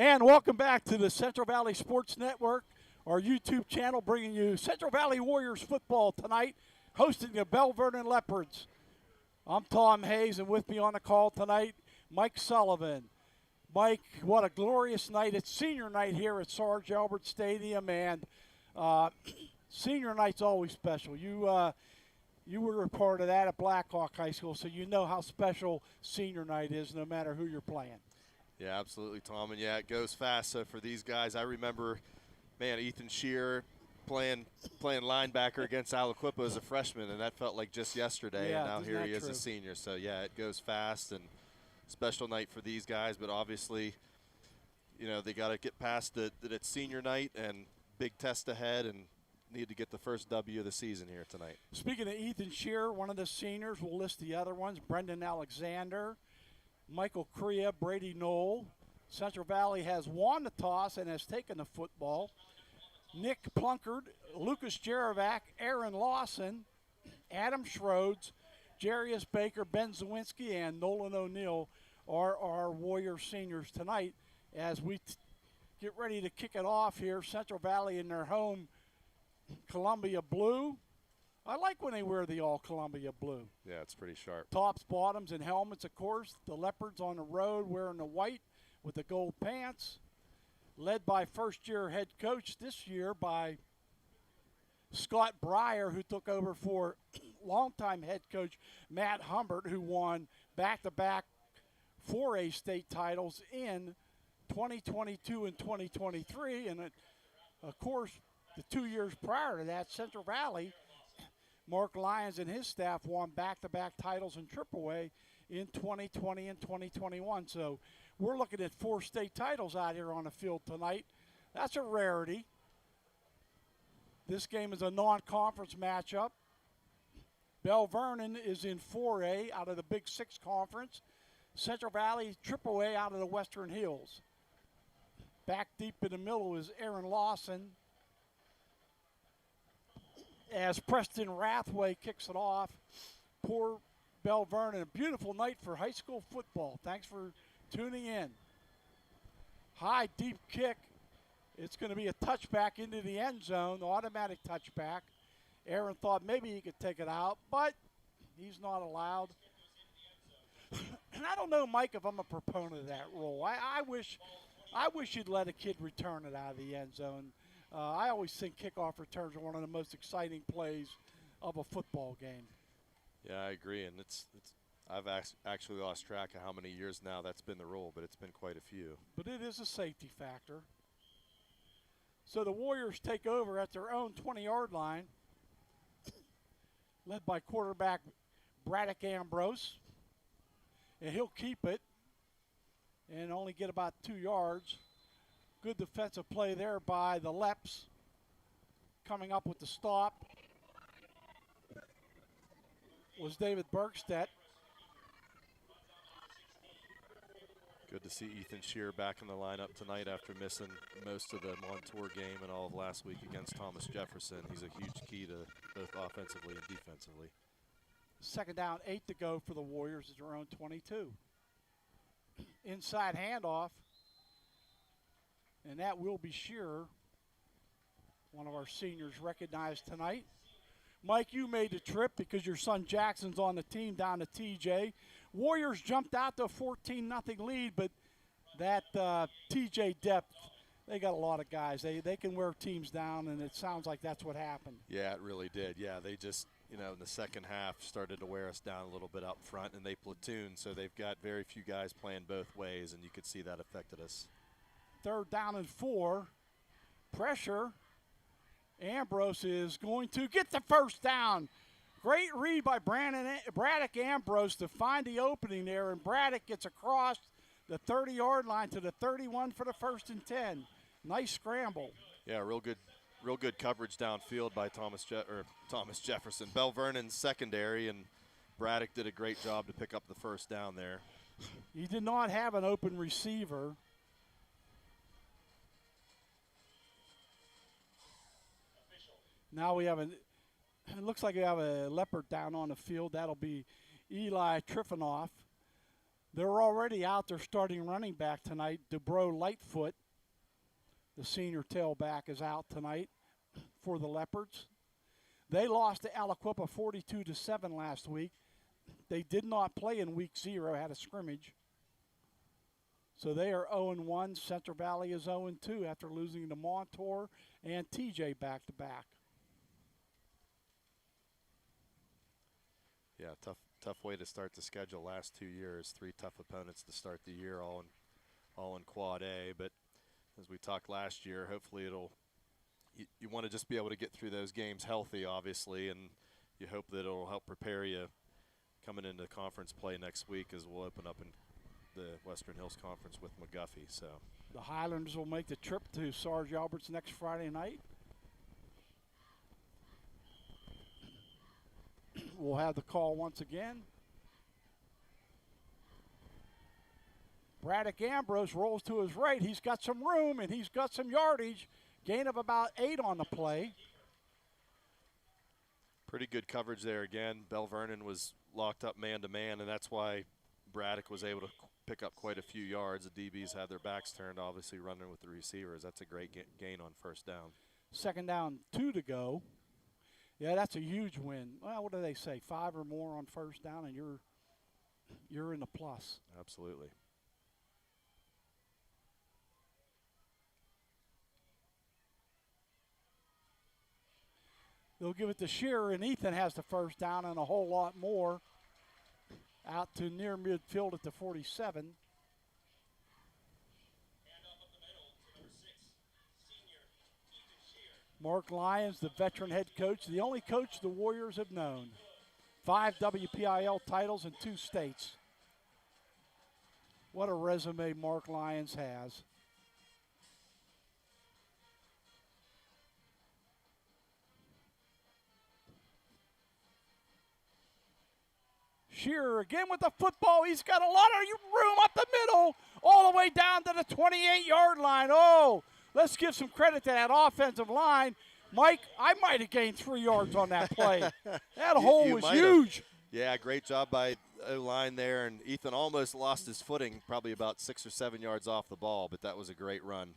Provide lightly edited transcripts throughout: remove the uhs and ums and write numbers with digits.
And welcome back to the Central Valley Sports Network, our YouTube channel, bringing you Central Valley Warriors football tonight, hosting the Belle Vernon Leopards. I'm Tom Hayes, and with me on the call tonight, Mike Sullivan. Mike, what a glorious night. It's senior night here at Sarge Albert Stadium, and senior night's always special. You were a part of that at Blackhawk High School, so you know how special senior night is no matter who you're playing. Yeah, absolutely, Tom. And, yeah, it goes fast. So for these guys, I remember, man, Ethan Shearer playing linebacker against Aliquippa as a freshman, and that felt like just yesterday. Yeah, and now here he is true? a senior. So, yeah, it goes fast, and special night for these guys. But obviously, you know, they got to get past that it's senior night and big test ahead, and need to get the first W of the season here tonight. Speaking of Ethan Shearer, one of the seniors, we'll list the other ones: Brendan Alexander, Michael Crea, Brady Knoll. Central Valley has won the toss and has taken the football. Nick Plunkard, Lucas Jerevac, Aaron Lawson, Adam Schroeds, Jarius Baker, Ben Zawinski, and Nolan O'Neill are our Warrior seniors tonight as we get ready to kick it off here. Central Valley in their home Columbia blue. I like when they wear the all Columbia blue. Yeah, it's pretty sharp. Tops, bottoms, and helmets, of course. The Leopards on the road wearing the white with the gold pants. Led by first-year head coach this year by Scott Breyer, who took over for longtime head coach Matt Humbert, who won back-to-back 4A state titles in 2022 and 2023. And, of course, the 2 years prior to that, Central Valley, Mark Lyons and his staff won back-to-back titles in AAA in 2020 and 2021. So we're looking at 4 state titles out here on the field tonight. That's a rarity. This game is a non-conference matchup. Belle Vernon is in 4A out of the Big Six Conference. Central Valley, AAA out of the Western Hills. Back deep in the middle is Aaron Lawson, as Preston Rathway kicks it off. Poor Belle Vernon. A beautiful night for high school football. Thanks for tuning in. High, deep kick. It's going to be a touchback into the end zone, automatic touchback. Aaron thought maybe he could take it out, but he's not allowed. And I don't know, Mike, if I'm a proponent of that rule. I wish you'd let a kid return it out of the end zone. I always think kickoff returns are one of the most exciting plays of a football game. Yeah, I agree, and I've actually lost track of how many years now that's been the rule, but it's been quite a few. But it is a safety factor. So the Warriors take over at their own 20-yard line, led by quarterback Braddock Ambrose, and he'll keep it and only get about 2 yards. Good defensive play there by the Leps, coming up with the stop was David Bergstedt. Good to see Ethan Shearer back in the lineup tonight after missing most of the Montour game and all of last week against Thomas Jefferson. He's a huge key to both offensively and defensively. Second down, 8 to go for the Warriors at their own 22. Inside handoff, and that will be Shearer, one of our seniors recognized tonight. Mike, you made the trip because your son Jackson's on the team down to TJ. Warriors jumped out to a 14-0 lead, but that TJ depth, they got a lot of guys. They can wear teams down, and it sounds like that's what happened. Yeah, it really did. Yeah, they just, you know, in the second half started to wear us down a little bit up front, and they platooned, so they've got very few guys playing both ways, and you could see that affected us. Third down and 4. Pressure. Ambrose is going to get the first down. Great read by Braddock Ambrose to find the opening there, and Braddock gets across the 30-yard line to the 31 for the 1st and 10. Nice scramble. Yeah, real good coverage downfield by Thomas Jefferson. Belle Vernon's secondary, and Braddock did a great job to pick up the first down there. He did not have an open receiver. Now we have it looks like we have a Leopard down on the field. That'll be Eli Trifanoff. They're already out there starting running back tonight. Dubrow Lightfoot, the senior tailback, is out tonight for the Leopards. They lost to Aliquippa 42-7 last week. They did not play in week 0, had a scrimmage. So they are 0-1. Central Valley is 0-2 after losing to Montour and TJ back-to-back. Yeah, tough way to start the schedule last 2 years. 3 tough opponents to start the year, all in Quad A. But as we talked last year, hopefully you want to just be able to get through those games healthy, obviously, and you hope that it'll help prepare you coming into conference play next week, as we'll open up in the Western Hills Conference with McGuffey. So the Highlanders will make the trip to Sarge Alberts next Friday night. We'll have the call once again. Braddock Ambrose rolls to his right. He's got some room and he's got some yardage. Gain of about 8 on the play. Pretty good coverage there again. Belle Vernon was locked up man-to-man, and that's why Braddock was able to pick up quite a few yards. The DBs had their backs turned, obviously running with the receivers. That's a great gain on first down. Second down, 2 to go. Yeah, that's a huge win. Well, what do they say? 5 or more on first down, and you're in the plus. Absolutely. They'll give it to Shearer, and Ethan has the first down and a whole lot more out to near midfield at the 47. Mark Lyons, the veteran head coach, the only coach the Warriors have known. 5 WPIL titles in 2 states. What a resume Mark Lyons has. Shearer again with the football. He's got a lot of room up the middle, all the way down to the 28-yard line. Oh, let's give some credit to that offensive line. Mike, I might have gained 3 yards on that play. That hole was huge. Yeah, great job by O-line there, and Ethan almost lost his footing, probably about 6 or 7 yards off the ball, but that was a great run.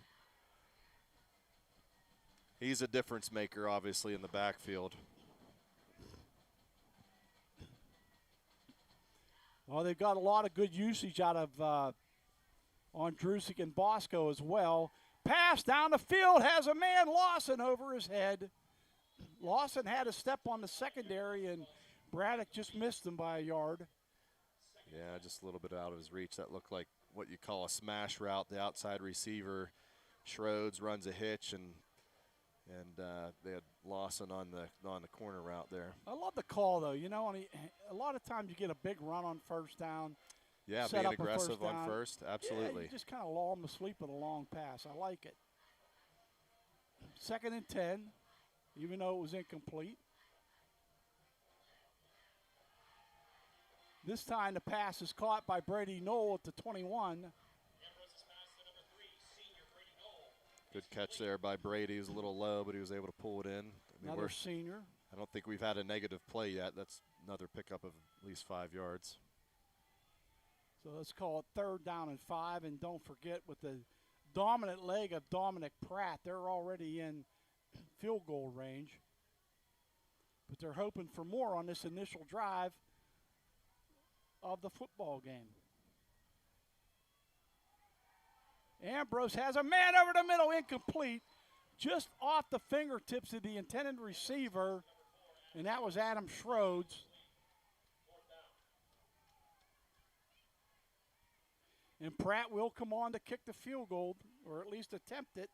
He's a difference maker, obviously, in the backfield. Well, they've got a lot of good usage out of Ondrusik and Bosco as well. Pass down the field, has a man, Lawson, over his head. Lawson had a step on the secondary, and Braddock just missed him by a yard. Yeah, just a little bit out of his reach. That looked like what you call a smash route. The outside receiver, Schroeds, runs a hitch, and they had Lawson on the corner route there. I love the call, though. You know, a lot of times you get a big run on first down. Yeah, being aggressive on first, absolutely. Yeah, you just kind of lull them asleep with a long pass. I like it. 2nd and 10, even though it was incomplete. This time the pass is caught by Brady Knoll at the 21. Good catch there by Brady. He was a little low, but he was able to pull it in. Another senior. I don't think we've had a negative play yet. That's another pickup of at least 5 yards. So let's call it 3rd down and 5. And don't forget, with the dominant leg of Dominic Pratt, they're already in field goal range. But they're hoping for more on this initial drive of the football game. Ambrose has a man over the middle, incomplete, just off the fingertips of the intended receiver, and that was Adam Schroeds. And Pratt will come on to kick the field goal, or at least attempt it.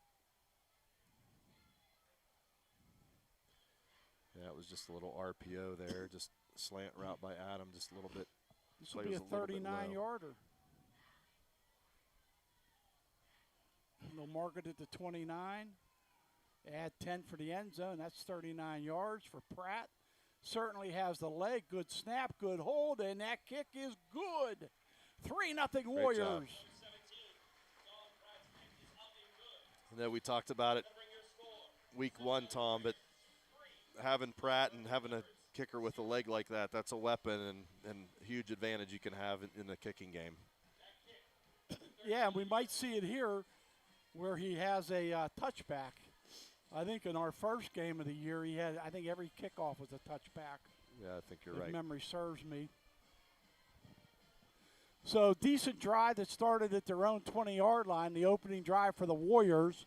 Yeah, it was just a little RPO there, just slant route by Adam, just a little bit. This will be a 39-yarder. They'll mark it at the 29. Add 10 for the end zone. That's 39 yards for Pratt. Certainly has the leg. Good snap, good hold, and that kick is good. 3-0 Warriors. I know we talked about it week 1, Tom, but having Pratt and having a kicker with a leg like that, that's a weapon and a huge advantage you can have in the kicking game. Yeah, we might see it here where he has a touchback. I think in our first game of the year, he had, I think every kickoff was a touchback. Yeah, I think you're if right. memory serves me. So decent drive that started at their own 20-yard line, the opening drive for the Warriors.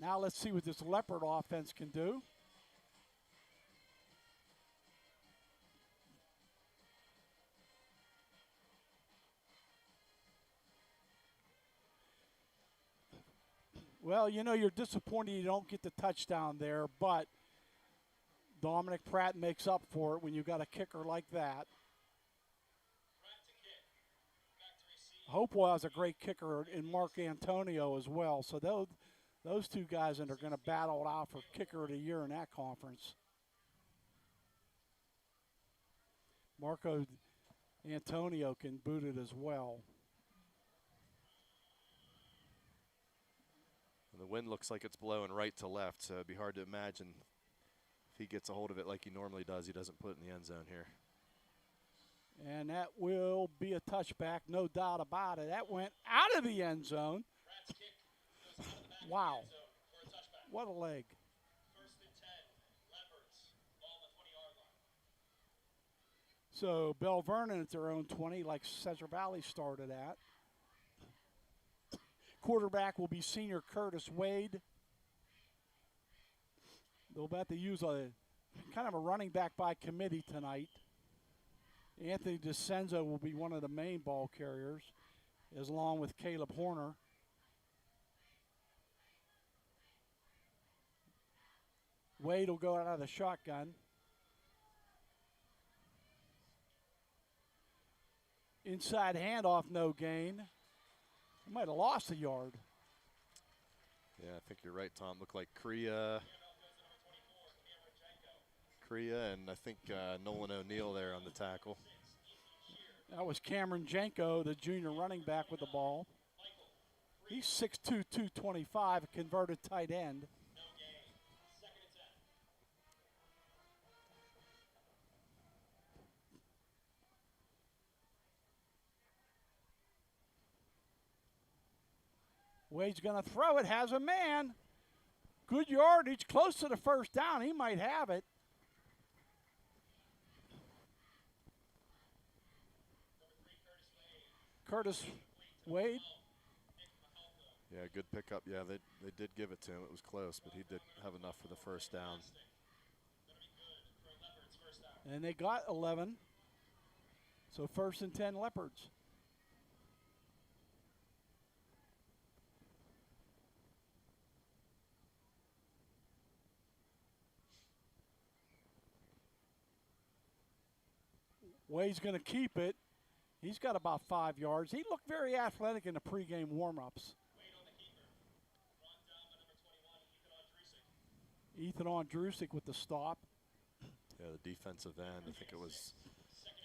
Now let's see what this Leopard offense can do. Well, you know, you're disappointed you don't get the touchdown there, but Dominic Pratt makes up for it when you got a kicker like that. Hopewell has a great kicker in Mark Antonio as well. So those two guys are going to battle it out for kicker of the year in that conference. Marco Antonio can boot it as well. The wind looks like it's blowing right to left, so it'd be hard to imagine if he gets a hold of it like he normally does, he doesn't put it in the end zone here. And that will be a touchback, no doubt about it. That went out of the end zone. Wow. What a leg. First and 10, Leopards, ball on the 20-yard line. So Belle Vernon at their own 20, like Central Valley started at. Quarterback will be senior Curtis Wade. They'll have to use a kind of a running back by committee tonight. Anthony DeCenzo will be one of the main ball carriers, as along with Caleb Horner. Wade will go out of the shotgun. Inside handoff, no gain. He might have lost a yard. Yeah, I think you're right, Tom. Looked like Korea and I think Nolan O'Neill there on the tackle. That was Cameron Janko, the junior running back with the ball. He's 6'2", 225, a converted tight end. Wade's going to throw it, has a man. Good yardage, close to the first down. He might have it. Curtis Wade. Yeah, good pickup. Yeah, they did give it to him. It was close, but he did have enough for the first down. And they got 11. So first and 10 Leopards. Wade's going to keep it. He's got about 5 yards. He looked very athletic in the pregame warm-ups. Ethan Ondrusik with the stop. Yeah, the defensive end. I think it was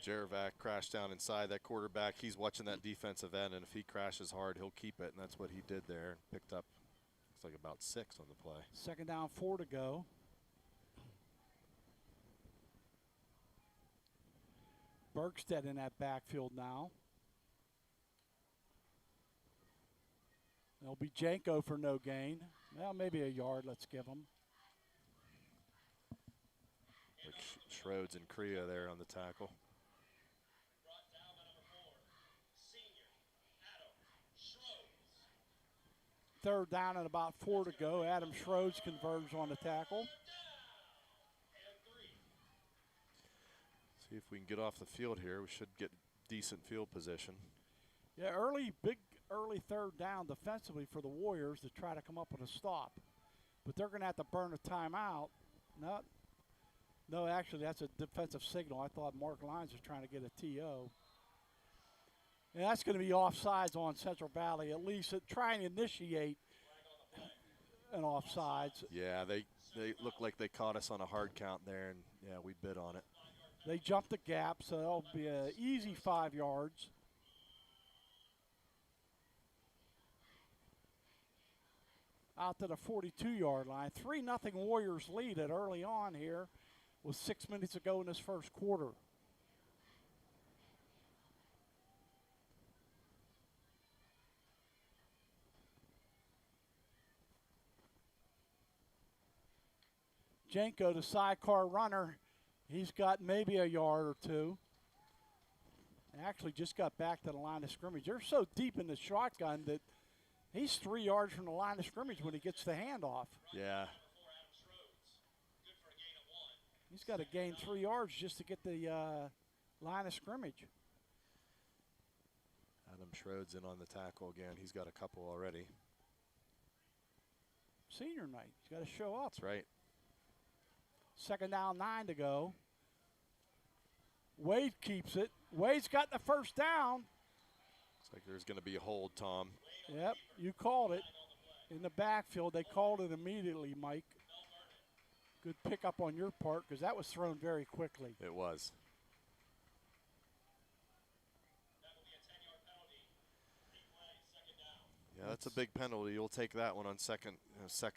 Jerevac crashed down inside that quarterback. He's watching that defensive end, and if he crashes hard, he'll keep it, and that's what he did there and picked up, looks like about 6 on the play. Second down, 4 to go. Bergstedt in that backfield now. There'll be Janko for no gain. Well, maybe a yard, let's give him. Like Schroeds and Korea there on the tackle. Brought down by number 4, senior Adam Schroeds. Third down and about 4 to go. Adam Schroeds converges on the tackle. See if we can get off the field here. We should get decent field position. Yeah, big early third down defensively for the Warriors to try to come up with a stop. But they're going to have to burn a timeout. No, actually, that's a defensive signal. I thought Mark Lyons was trying to get a TO. And that's going to be offsides on Central Valley, at least try and initiate an offsides. Yeah, they look like they caught us on a hard count there, and, yeah, we bid on it. They jumped the gap, so that'll be an easy 5 yards. Out to the 42-yard line. 3-0 Warriors lead it early on here with 6 minutes to go in this first quarter. Janko, the sidecar runner, he's got maybe a yard or two. Actually just got back to the line of scrimmage. They're so deep in the shotgun that he's 3 yards from the line of scrimmage when he gets the handoff. Yeah. He's got to gain 3 yards just to get the line of scrimmage. Adam Schroed's in on the tackle again. He's got a couple already. Senior night. He's got to show up. That's right. 2nd down, 9 to go. Wade keeps it. Wade's got the first down. Looks like there's going to be a hold, Tom. Yep, you called it. In the backfield, they called it immediately, Mike. Good pickup on your part because that was thrown very quickly. It was. Yeah, that's a big penalty. You'll take that one on second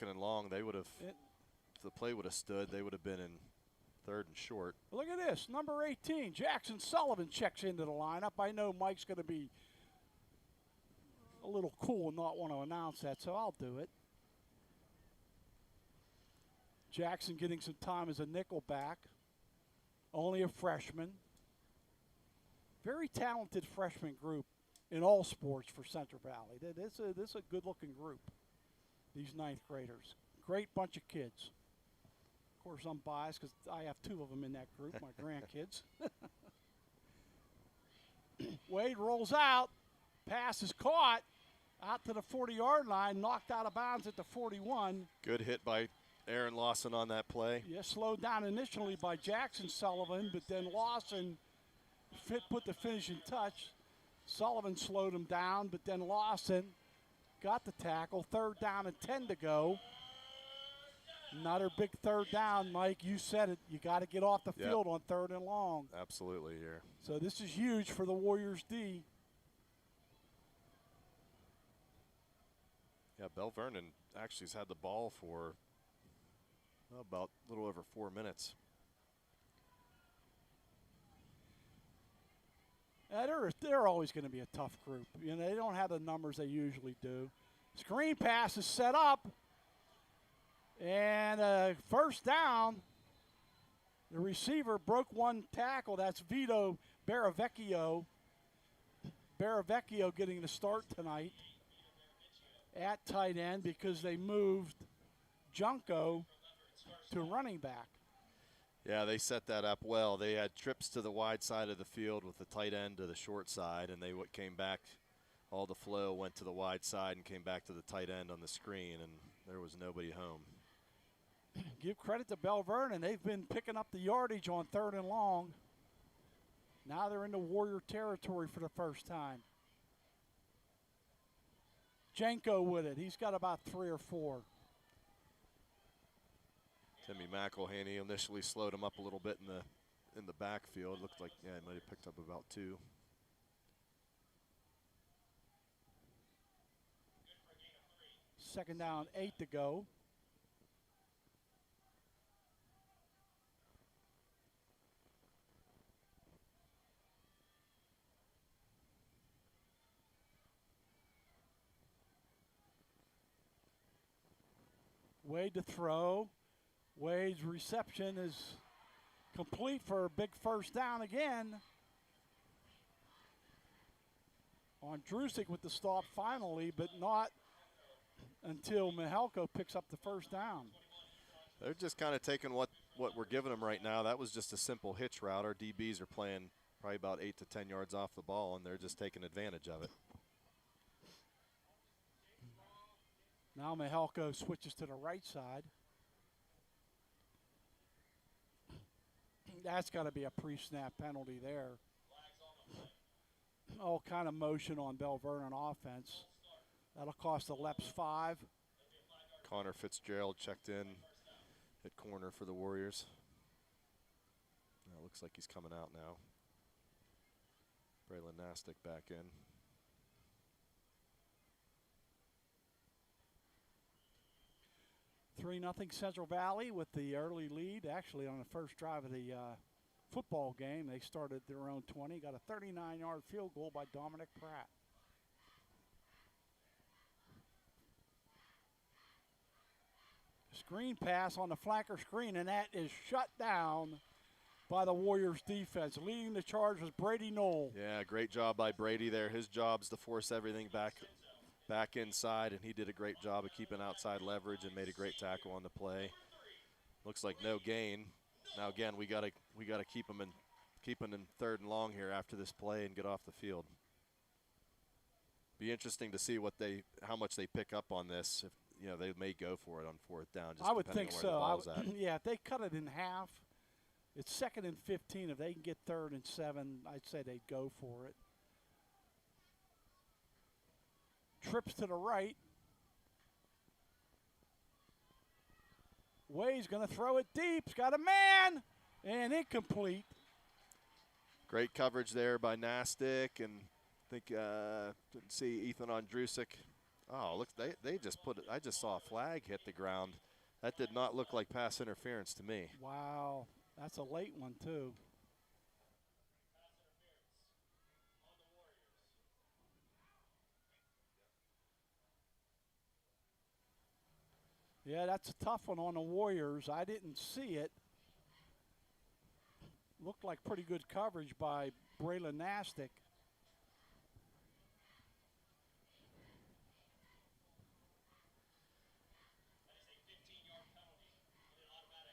and long. They would have, if the play would have stood, they would have been in 3rd and short. Look at this, number 18, Jackson Sullivan checks into the lineup. I know Mike's going to be a little cool and not want to announce that, so I'll do it. Jackson getting some time as a nickel back. Only a freshman. Very talented freshman group in all sports for Central Valley. This is a good-looking group, these 9th graders. Great bunch of kids. Of course, I'm biased because I have 2 of them in that group, my grandkids. Wade rolls out. Pass is caught out to the 40-yard line, knocked out of bounds at the 41. Good hit by Aaron Lawson on that play. Yeah, slowed down initially by Jackson Sullivan, but then Lawson put the finishing touch. Sullivan slowed him down, but then Lawson got the tackle. 3rd down and 10 to go. Another big 3rd down, Mike. You said it. You got to get off the field on 3rd and long. Absolutely here. So this is huge for the Warriors D. Yeah, Belle Vernon actually has had the ball for about a little over 4 minutes. They're always going to be a tough group. You know, they don't have the numbers they usually do. Screen pass is set up. And 1st down. The receiver broke one tackle. That's Vito Baravecchio. Baravecchio getting the start tonight at tight end because they moved Junko to running back. Yeah, they set that up well. They had trips to the wide side of the field with the tight end to the short side, and they came back. All the flow went to the wide side and came back to the tight end on the screen, and there was nobody home. Give credit to Belle Vernon. They've been picking up the yardage on 3rd and long. Now they're into Warrior territory for the first time. Janko with it. He's got about 3 or 4. Timmy McElhaney initially slowed him up a little bit in the backfield. Looked like, yeah, he might have picked up about 2. Second down, 8 to go. Wade to throw. Wade's reception is complete for a big 1st down again. On Drusik with the stop finally, but not until Mihalko picks up the 1st down. They're just kind of taking what we're giving them right now. That was just a simple hitch route. Our DBs are playing probably about 8 to 10 yards off the ball, and they're just taking advantage of it. Now Mihalko switches to the right side. That's got to be a pre-snap penalty there. All kind of motion on Belle Vernon offense. That'll cost the Leps 5. Connor Fitzgerald checked in at corner for the Warriors. Now it looks like he's coming out now. Braylon Nastic back in. Three 3-0 Central Valley with the early lead. Actually, on the first drive of the football game, they started their own 20. Got a 39-yard field goal by Dominic Pratt. Screen pass on the flanker screen, and that is shut down by the Warriors defense. Leading the charge was Brady Knoll. Yeah, great job by Brady there. His job's to force everything back inside, and he did a great job of keeping outside leverage and made a great tackle on the play. Looks like no gain. Now again, we gotta keep him in third and long here after this play and get off the field. Be interesting to see how much they pick up on this. If they may go for it on fourth down. Just I would depending think on where so. the ball's at. Yeah, if they cut it in half, it's 2nd and 15. If they can get 3rd and 7, I'd say they'd go for it. Trips to the right. Way's going to throw it deep. He's got a man, and incomplete. Great coverage there by Nastic, and I think didn't see Ethan Ondrusik. Oh, look, they just put it. I just saw a flag hit the ground. That did not look like pass interference to me. Wow, that's a late one too. Yeah, that's a tough one on the Warriors. I didn't see it. Looked like pretty good coverage by Braylon Nastic.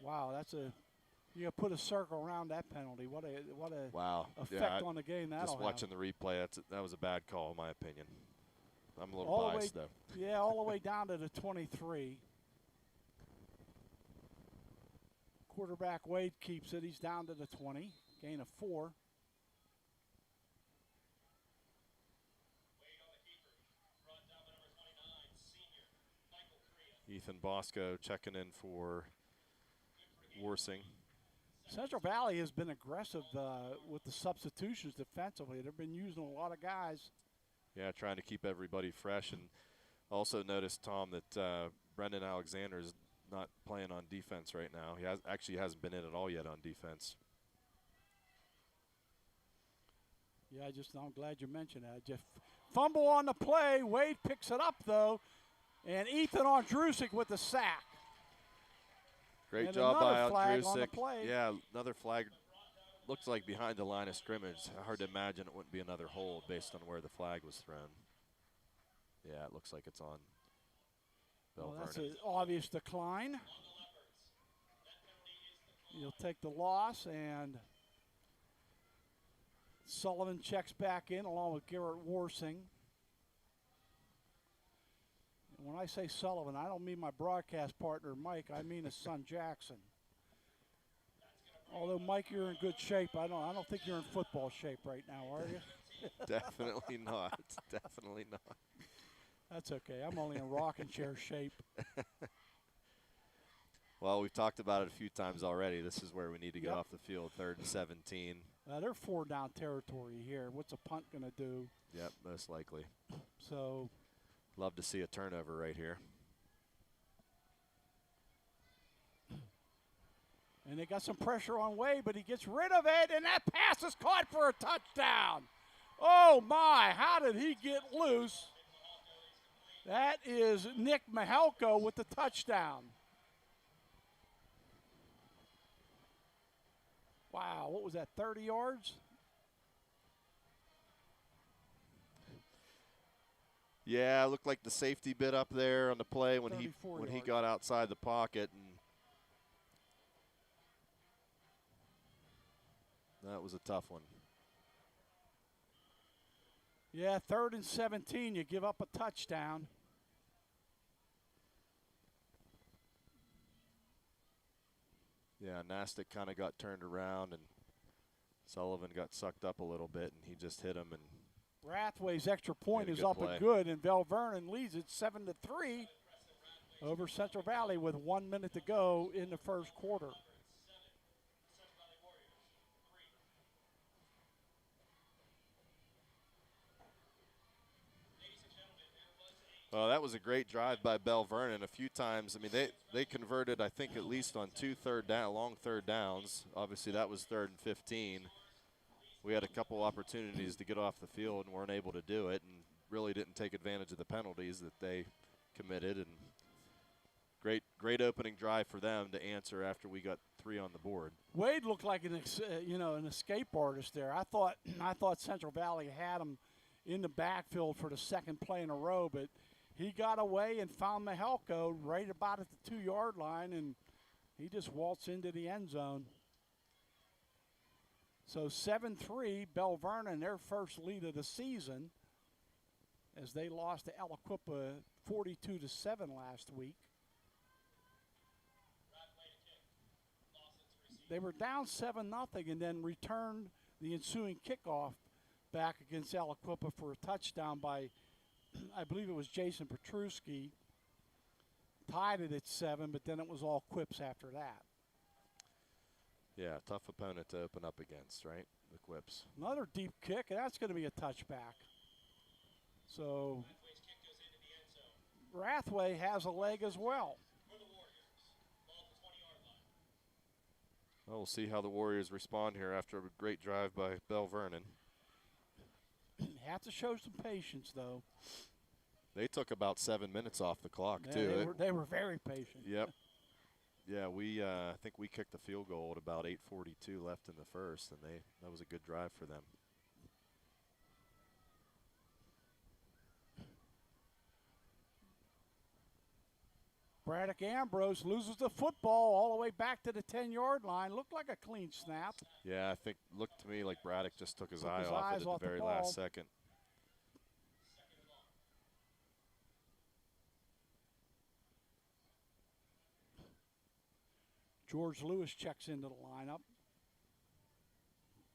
Wow, you gotta put a circle around that penalty. What a Wow. effect on the game that'll Just watching have. the replay, that was a bad call in my opinion. I'm a little All the biased way, though. Yeah, all the way down to the 23. Quarterback Wade keeps it. He's down to the 20. Gain of 4. Ethan Bosco checking in for Worsing. Central Valley has been aggressive with the substitutions defensively. They've been using a lot of guys. Yeah, trying to keep everybody fresh. And also noticed, Tom, that Brendan Alexander is not playing on defense right now. He hasn't been in at all yet on defense. Yeah, I'm glad you mentioned that. Just fumble on the play. Wade picks it up, though. And Ethan Ondrusik with the sack. Great and job by another flag on the Ondrusik. play. Yeah, another flag. Looks like behind the line of scrimmage. Hard to imagine it wouldn't be another hold based on where the flag was thrown. Yeah, it looks like it's on Belle Well, that's Vernon. an obvious decline. You'll take the loss, and Sullivan checks back in along with Garrett Worsing. And when I say Sullivan, I don't mean my broadcast partner, Mike. I mean his son, Jackson. Although, Mike, you're in good shape. I don't think you're in football shape right now, are you? Definitely not. Definitely not. That's okay. I'm only in rocking chair shape. Well, we've talked about it a few times already. This is where we need to get Yep. off the field, 3rd and 17. They're 4 down territory here. What's a punt going to do? Yep, most likely. So, Love to see a turnover right here. and they got some pressure on Wade, but he gets rid of it, and that pass is caught for a touchdown. Oh, my. How did he get loose? That is Nick Mahelko with the touchdown. Wow, what was that, 30 yards? Yeah, it looked like the safety bit up there on the play when he 34 yards. got outside the pocket, and that was a tough one. Yeah, 3rd and 17, you give up a touchdown. Yeah, Nastic kind of got turned around, and Sullivan got sucked up a little bit, and he just hit him. And Rathway's extra point Made a is good up play. and good, and Belle Vernon leads it 7-3 over Central Valley with 1 minute to go in the first quarter. Well, that was a great drive by Belle Vernon a few times. I mean, they converted, I think, at least on 2 long third downs. Obviously, that was 3rd and 15. We had a couple opportunities to get off the field and weren't able to do it, and really didn't take advantage of the penalties that they committed. And great opening drive for them to answer after we got 3 on the board. Wade looked like an escape artist there. I thought Central Valley had him in the backfield for the second play in a row, but he got away and found Mahelko right about at the 2-yard line, and he just waltzed into the end zone. So 7-3, Belle Vernon, their first lead of the season, as they lost to Aliquippa 42-7 last week. They were down 7-0 and then returned the ensuing kickoff back against Aliquippa for a touchdown by, I believe it was Jason Petruski. Tied it at 7, but then it was all Quips after that. Yeah, tough opponent to open up against, right? The Quips. Another deep kick, and that's going to be a touchback. So Rathway has a leg as well. Well, we'll see how the Warriors respond here after a great drive by Belle Vernon. Have to show some patience, though. They took about 7 minutes off the clock, Yeah, too. they were very patient. Yep. Yeah, I think we kicked the field goal at about 8:42 left in the first, and that was a good drive for them. Braddock Ambrose loses the football all the way back to the 10-yard line. Looked like a clean snap. Yeah, I think looked to me like Braddock just took his eye his off eyes it off at the the very ball. last second. George Lewis checks into the lineup.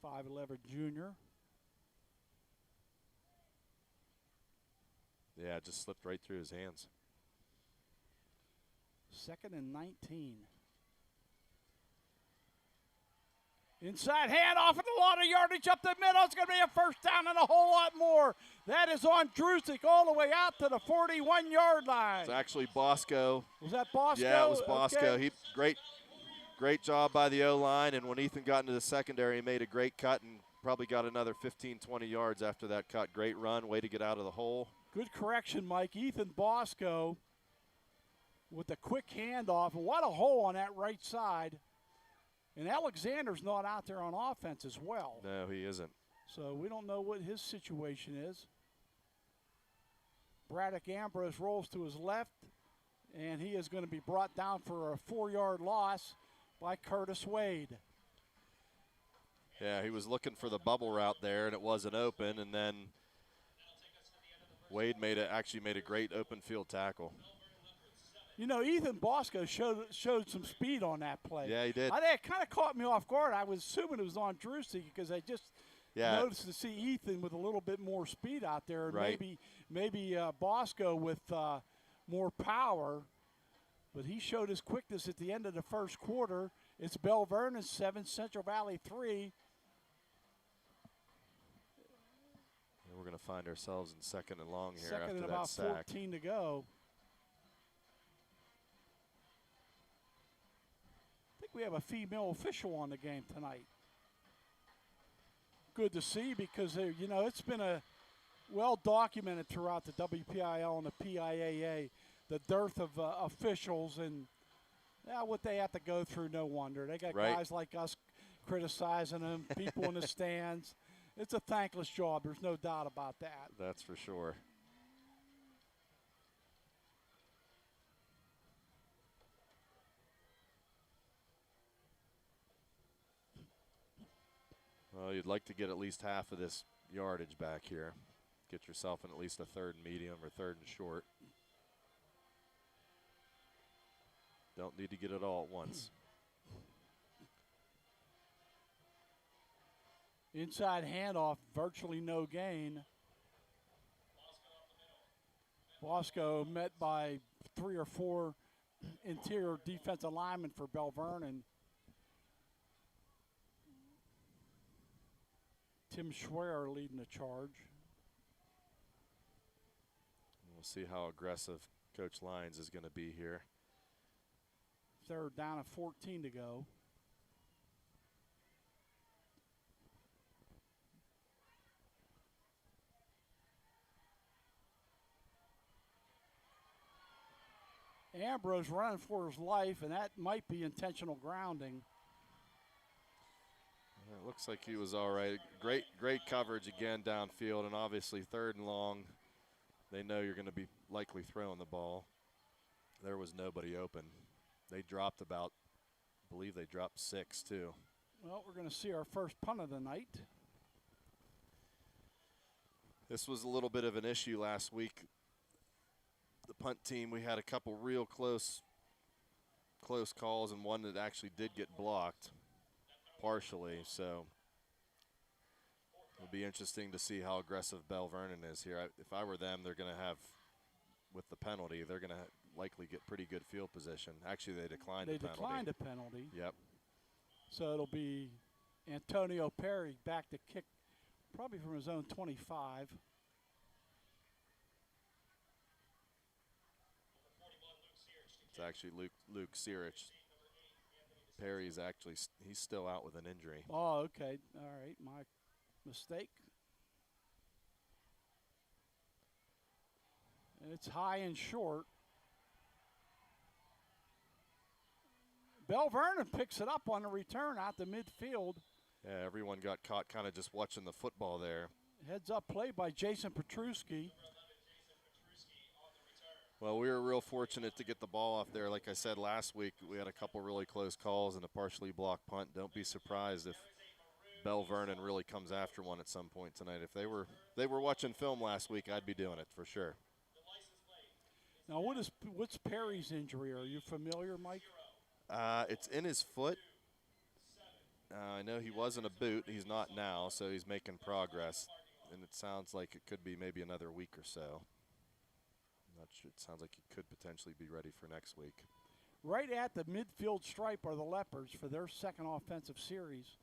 5'11" junior. Yeah, it just slipped right through his hands. 2nd and 19. Inside handoff and a lot of yardage up the middle. It's going to be a first down and a whole lot more. That is on Drusik all the way out to the 41-yard line. It's actually Bosco. Was that Bosco? Yeah, it was Bosco. Okay. He great job by the O-line, and when Ethan got into the secondary, he made a great cut and probably got another 15, 20 yards after that cut. Great run, way to get out of the hole. Good correction, Mike. Ethan Bosco with a quick handoff. And what a hole on that right side. And Alexander's not out there on offense as well. No, he isn't. So we don't know what his situation is. Braddock Ambrose rolls to his left, and he is going to be brought down for a 4-yard loss by Curtis Wade. Yeah, he was looking for the bubble route there, and it wasn't open, and then Wade actually made a great open field tackle. You know, Ethan Bosco showed some speed on that play. Yeah, he did. It kind of caught me off guard. I was assuming it was on Drusik because I just noticed to see Ethan with a little bit more speed out there. Right. Maybe Bosco with more power. But he showed his quickness at the end of the first quarter. It's Belle Vernon 7, Central Valley 3. And we're going to find ourselves in 2nd and long here Second after and that about sack. 14 to go. I think we have a female official on the game tonight. Good to see because, it's been well documented throughout the WPIL and the PIAA, the dearth of officials and what they have to go through, no wonder. They got guys like us criticizing them, people in the stands. It's a thankless job. There's no doubt about that. That's for sure. Well, you'd like to get at least half of this yardage back here. Get yourself in at least a 3rd and medium or 3rd and short. Don't need to get it all at once. Inside handoff, virtually no gain. Bosco met by 3 or 4 interior defensive linemen for Belle Vernon. Tim Schwer leading the charge. We'll see how aggressive Coach Lyons is going to be here. 3rd down and 14 to go. Ambrose running for his life, and that might be intentional grounding. It looks like he was all right. Great coverage again downfield, and obviously 3rd and long. They know you're going to be likely throwing the ball. There was nobody open. They dropped I believe they dropped 6 too. Well, we're going to see our first punt of the night. This was a little bit of an issue last week. The punt team, we had a couple real close calls, and one that actually did get blocked partially. So it'll be interesting to see how aggressive Belle Vernon is here. If I were them, they're going to have, with the penalty, they're going to likely get pretty good field position. Actually, they declined the penalty. They declined a penalty. Yep. So it'll be Antonio Perry back to kick probably from his own 25. It's actually Luke Searich. Perry's actually, he's still out with an injury. Oh, okay. All right. My mistake. It's high and short. Belle Vernon picks it up on the return out to midfield. Yeah, everyone got caught kind of just watching the football there. Heads up play by Jason Petruski. Well, we were real fortunate to get the ball off there. Like I said last week, we had a couple really close calls and a partially blocked punt. Don't be surprised if Belle Vernon really comes after one at some point tonight. If they were watching film last week, I'd be doing it for sure. Now, what's Perry's injury? Are you familiar, Mike? It's in his foot. I know he was in a boot. He's not now, so he's making progress. And it sounds like it could be maybe another week or so. I'm not sure. It sounds like he could potentially be ready for next week. Right at the midfield stripe are the Leopards for their second offensive series.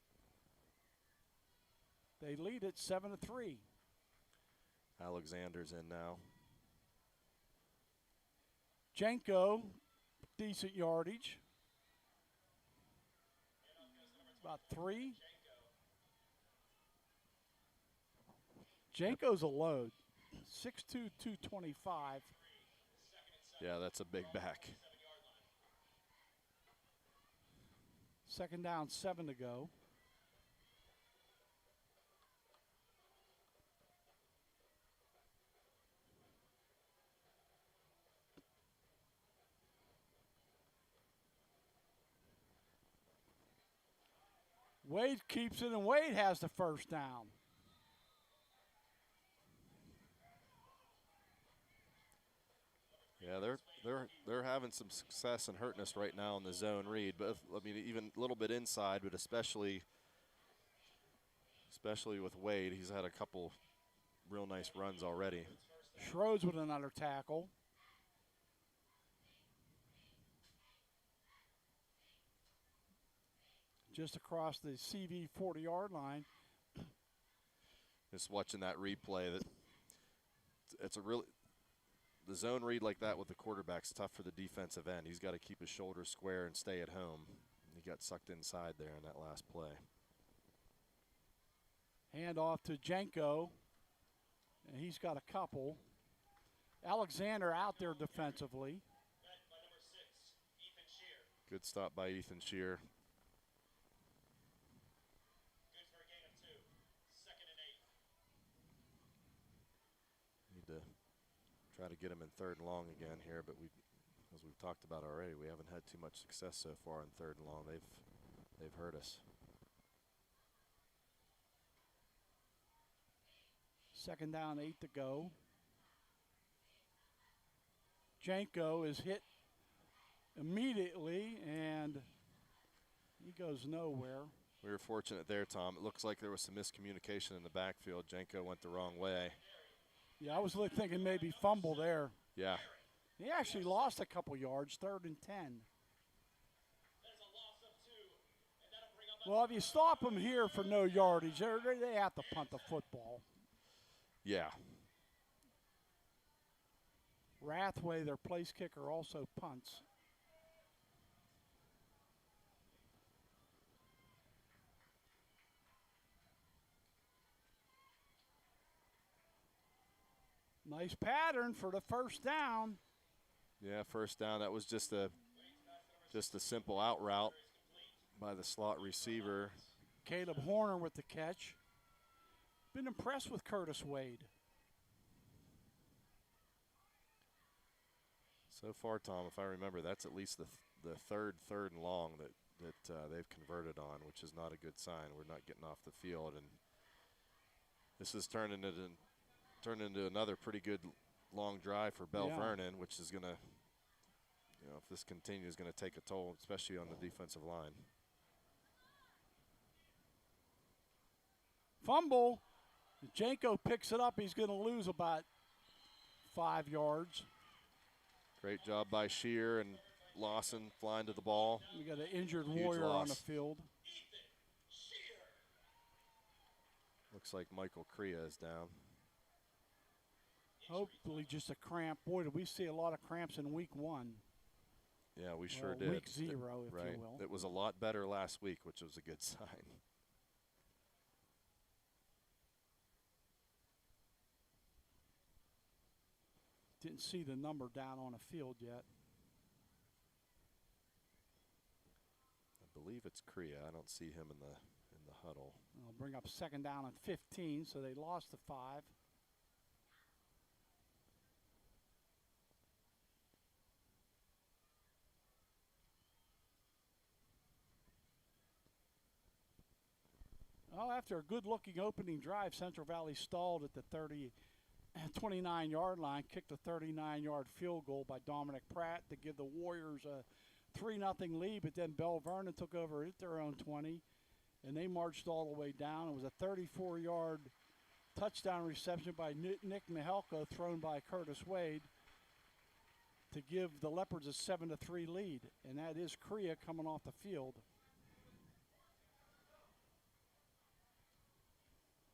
They lead it 7-3. Alexander's in now. Jenko, decent yardage. About 3. Jenko's a load. 6'2", 225. Yeah, that's a big back. Second down, 7 to go. Wade keeps it, and Wade has the first down. Yeah, they're having some success and hurting us right now in the zone read, but I mean even a little bit inside, but especially with Wade, he's had a couple real nice runs already. Schroeds with another tackle. Just across the CV 40-yard line. Just watching that replay, it's a really, the zone read like that with the quarterback's tough for the defensive end. He's got to keep his shoulders square and stay at home. He got sucked inside there in that last play. Hand off to Jenko, and he's got a couple. Alexander out there defensively. Good stop by Ethan Shear. To try to get him in 3rd and long again here, but as we've talked about already, we haven't had too much success so far in 3rd and long. They've hurt us. Second down, 8 to go. Jenko is hit immediately, and he goes nowhere. We were fortunate there, Tom. It looks like there was some miscommunication in the backfield. Jenko went the wrong way. Yeah, I was thinking maybe fumble there. Yeah. He actually lost a couple yards, 3rd and 10. Well, if you stop them here for no yardage, they have to punt the football. Yeah. Rathway, their place kicker, also punts. Nice pattern for the first down. Yeah, first down. That was just a simple out route by the slot receiver. Caleb Horner with the catch. Been impressed with Curtis Wade. So far, Tom, if I remember, that's at least the third and long that they've converted on, which is not a good sign. We're not getting off the field, and this is turning into another pretty good long drive for Belle Vernon, which is going to, if this continues, going to take a toll, especially on the defensive line. Fumble. Janko picks it up. He's going to lose about 5 yards. Great job by Shear and Lawson flying to the ball. We got an injured Huge Warrior loss on the field. Looks like Michael Crea is down. Hopefully just a cramp. Boy, did we see a lot of cramps in week 1. Yeah, we sure did. Week 0, if right. you will. It was a lot better last week, which was a good sign. Didn't see the number down on the field yet. I believe it's Crea. I don't see him in the huddle. I'll bring up second down and 15, so they lost the 5. Well, after a good-looking opening drive, Central Valley stalled at the 29-yard line, kicked a 39-yard field goal by Dominic Pratt to give the Warriors a 3-0 lead, but then Belle Vernon took over at their own 20, and they marched all the way down. It was a 34-yard touchdown reception by Nick Mihelko, thrown by Curtis Wade, to give the Leopards a 7-3 lead, and that is Crea coming off the field.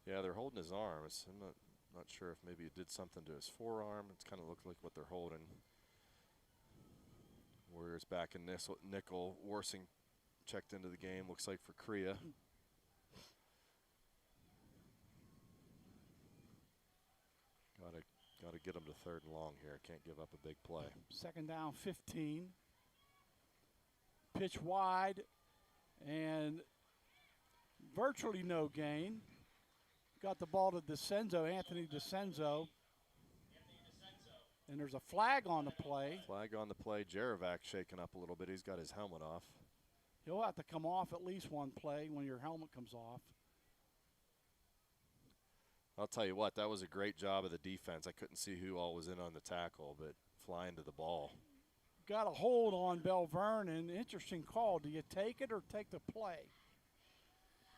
Yeah, they're holding his arms. I'm not sure if maybe it did something to his forearm. It's kind of looked like what they're holding. Warriors back in nickel. Warsing checked into the game, looks like, for Crea. Got to get them to third and long here. Can't give up a big play. Second down, 15. Pitch wide, and virtually no gain. Got the ball to Anthony DeCenzo. And there's a flag on the play. Flag on the play. Jerevac shaking up a little bit. He's got his helmet off. He'll have to come off at least one play when your helmet comes off. I'll tell you what, that was a great job of the defense. I couldn't see who all was in on the tackle, but flying to the ball. Got a hold on Belle Vernon. Interesting call. Do you take it or take the play?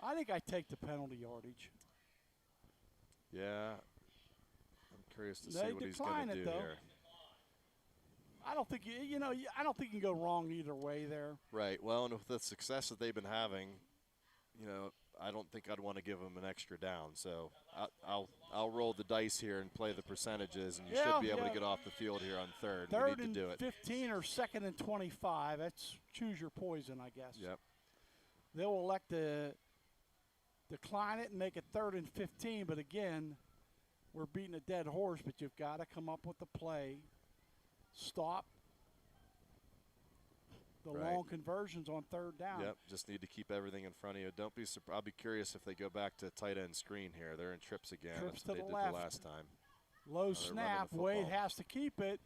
I think I take the penalty yardage. Yeah, I'm curious to see what he's going to do here. I don't think I don't think you can go wrong either way there. Right. Well, and with the success that they've been having, I don't think I'd want to give them an extra down. So I'll roll the dice here and play the percentages, and you should be able to get off the field here on third. We need to do it. 15 or second and 25. That's choose your poison, I guess. Yep. They'll elect to decline it and make it 3rd and 15, but again, we're beating a dead horse, but you've got to come up with the play. Stop the long conversions on 3rd down. Yep, just need to keep everything in front of you. Don't be surprised. I'll be curious if they go back to tight end screen here. They're in trips again. Trips to they the did left. the last time. Low snap. Wade has to keep it,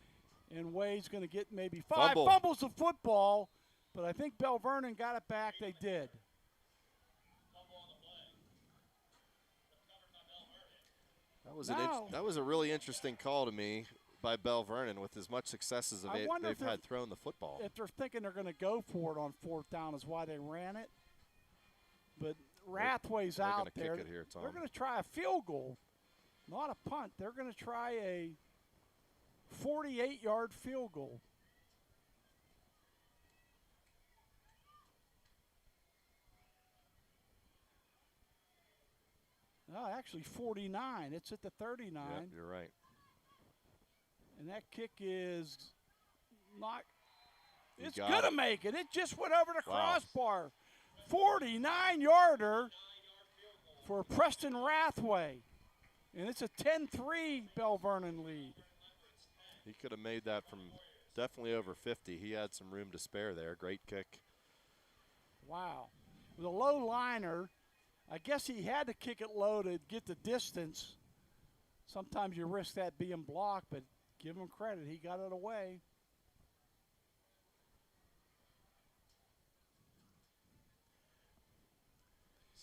and Wade's going to get maybe 5 Fumble. fumbles of football, but I think Belle Vernon got it back. They did. That was a really interesting call to me by Belle Vernon, with as much success as they've had throwing the football. If they're thinking they're going to go for it on 4th down is why they ran it. But Rathway's out there. Kick it here, Tom. They're going to try a field goal, not a punt. They're going to try a 48-yard field goal. No, actually 49. It's at the 39. Yep, you're right. And that kick is not – it's going to make it. It just went over the crossbar. 49-yarder for Preston Rathway. And it's a 10-3 Belle Vernon lead. He could have made that from definitely over 50. He had some room to spare there. Great kick. Wow. With a low liner, I guess he had to kick it low to get the distance. Sometimes you risk that being blocked, but give him credit. He got it away.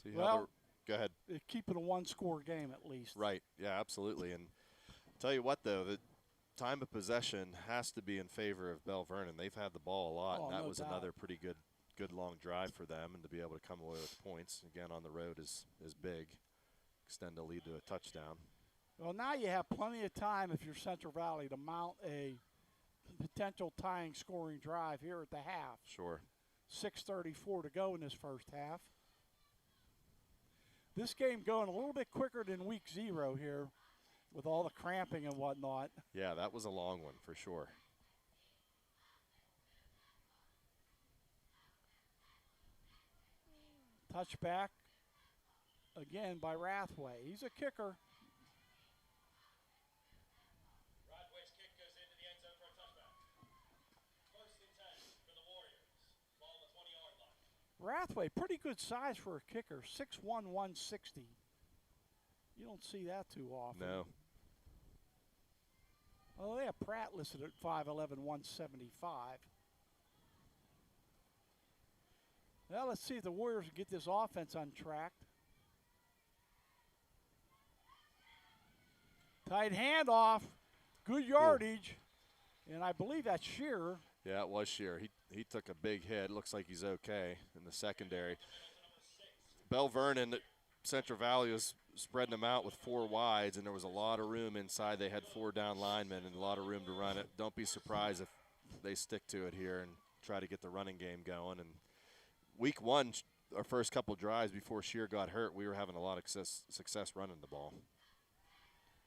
See how Well, go ahead. Keep it a one-score game at least. Right. Yeah, absolutely. And tell you what, though, the time of possession has to be in favor of Belle Vernon. They've had the ball a lot, and that no was doubt. another pretty good long drive for them, and to be able to come away with points again on the road is big. Extend a lead to a touchdown. Well, now you have plenty of time if you're Central Valley to mount a potential tying scoring drive here at the half. Sure. 6:34 to go in this first half. This game going a little bit quicker than week 0 here with all the cramping and whatnot. Yeah, that was a long one for sure. Touchback again by Rathway. He's a kicker. Rodway's kick goes into the end zone for a touchback. 1st and 10 for the Warriors. Ball on the 20-yard line. Rathway, pretty good size for a kicker, 6'1", 160. You don't see that too often. No. Oh, they have Pratt listed at 5'11", 175. Well, let's see if the Warriors can get this offense untracked. Tight handoff, good yardage, and I believe that's Shearer. Yeah, it was Shearer. He took a big hit. Looks like he's okay in the secondary. Belle Vernon, Central Valley was spreading them out with 4 wides, and there was a lot of room inside. They had 4 down linemen and a lot of room to run it. Don't be surprised if they stick to it here and try to get the running game going. And week 1, our first couple drives before Shearer got hurt, we were having a lot of success running the ball.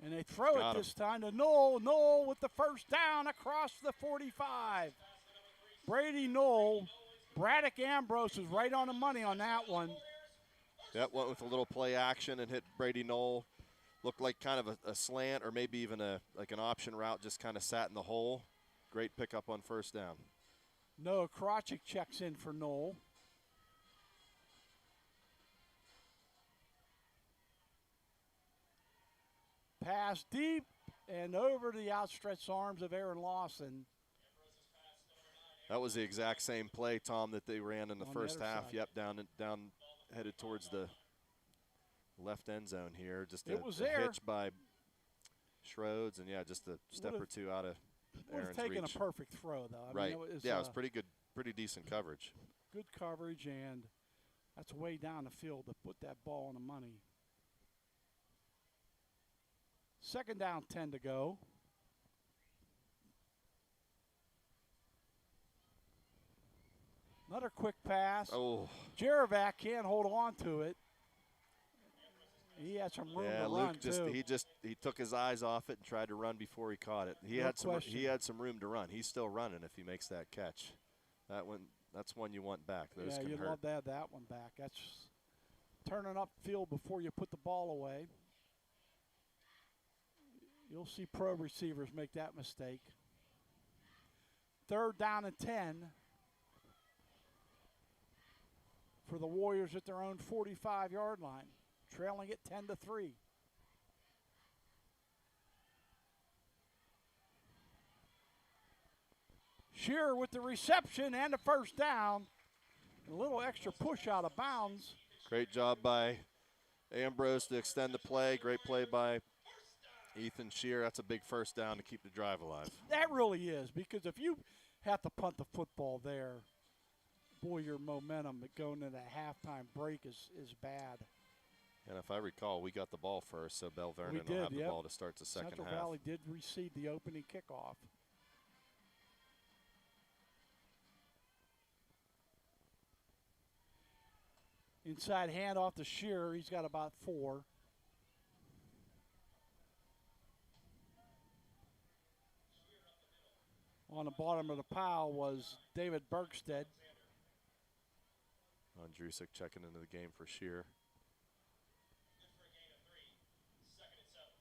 And they throw it this time to Knoll. Knoll with the first down across the 45. Brady Knoll. Braddock Ambrose is right on the money on that one. That went with a little play action and hit Brady Knoll. Looked like kind of a slant or maybe even like an option route, just kind of sat in the hole. Great pickup on first down. Noah Krawczyk checks in for Knoll. Pass deep and over to the outstretched arms of Aaron Lawson. That was the exact same play, Tom, that they ran in the On first the other half. side. Yep, down, headed towards the left end zone here. Just It was there. hitch by Schroeds, and yeah, just a step or two out of Would have Aaron's taken reach. a perfect throw, though. I Right. mean, it was, yeah, it was pretty good, pretty decent coverage. good coverage, and that's way down the field to put that ball on the money. 2nd down, 10 to go. Another quick pass. Oh, Jerevac can't hold on to it. He had some room yeah, to Luke run, too. he took his eyes off it and tried to run before he caught it. He No had question. some room to run. He's still running if he makes that catch. That's one you want back. Those Yeah, can you'd hurt. love to have that one back. That's turning upfield before you put the ball away. You'll see pro receivers make that mistake. 3rd down and 10 for the Warriors at their own 45-yard line, trailing it 10-3. Shearer with the reception and the first down. A little extra push out of bounds. Great job by Ambrose to extend the play. Great play by Ethan Shearer. That's a big first down to keep the drive alive. That really is, because if you have to punt the football there, boy, your momentum going into that halftime break is bad. And if I recall, we got the ball first, so Belle Vernon will have the ball to start the second Central half. Valley did receive the opening kickoff. Inside handoff to Shearer. He's got about 4. On the bottom of the pile was David Bergstead. Andrusik checking into the game for Shearer. Good for a gain of 3. 2nd and 7.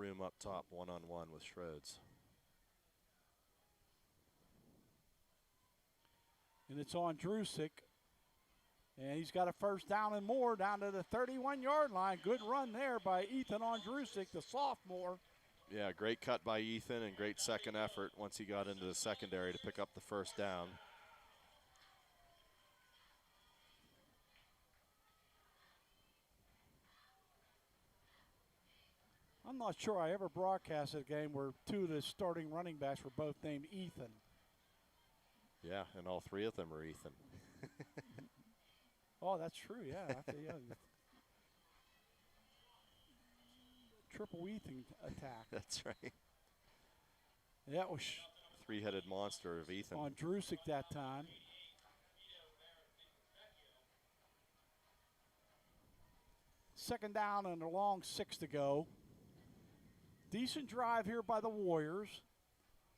room up top, one-on-one with Schroeds. And it's on Drusick. And he's got a first down and more down to the 31-yard line. Good run there by Ethan on Drusick, the sophomore. Yeah, great cut by Ethan and great second effort once he got into the secondary to pick up the first down. I'm not sure I ever broadcasted a game where two of the starting running backs were both named Ethan. Yeah, and all three of them are Ethan. Oh, that's true, yeah. Yeah. Triple Ethan attack. That's right. That was Three-headed monster of Ethan. on Drusick that time. Second down and a long 6 to go. Decent drive here by the Warriors.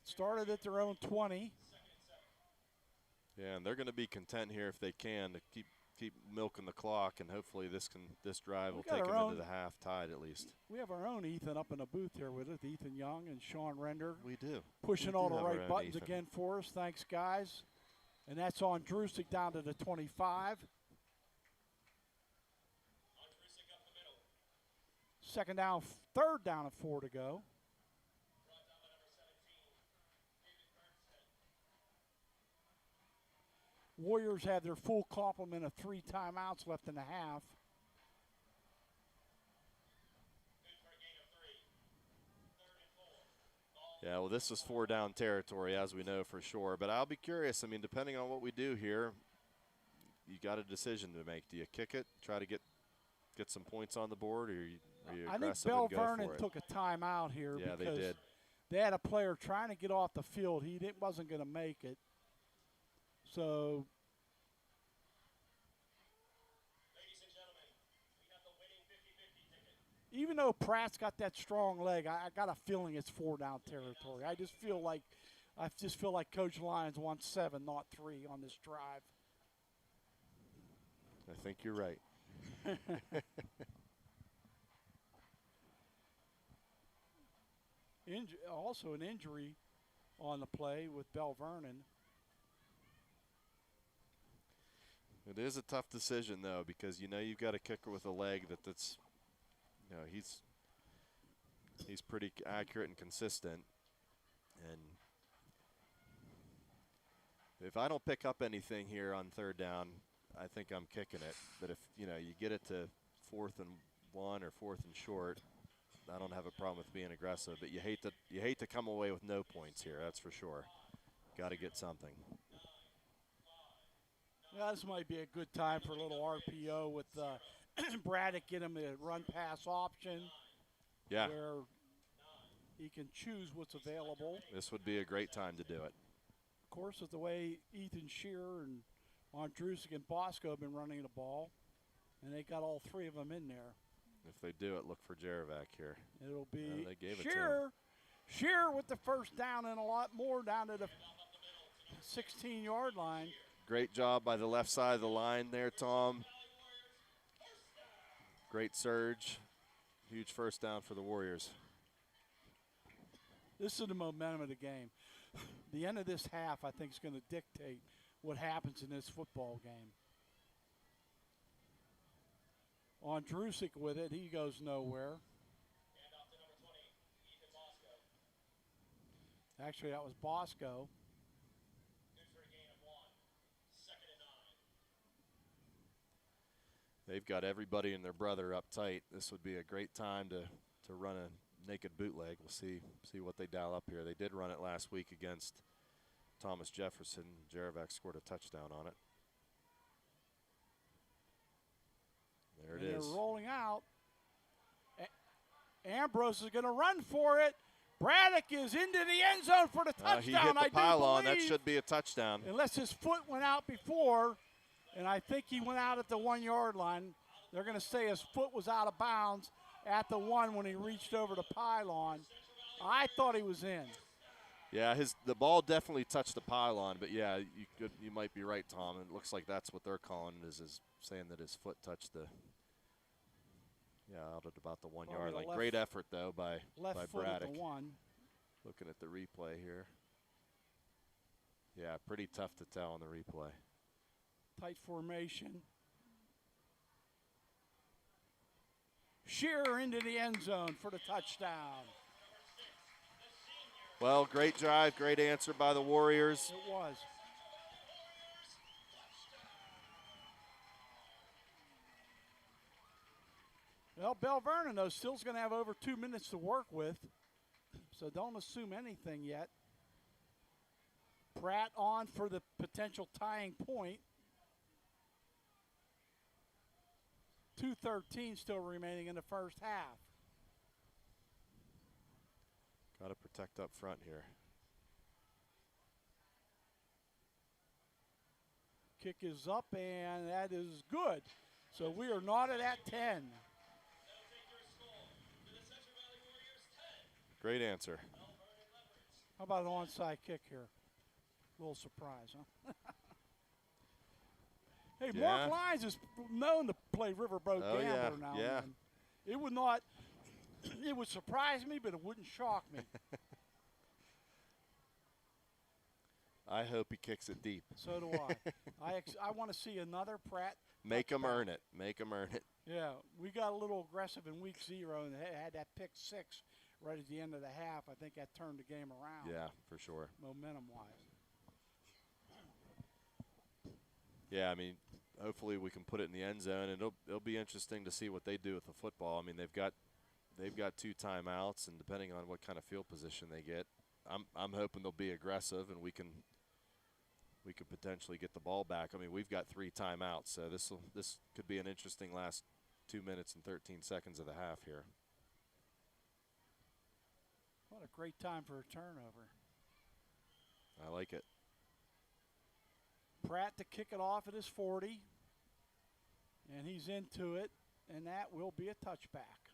Started at their own 20. Yeah, and they're going to be content here if they can to keep milking the clock, and hopefully this drive will take them into the half tied at least. We have our own Ethan up in the booth here with us, Ethan Young and Sean Render. We do. Pushing We all do the have our right own buttons Ethan. again for us. Thanks, guys. And that's on Drusick down to the 25. Second down, third down and 4 to go. Warriors have their full complement of 3 timeouts left in the half. Yeah, well, this is 4-down territory, as we know for sure. But I'll be curious. I mean, depending on what we do here, you got a decision to make. Do you kick it, try to get some points on the board, or are you I think aggressive Belle and go Vernon for it? took a timeout here Yeah, they because did. they had a player trying to get off the field. He wasn't going to make it. So Ladies and gentlemen, we have the winning 50-50 ticket. even though Pratt's got that strong leg, I got a feeling it's 4-down territory. I just feel like Coach Lyons wants 7, not 3 on this drive. I think you're right. Also an injury on the play with Belle Vernon. It is a tough decision, though, because you've got a kicker with a leg that's he's pretty accurate and consistent. And if I don't pick up anything here on third down, I think I'm kicking it. But if you get it to 4th and 1 or 4th and short, I don't have a problem with being aggressive. But you hate to come away with no points here. That's for sure. Got to get something. Yeah, this might be a good time for a little RPO with Braddock. Get him a run-pass option. Yeah. Where he can choose what's available. This would be a great time to do it. Of course, with the way Ethan Shearer and Andrusic and Bosco have been running the ball, and they got all 3 of them in there. If they do it, look for Jarovac here. It'll be they gave it to Shearer. Shearer with the first down and a lot more down to the 16-yard line. Great job by the left side of the line there, Tom. Great surge. Huge first down for the Warriors. This is the momentum of the game. The end of this half, I think, is going to dictate what happens in this football game. On Drusick with it, he goes nowhere. And off to number 20, Ethan Bosco. Actually, that was Bosco. Good for a gain of 1. 2nd and 9. They've got everybody and their brother up tight. This would be a great time to run a naked bootleg. We'll see what they dial up here. They did run it last week against Thomas Jefferson. Jarovac scored a touchdown on it. There it is. They're rolling out. Ambrose is going to run for it. Braddock is into the end zone for the touchdown. He hit the I do pylon. That believe. should be a touchdown. Unless his foot went out before, and I think he went out at the 1-yard line. They're going to say his foot was out of bounds at the 1 when he reached over the pylon. I thought he was in. Yeah, the ball definitely touched the pylon, but yeah, you might be right, Tom. It looks like that's what they're calling is saying that his foot touched the Yeah, out at about the 1 Probably yard the line. left- Great effort, though, by Left foot at Braddock. the 1. Looking at the replay here. Yeah, pretty tough to tell on the replay. Tight formation. Shearer into the end zone for the touchdown. Well, great drive, great answer by the Warriors. It was. Well, Belle Vernon, though, still's going to have over 2 minutes to work with, so don't assume anything yet. Pratt on for the potential tying point. 2:13 still remaining in the first half. Got to protect up front here. Kick is up, and that is good. So we are knotted at 10. Great answer. How about an onside kick here? A little surprise, huh? Hey, Yeah. Mark Lyons is known to play riverboat Oh, yeah, gambler now. yeah. And then. It would not, it would surprise me, but it wouldn't shock me. I hope he kicks it deep. So do I. I want to see another Pratt. Make him touchback. earn it. Make him earn it. Yeah, we got a little aggressive in week 0 and had that pick 6 right at the end of the half. I think that turned the game around. Yeah, for sure. Momentum-wise. Yeah, I mean, hopefully we can put it in the end zone, and it'll be interesting to see what they do with the football. I mean, they've got 2 timeouts, and depending on what kind of field position they get, I'm hoping they'll be aggressive, and we could potentially get the ball back. I mean, we've got 3 timeouts, so this could be an interesting last 2 minutes and 13 seconds of the half here. What a great time for a turnover. I like it. Pratt to kick it off at his 40. And he's into it, and that will be a touchback.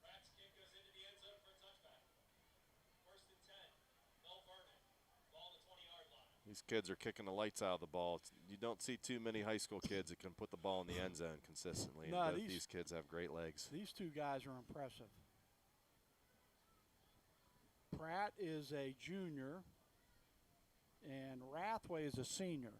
Pratt's kick goes into the end zone for a touchback. 1st and 10. Belle Vernon. Ball to 20-yard line. These kids are kicking the lights out of the ball. You don't see too many high school kids that can put the ball in the end zone consistently. And No, both these kids have great legs. These 2 guys are impressive. Pratt is a junior, and Rathway is a senior.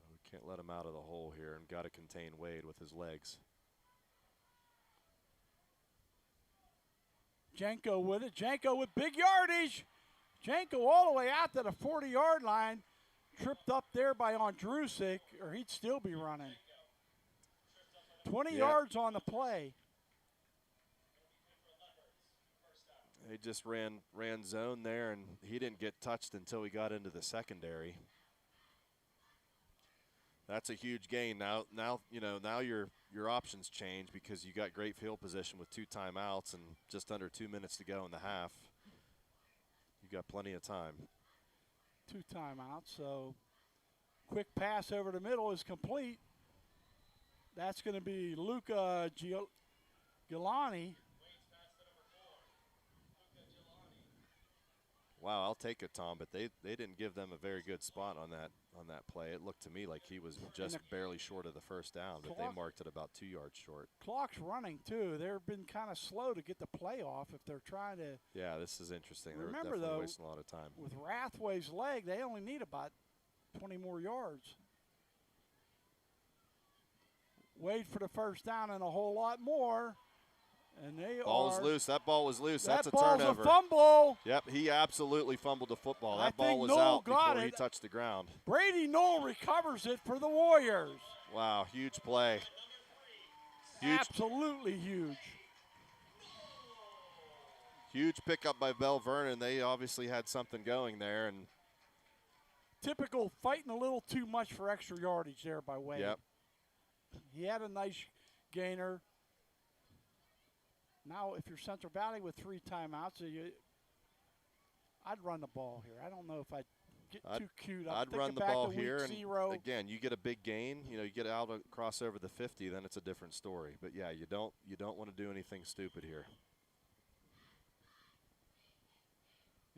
We can't let him out of the hole here, and got to contain Wade with his legs. Janko with it. Janko with big yardage. Janko all the way out to the 40-yard line. Tripped up there by Andrusik, or he'd still be running. 20 yards on the play. They just ran zone there, and he didn't get touched until he got into the secondary. That's a huge gain. Now your options change because you got great field position with 2 timeouts and just under 2 minutes to go in the half. You got plenty of time. 2 timeouts, so quick pass over the middle is complete. That's going to be Luca Gilani. Wow, I'll take it, Tom, but they didn't give them a very good spot on that play. It looked to me like he was just barely short of the first down, but they marked it about 2 yards short. Clock's running, too. They've been kind of slow to get the play off if they're trying to. Yeah, this is interesting. Remember, they're definitely though, wasting a lot of time. With Rathway's leg, they only need about 20 more yards. Wade for the first down and a whole lot more. And they Ball's loose. That ball was loose. That That's a ball's turnover. a fumble. Yep, he absolutely fumbled the football. I That ball think was Noel out got before he it. touched the ground. Brady Knoll recovers it for the Warriors. Wow, huge play. Absolutely huge. Huge pickup by Belle Vernon. They obviously had something going there. And Typical fighting a little too much for extra yardage there by Wade. Yep. He had a nice gainer. Now, if you're Central Valley with 3 timeouts, I'd run the ball here. I don't know if I'd get too cute. I'd thinking run the back ball to week here, and 0. again, you get a big gain. You know, you get out across over the 50, then it's a different story. But yeah, you don't want to do anything stupid here.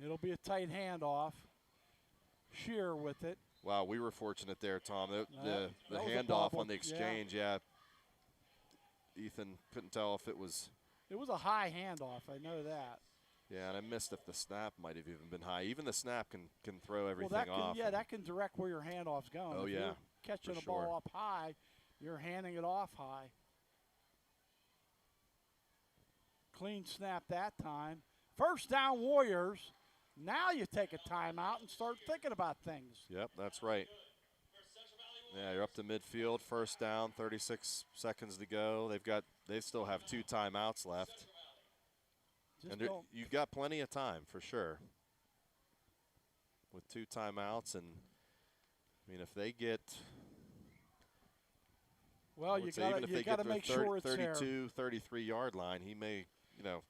It'll be a tight handoff. Shear with it. Wow, we were fortunate there, Tom. The that was a handoff bobble, on the exchange, yeah. Ethan couldn't tell if it was. It was a high handoff. I know that. Yeah, and I missed if the snap might have even been high. Even the snap can throw everything well, off. Yeah, that can direct where your handoff's going. Oh, if yeah, you're catching for a ball sure. up high, you're handing it off high. Clean snap that time. First down, Warriors. Now you take a timeout and start thinking about things. Yep, that's right. Yeah, you're up to midfield, first down, 36 seconds to go. They still have 2 timeouts left. And you've got plenty of time for sure. With 2 timeouts, and I mean, if they get, well, you got to make sure it's 32, 33-yard line, he may,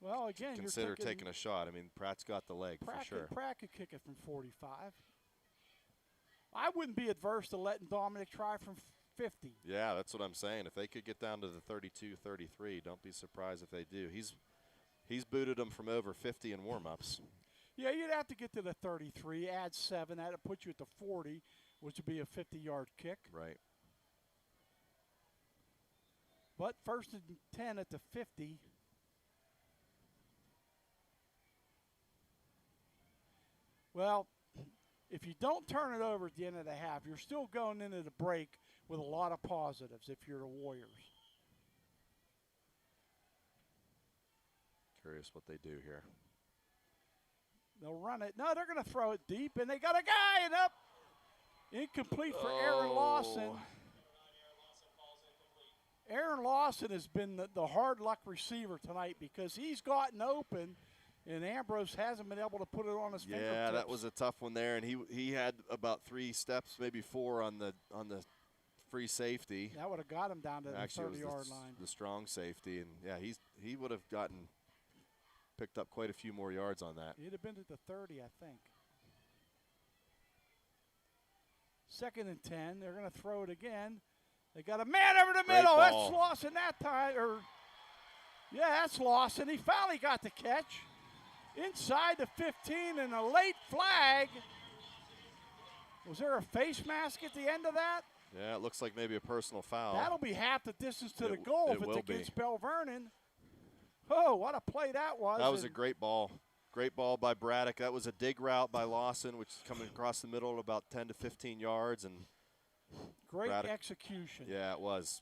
well, again, consider taking a shot. I mean, Pratt's got the leg for sure. Pratt could kick it from 45. I wouldn't be adverse to letting Dominic try from 50. Yeah, that's what I'm saying. If they could get down to the 32, 33, don't be surprised if they do. He's booted them from over 50 in warm-ups. Yeah, you'd have to get to the 33, add 7. That'd put you at the 40, which would be a 50-yard kick. Right. But first and 10 at the 50. Well, if you don't turn it over at the end of the half, you're still going into the break with a lot of positives if you're the Warriors. Curious what they do here. They'll run it. No, they're going to throw it deep, and they got a guy and up. Incomplete for Aaron Lawson. Aaron Lawson has been the hard luck receiver tonight because he's gotten open, and Ambrose hasn't been able to put it on his fingertips. Yeah, that was a tough one there, and he had about 3 steps, maybe 4 on the free safety. That would have got him down to the 30-yard line. The strong safety, and yeah, he would have picked up quite a few more yards on that. He'd have been to the 30, I think. Second and 10. They're going to throw it again. They got a man over the middle. Ball. That's Lawson that time. Yeah, that's Lawson. He finally got the catch. Inside the 15 and a late flag. Was there a face mask at the end of that? Yeah, it looks like maybe a personal foul. That'll be half the distance to the goal if it's against Belle Vernon. Oh, what a play that was. That was a great ball. Great ball by Braddock. That was a dig route by Lawson, which is coming across the middle at about 10 to 15 yards. And great Braddock, execution. Yeah, it was.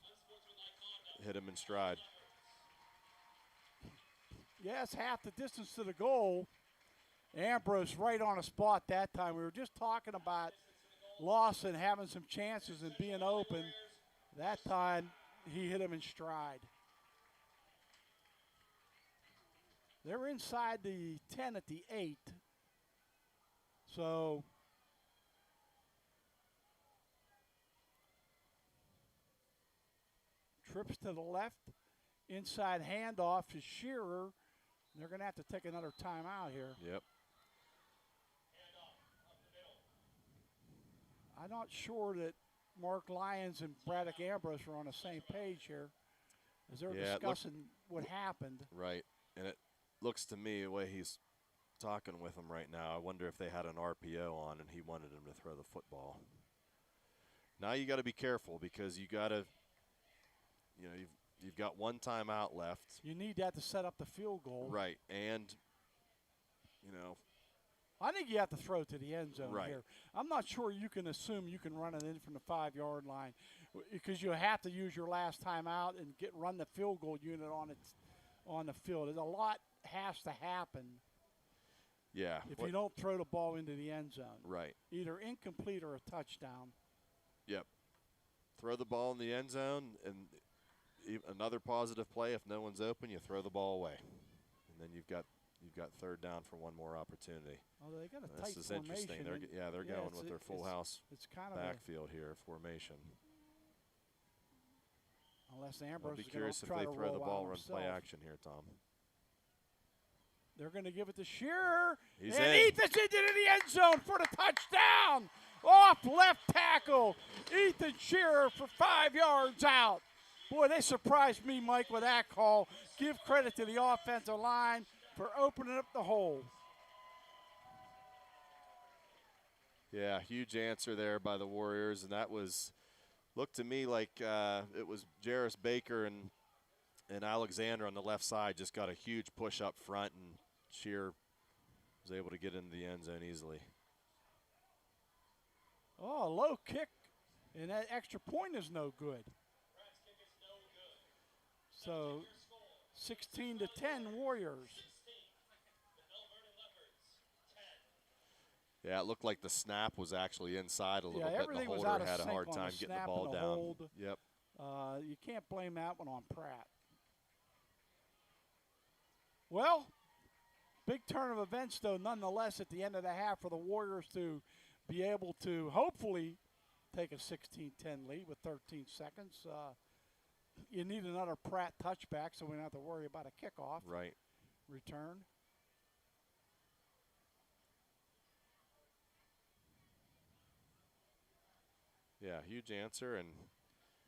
Hit him in stride. Yes, half the distance to the goal. Ambrose right on a spot that time. We were just talking about Lawson having some chances and being open. That time, he hit him in stride. They're inside the 10 at the 8. So trips to the left. Inside handoff to Shearer. They're going to have to take another timeout here. Yep. I'm not sure that Mark Lyons and Braddock Ambrose are on the same page here as they're discussing what happened. Right. And it looks to me, the way he's talking with him right now, I wonder if they had an RPO on and he wanted him to throw the football. Now you got to be careful because you got to, you've got 1 timeout left. You need that to set up the field goal. Right. And, I think you have to throw to the end zone right. here. I'm not sure you can assume you can run it in from the 5-yard line because you have to use your last timeout and run the field goal unit on the field. There's a lot has to happen. Yeah. If you don't throw the ball into the end zone. Right. Either incomplete or a touchdown. Yep. Throw the ball in the end zone, and another positive play. If no one's open, you throw the ball away, and then you've got 3rd down for one more opportunity. Oh, they got a this tight is formation. interesting. They're going with their full house backfield here formation. Unless Ambrose I'll be curious if they throw the ball, run play action here, Tom. They're going to give it to Shearer. He's and in. Ethan's into the end zone for the touchdown. Off left tackle. Ethan Shearer for 5 yards out. Boy, they surprised me, Mike, with that call. Give credit to the offensive line for opening up the hole. Yeah, huge answer there by the Warriors, and that was looked to me like it was Jarris Baker and Alexander on the left side just got a huge push up front, and Shearer was able to get into the end zone easily. Oh, a low kick, and that extra point is no good. So 16 to 10 Warriors. Yeah, it looked like the snap was actually inside a little bit. Everything The was holder out of had a sync hard on time the getting the snap ball and the down. hold. Yep. You can't blame that one on Pratt. Well, big turn of events, though, nonetheless, at the end of the half for the Warriors to be able to hopefully take a 16-10 lead with 13 seconds. You need another Pratt touchback so we don't have to worry about a kickoff. Right. Return. Yeah, huge answer. And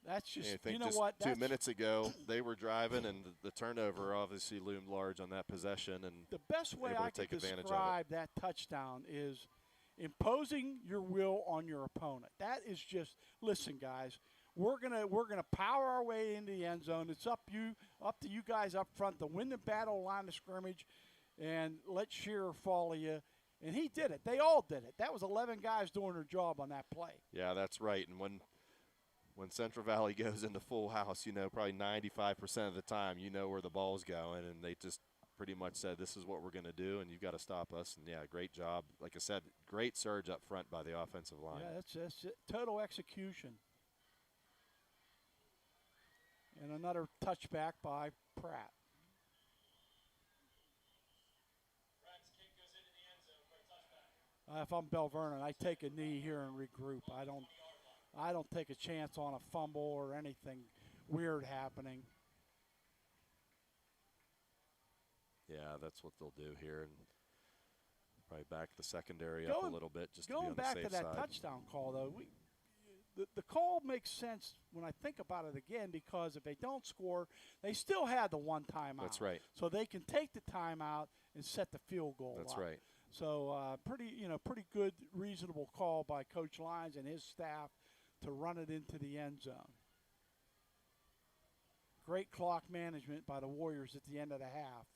that's just, I think you know just what? 2 minutes ago, they were driving, and the turnover obviously loomed large on that possession. And the best way able to I can take advantage of it. describe that touchdown is imposing your will on your opponent. That is just, listen, guys, we're gonna power our way into the end zone. It's up to you guys up front to win the battle line of scrimmage and let Shearer follow you. And he did it. They all did it. That was 11 guys doing their job on that play. Yeah, that's right. And when Central Valley goes into full house, probably 95% of the time, where the ball's going, and they just pretty much said, this is what we're going to do, and you've got to stop us. And, yeah, great job. Like I said, great surge up front by the offensive line. Yeah, that's it. Total execution. And another touchback by Pratt. If I'm Belle Vernon, I take a knee here and regroup. I don't take a chance on a fumble or anything weird happening. Yeah, that's what they'll do here, and probably back the secondary up a little bit just to be on the back safe to that side. touchdown call, though, the call makes sense when I think about it again, because if they don't score, they still had the one timeout. That's right. So they can take the timeout and set the field goal That's up. right. So pretty good, reasonable call by Coach Lyons and his staff to run it into the end zone. Great clock management by the Warriors at the end of the half.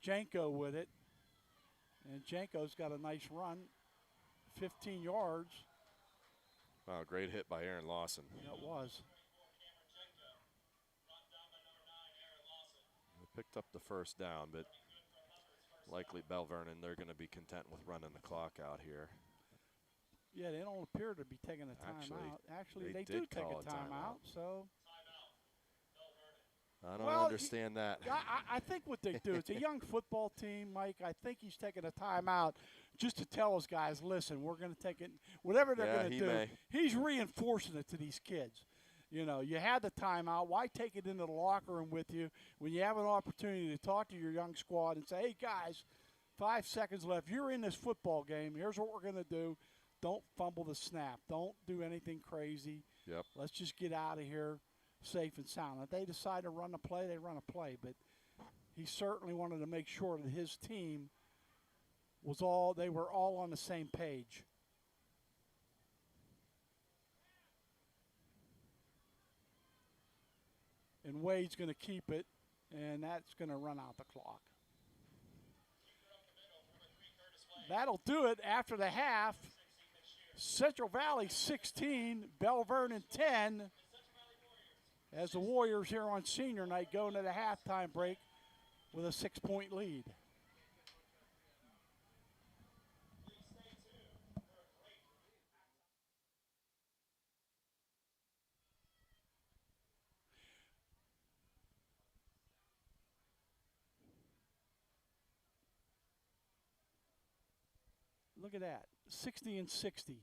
Janko with it. And Janko's got a nice run, 15 yards. Wow, great hit by Aaron Lawson. Yeah, it was. They picked up the first down, but likely Belle Vernon, they're going to be content with running the clock out here. Yeah, they don't appear to be taking a timeout. Actually, they do take a timeout. So I don't understand that. I think what they do, it's a young football team, Mike. I think he's taking a timeout just to tell his guys, listen, we're going to take it, whatever they're going to do. May. He's reinforcing it to these kids. You had the timeout. Why take it into the locker room with you when you have an opportunity to talk to your young squad and say, hey, guys, 5 seconds left. You're in this football game. Here's what we're going to do. Don't fumble the snap. Don't do anything crazy. Yep. Let's just get out of here safe and sound. If they decide to run a play, they run a play. But he certainly wanted to make sure that his team they were all on the same page. And Wade's going to keep it, and that's going to run out the clock. That'll do it after the half. Central Valley 16, Belle Vernon 10. As the Warriors here on senior night go into the halftime break with a 6-point lead. Look at that, 60 and 60.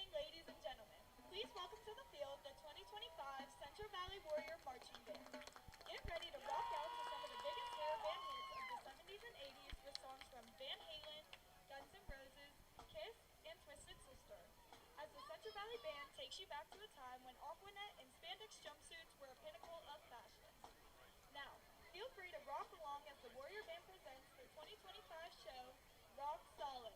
evening, ladies and gentlemen. Please welcome to the field the 2025 Central Valley Warrior Marching Band. Get ready to rock out to some of the biggest hair band hits of the 70s and 80s with songs from Van Halen, Guns N' Roses, Kiss, and Twisted Sister. As the Central Valley Band takes you back to a time when Aquanet and spandex jumpsuits were a pinnacle of fashion. Now, feel free to rock along as the Warrior Band presents their 2025 show, Rock Solid.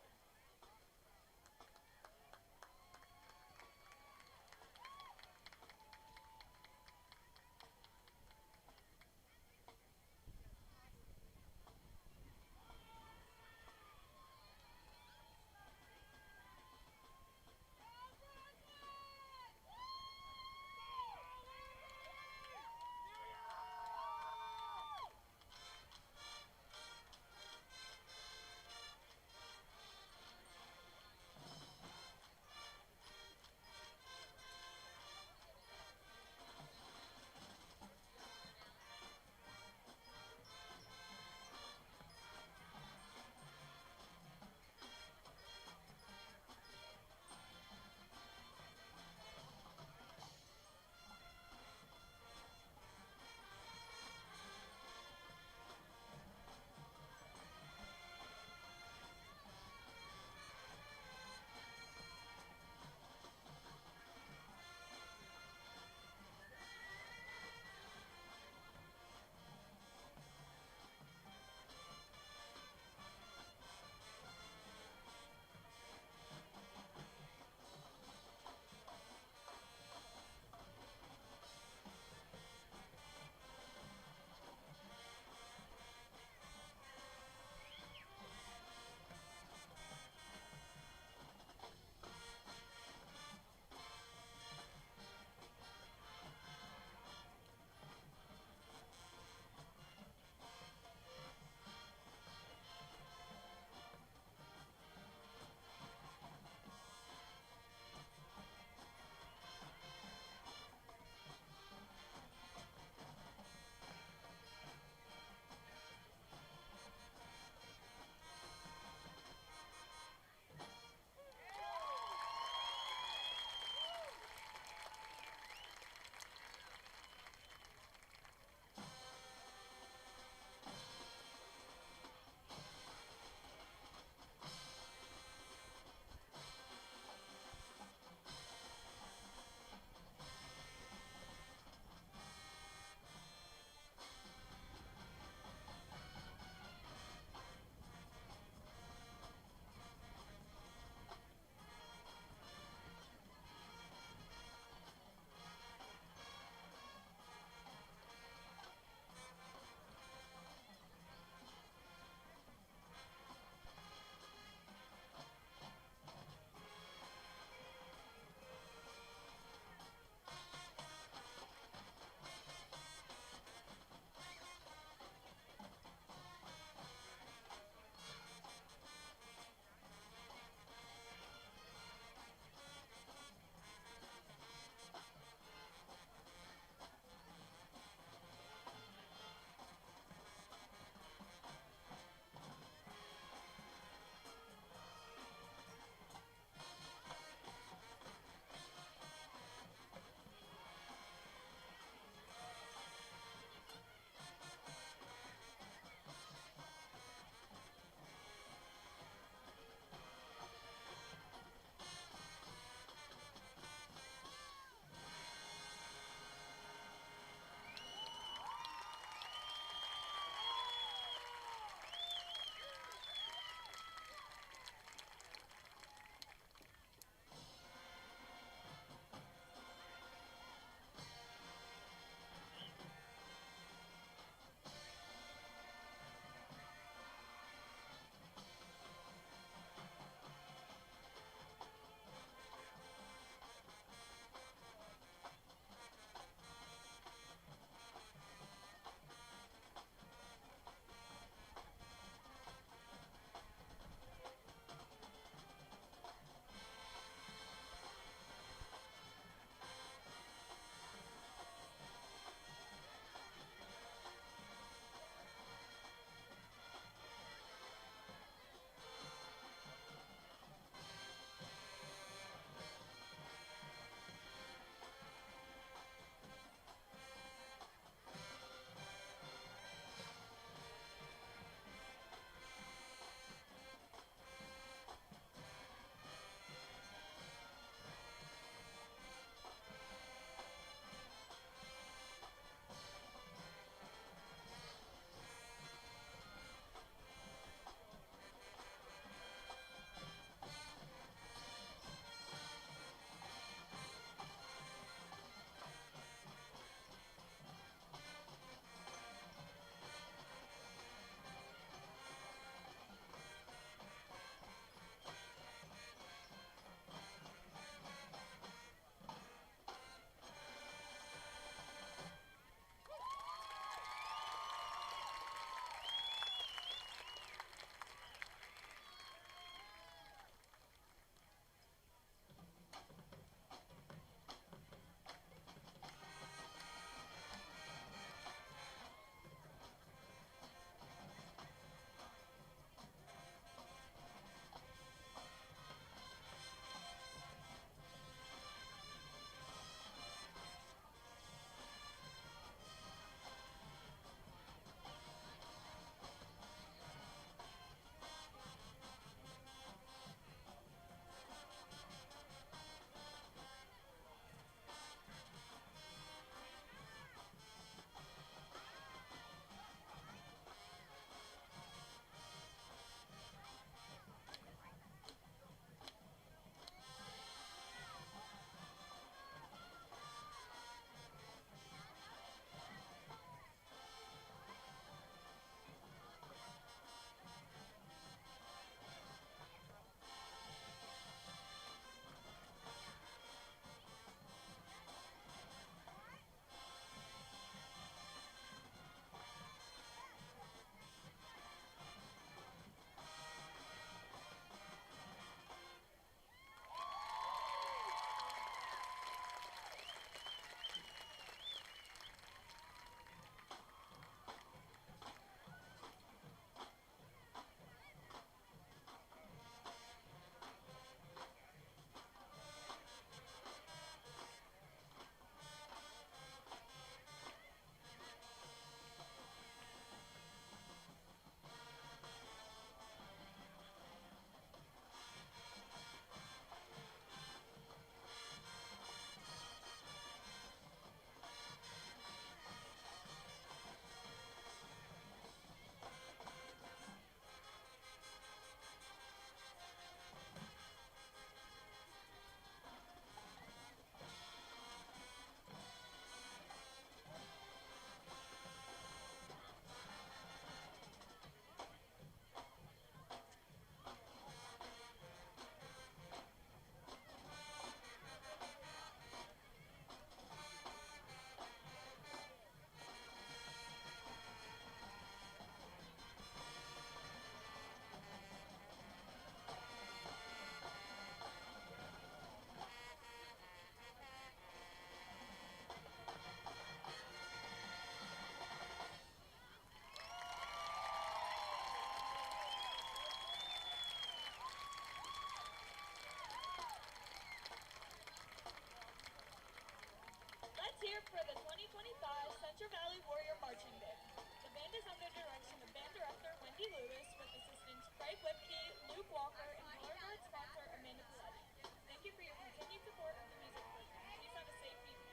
for the 2025 Central Valley Warrior Marching Band. The band is under direction of band director Wendy Lewis with assistants Craig Lipke, Luke Walker, and color guard sponsor Amanda Paletti. Thank you for your continued support of the music program. Please have a safe evening.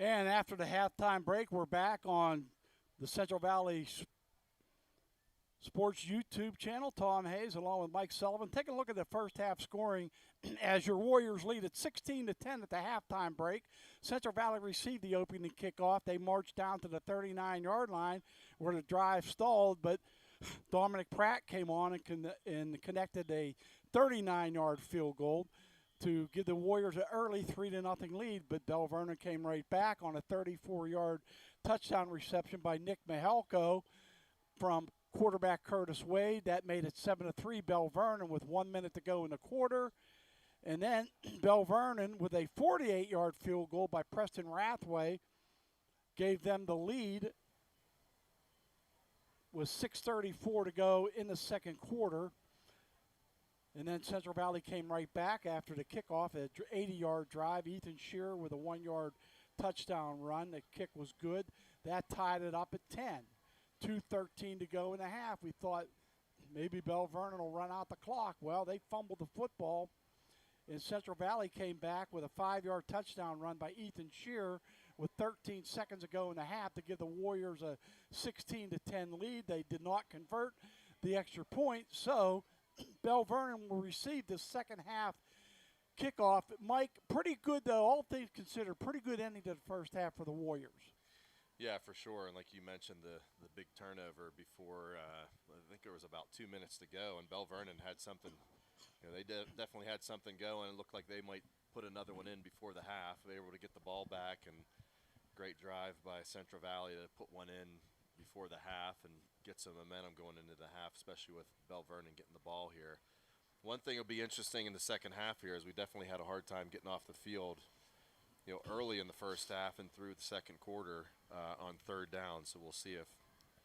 And after the halftime break, we're back on the Central Valley Sports YouTube channel. Tom Hayes along with Mike Sullivan. Take a look at the first half scoring as your Warriors lead at 16-10 at the halftime break. Central Valley received the opening kickoff. They marched down to the 39-yard line where the drive stalled, but Dominic Pratt came on and connected a 39-yard field goal to give the Warriors an early 3-0 lead, but Belle Vernon came right back on a 34-yard touchdown reception by Nick Mihalko from quarterback Curtis Wade. That made it 7-3 Belle Vernon with 1 minute to go in the quarter. And then Belle Vernon with a 48-yard field goal by Preston Rathway gave them the lead with 6:34 to go in the second quarter. And then Central Valley came right back after the kickoff, an 80-yard drive. Ethan Shearer with a 1-yard touchdown run. The kick was good. That tied it up at 10. 2:13 to go in the half. We thought maybe Belle Vernon will run out the clock. Well, they fumbled the football, and Central Valley came back with a 5-yard touchdown run by Ethan Shearer with 13 seconds to go in the half to give the Warriors a 16-10 lead. They did not convert the extra point, so Belle Vernon will receive the second half kickoff. Mike, pretty good though, all things considered, pretty good ending to the first half for the Warriors. Yeah, for sure. And like you mentioned, the big turnover before, I think there was about 2 minutes to go, and Belle Vernon had something. They definitely had something going. It looked like they might put another one in before the half. They were able to get the ball back, and great drive by Central Valley to put one in before the half and get some momentum going into the half, especially with Belle Vernon getting the ball here. One thing will be interesting in the second half here is we definitely had a hard time getting off the field, early in the first half and through the second quarter on third down. So we'll see if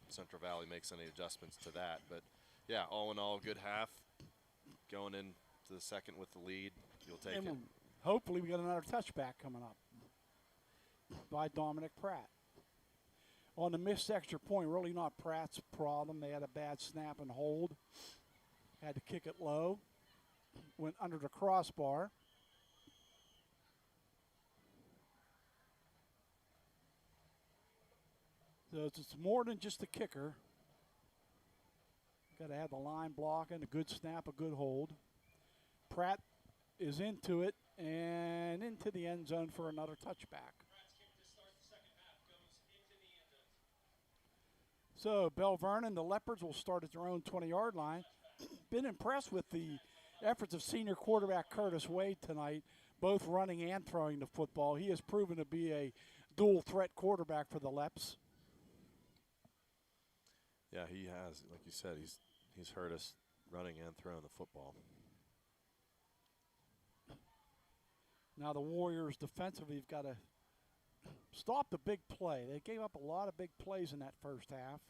Central Valley makes any adjustments to that. But, yeah, all in all, good half. Going into the second with the lead, you'll take it. Hopefully we got another touchback coming up by Dominic Pratt. On the missed extra point, really not Pratt's problem. They had a bad snap and hold. Had to kick it low. Went under the crossbar. So it's more than just the kicker. Got to have the line blocking, a good snap, a good hold. Pratt is into it and into the end zone for another touchback. So Belle Vernon, the Leopards, will start at their own 20-yard line. Been impressed with the efforts of senior quarterback Curtis Wade tonight, both running and throwing the football. He has proven to be a dual-threat quarterback for the Leps. Yeah, he has. Like you said, he's hurt us running and throwing the football. Now the Warriors defensively have got to stop the big play. They gave up a lot of big plays in that first half.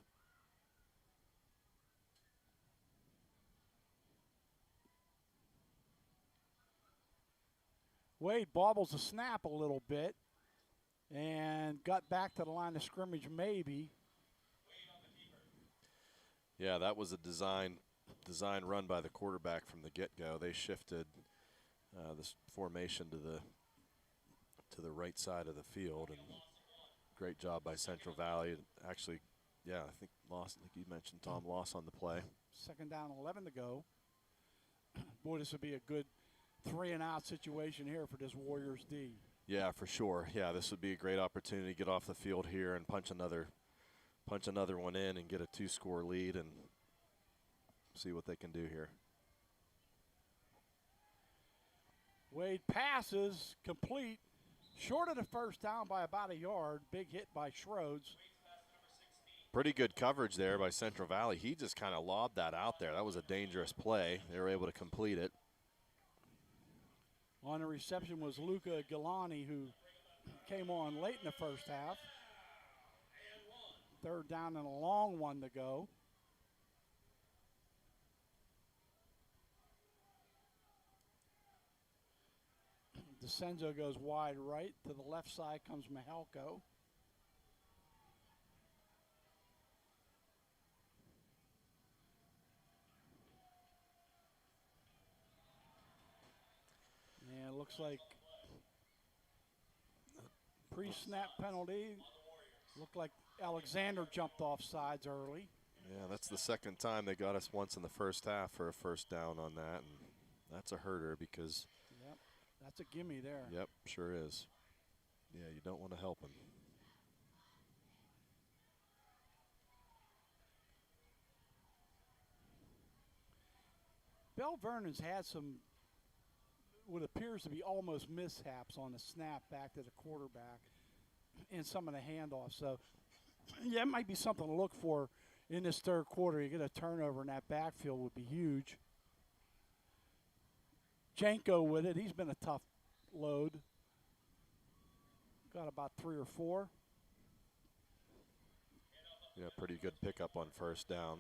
Wade bobbles the snap a little bit and got back to the line of scrimmage maybe. Yeah, that was a design run by the quarterback from the get-go. They shifted this formation to the right side of the field, and great job by Central Valley. Actually, yeah, I think you mentioned Tom loss on the play. Second down, 11 to go. Boy, this would be a good 3-and-out situation here for this Warriors D. Yeah, for sure. Yeah, this would be a great opportunity to get off the field here and punch another one in and get a 2-score lead and see what they can do here. Wade passes, complete, short of the first down by about a yard. Big hit by Schroeds. Pretty good coverage there by Central Valley. He just kind of lobbed that out there. That was a dangerous play. They were able to complete it. On the reception was Luca Galani, who came on late in the first half. Third down and a long one to go. DeCenzo goes wide right. To the left side comes Mahelko. And it looks like pre-snap penalty. Looked like Alexander jumped off sides early. Yeah, that's the second time they got us once in the first half for a first down on that, and that's a herder because. Yep, that's a gimme there. Yep, sure is. Yeah, you don't want to help him. Belle Vernon's had some what appears to be almost mishaps on the snap back to the quarterback and some of the handoffs. So, yeah, it might be something to look for in this third quarter. You get a turnover in that backfield would be huge. Janko with it. He's been a tough load. Got about 3 or 4. Yeah, pretty good pickup on first down.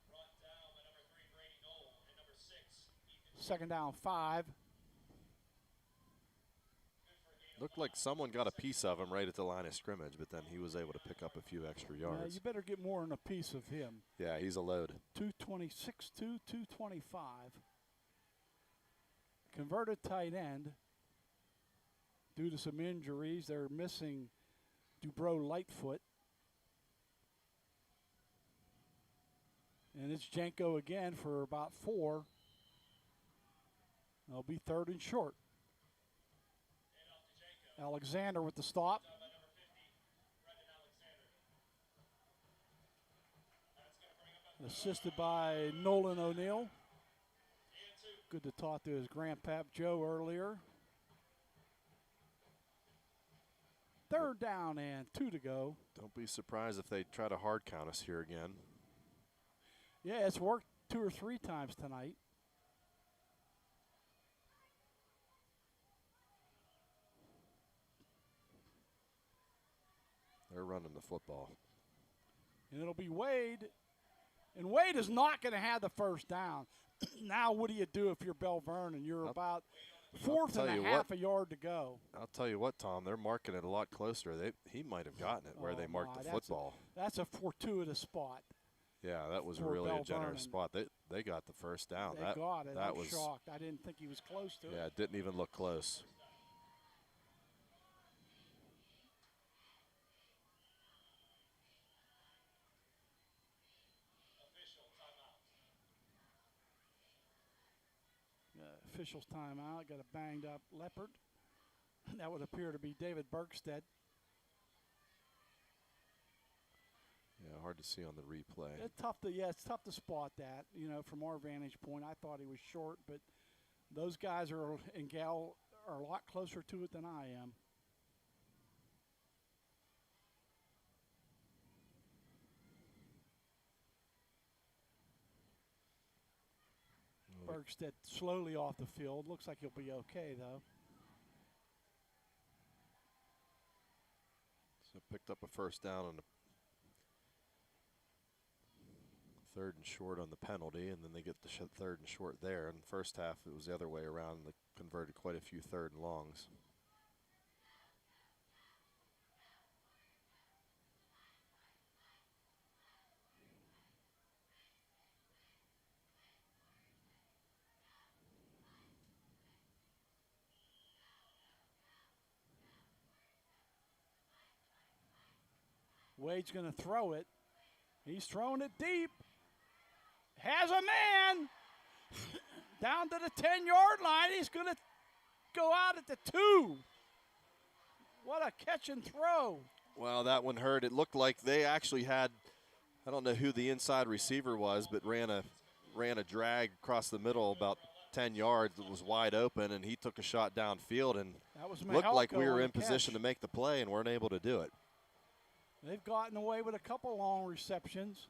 Brought down by number 3, Brady Knoll, and number 6, Ethan. Second down, 5. Looked like someone got a piece of him right at the line of scrimmage, but then he was able to pick up a few extra yards. You better get more than a piece of him. Yeah, he's a load. 226, 225. Converted tight end. Due to some injuries, they're missing Dubrow Lightfoot. And it's Janko again for about 4. It'll be 3rd and short. Alexander with the stop. Down by number 50, Brendan Alexander. That's going to bring up Assisted by Nolan O'Neill. and 2. Good to talk to his grandpap Joe earlier. 3rd down and 2 to go. Don't be surprised if they try to hard count us here again. Yeah, it's worked 2 or 3 times tonight. They're running the football. And it'll be Wade. And Wade is not going to have the first down. Now what do you do if you're Belle Vernon? You're about 4th tell and you a half what. a yard to go. I'll tell you what, Tom, they're marking it a lot closer. He might have gotten it where Oh, they marked my, the football. That's a fortuitous spot. Yeah, that was for really Belle a generous Vernon. spot. They got the first down. They that got it. that I'm was shocked. I didn't think he was close to yeah, it. it didn't even look close. Official timeout. Officials timeout. Got a banged up Leopard. That would appear to be David Bergstead. Yeah, hard to see on the replay. It's tough to spot that. From our vantage point, I thought he was short, but those guys and gal are a lot closer to it than I am. Bergstead slowly off the field. Looks like he'll be okay, though. So picked up a first down on the 3rd and short on the penalty, and then they get the 3rd and short there. In the first half, it was the other way around. They converted quite a few 3rd and longs. Wade's going to throw it. He's throwing it deep. Has a man down to the 10-yard line. He's going to go out at the 2. What a catch and throw. Well, that one hurt. It looked like they actually had, I don't know who the inside receiver was, but ran a drag across the middle about 10 yards. It was wide open, and he took a shot downfield and That was looked like we Mahelko were on in the position catch. to make the play and weren't able to do it. They've gotten away with a couple long receptions.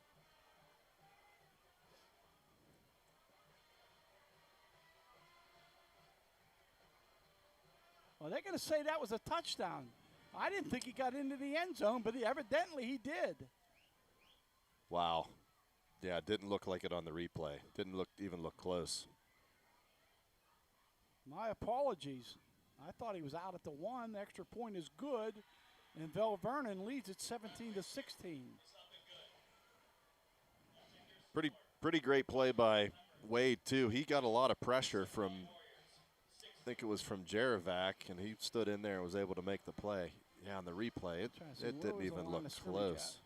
Well, they're going to say that was a touchdown. I didn't think he got into the end zone, but evidently he did. Wow. Yeah, it didn't look like it on the replay. Didn't even look close. My apologies. I thought he was out at the 1. The extra point is good, and Belle Vernon leads at 17-16. Pretty great play by Wade, too. He got a lot of pressure from, I think it was from Jerevac, and he stood in there and was able to make the play. Yeah, on the replay, it Trying to see, where didn't was the even line look of scrimmage close.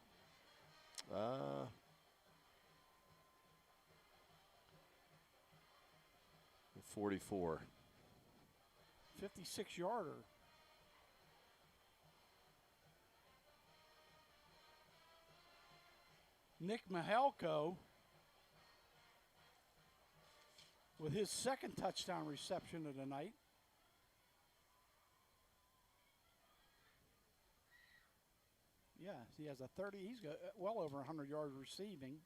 44. 56-yarder. Nick Mahelko with his second touchdown reception of the night. Yeah, he has a 30. He's got well over 100 yards receiving.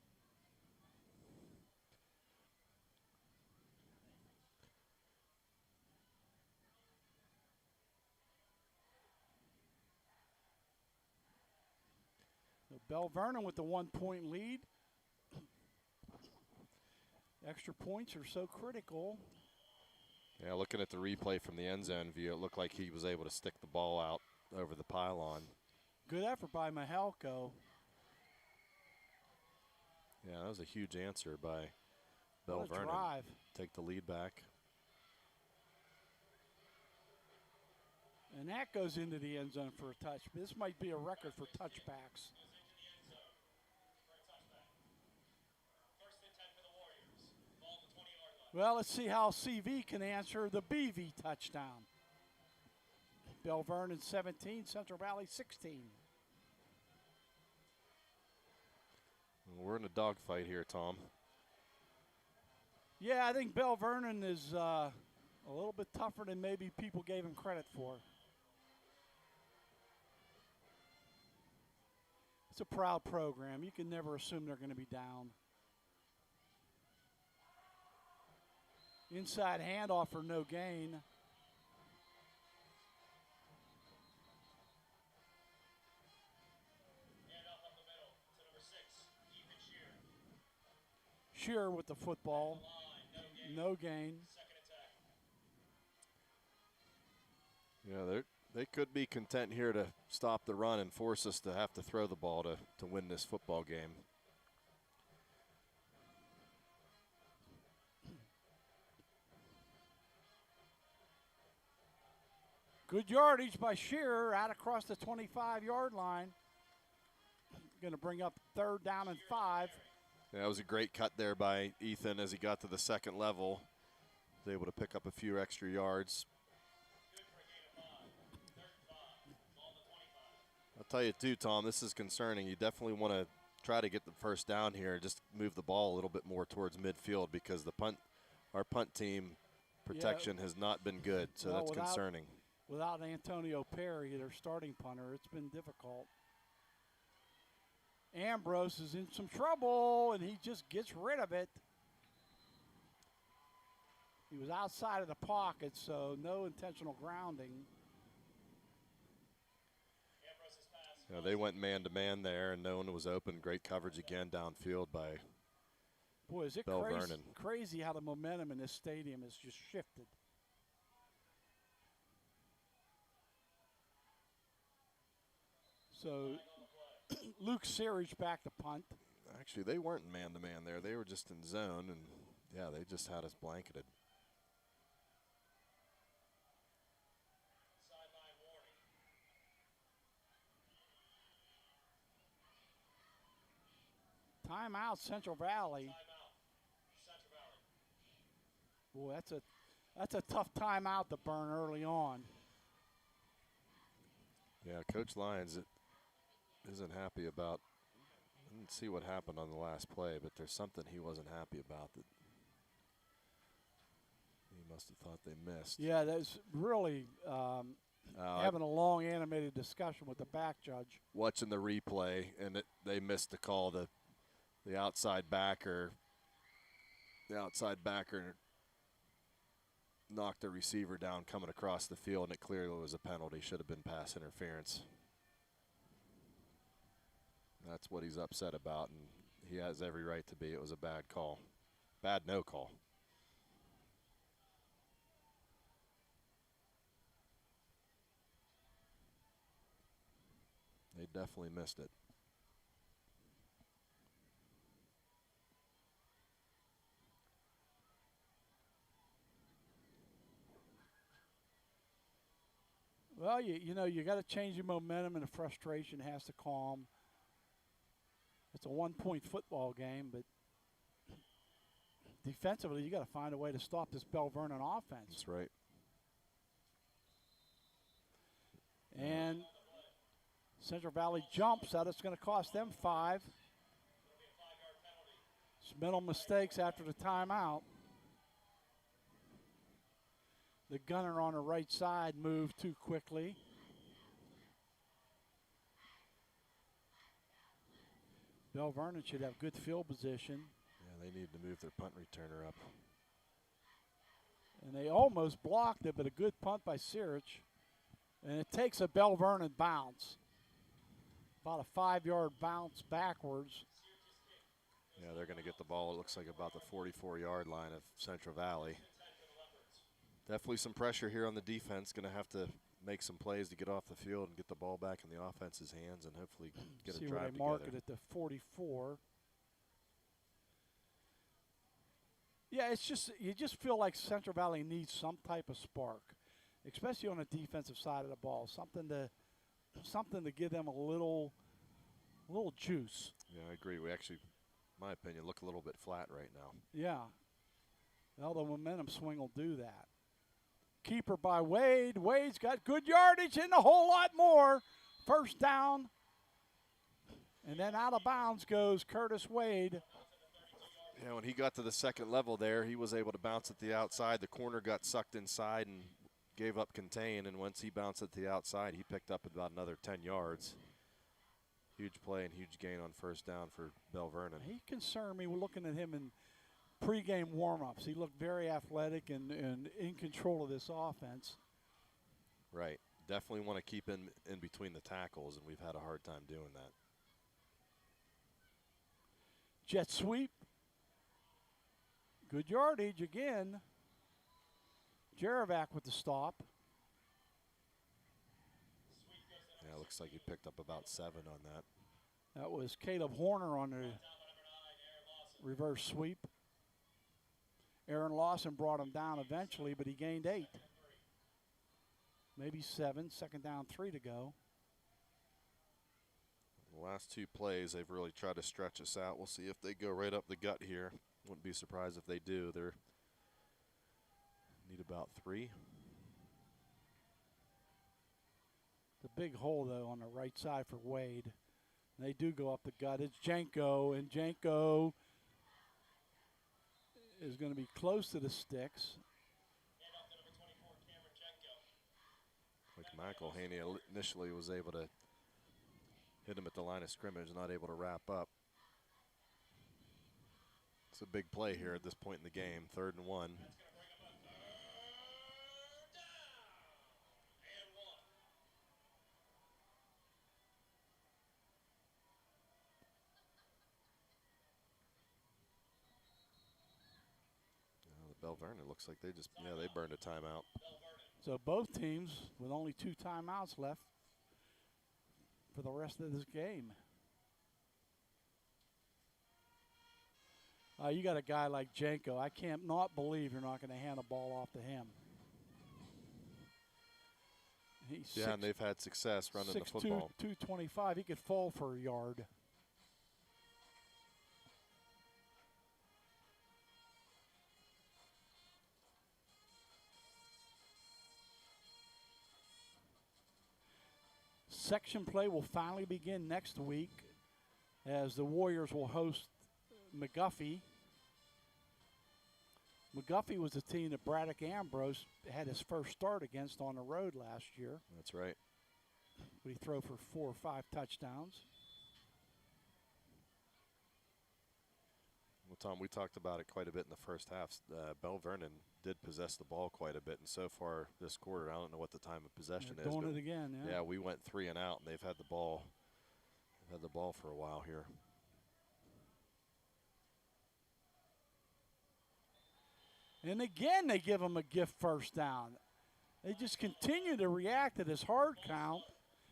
So Belle Vernon with the 1-point lead. Extra points are so critical. Yeah, looking at the replay from the end zone view, it looked like he was able to stick the ball out over the pylon. Good effort by Mahelko. Yeah, that was a huge answer by Belle What a Vernon. drive. Take the lead back. And that goes into the end zone for a touch. This might be a record for touchbacks. Well, let's see how CV can answer the BV touchdown. Belle Vernon 17, Central Valley 16. We're in a dogfight here, Tom. Yeah, I think Belle Vernon is a little bit tougher than maybe people gave him credit for. It's a proud program. You can never assume they're going to be down. Inside handoff for no gain. Handoff up the middle to number 6, Ethan Shear. Shearer with the football. Line, No gain. Second attack. Yeah, they could be content here to stop the run and force us to have to throw the ball to win this football game. Good yardage by Shearer out across the 25-yard line. Going to bring up 3rd down and 5. Yeah, that was a great cut there by Ethan as he got to the second level. Was able to pick up a few extra yards. Good for a gain of 5. 3rd and 5. Ball to 25. I'll tell you too, Tom, this is concerning. You definitely want to try to get the first down here and just move the ball a little bit more towards midfield because our punt team protection has not been good, so Well, that's concerning. Without Antonio Perry, their starting punter, it's been difficult. Ambrose is in some trouble, and he just gets rid of it. He was outside of the pocket, so no intentional grounding. Ambrose's pass. Yeah, they went man-to-man there, and no one was open. Great coverage again downfield by Boy, is it Belle crazy, Vernon. crazy how the momentum in this stadium has just shifted. So Luke Searage back to punt. Actually, they weren't man-to-man there. They were just in zone, and, yeah, they just had us blanketed. Sideline warning. Timeout, Central Valley. Timeout. Central Valley. Boy, that's a tough timeout to burn early on. Yeah, Coach Lyons isn't happy about. I didn't see what happened on the last play, but there's something he wasn't happy about that he must have thought they missed. Yeah, that's really having a long animated discussion with the back judge. Watching the replay, and they missed the call. The outside backer knocked the receiver down coming across the field, and it clearly was a penalty. Should have been pass interference. That's what he's upset about, and he has every right to be. It was a bad call. Bad no call. They definitely missed it. Well, you got to change your momentum, and the frustration has to calm. It's a 1-point football game, but defensively, you got to find a way to stop this Belle Vernon offense. That's right. And Central Valley jumps. That's going to cost them 5. Some mental mistakes after the timeout. The gunner on the right side moved too quickly. Belle Vernon should have good field position. Yeah, they need to move their punt returner up. And they almost blocked it, but a good punt by Sirich. And it takes a Belle Vernon bounce. About a 5-yard bounce backwards. Yeah, they're going to get the ball, it looks like, about the 44-yard line of Central Valley. Definitely some pressure here on the defense. Going to have to make some plays to get off the field and get the ball back in the offense's hands and hopefully get a See drive where they together. mark it at the 44. Yeah, it's just, you just feel like Central Valley needs some type of spark, especially on the defensive side of the ball. Something to give them a little juice. Yeah, I agree. We actually, in my opinion, look a little bit flat right now. Yeah. Well, the momentum swing will do that. Keeper by Wade. Wade's got good yardage and a whole lot more. First down. And then out of bounds goes Curtis Wade. Yeah, when he got to the second level there, he was able to bounce at the outside. The corner got sucked inside and gave up contain, and once he bounced at the outside, he picked up about another 10 yards. Huge play and huge gain on first down for Belle Vernon. He concerned me looking at him in pregame warm-ups. He looked very athletic and in control of this offense. Right. Definitely want to keep in between the tackles, and we've had a hard time doing that. Jet sweep. Good yardage again. Jerevac with the stop. Yeah, looks like he picked up about 7 on that. That was Caleb Horner on the reverse sweep. Aaron Lawson brought him down eventually, but he gained 8. Maybe 7. Second down, 3 to go. The last 2 plays, they've really tried to stretch us out. We'll see if they go right up the gut here. Wouldn't be surprised if they do. They need about 3. The big hole, though, on the right side for Wade. And they do go up the gut. It's Janko, and Janko is going to be close to the sticks. Like McElhaney initially was able to hit him at the line of scrimmage, not able to wrap up. It's a big play here at this point in the game, 3rd and 1. Belle Vernon looks like they burned a timeout. So both teams with only 2 timeouts left for the rest of this game. You got a guy like Janko. I can't not believe you're not going to hand a ball off to him. He's and they've had success running the football. 225. He could fall for a yard. Section play will finally begin next week as the Warriors will host McGuffey. McGuffey was the team that Braddock Ambrose had his first start against on the road last year. That's right. Would he throw for 4 or 5 touchdowns? Well, Tom, we talked about it quite a bit in the first half. Belle Vernon did possess the ball quite a bit, and so far this quarter, I don't know what the time of possession is. Doing it again, yeah. Yeah, we went 3 and out, and they've had the ball. They've had the ball for a while here. And again, they give him a gift first down. They just continue to react to this hard count.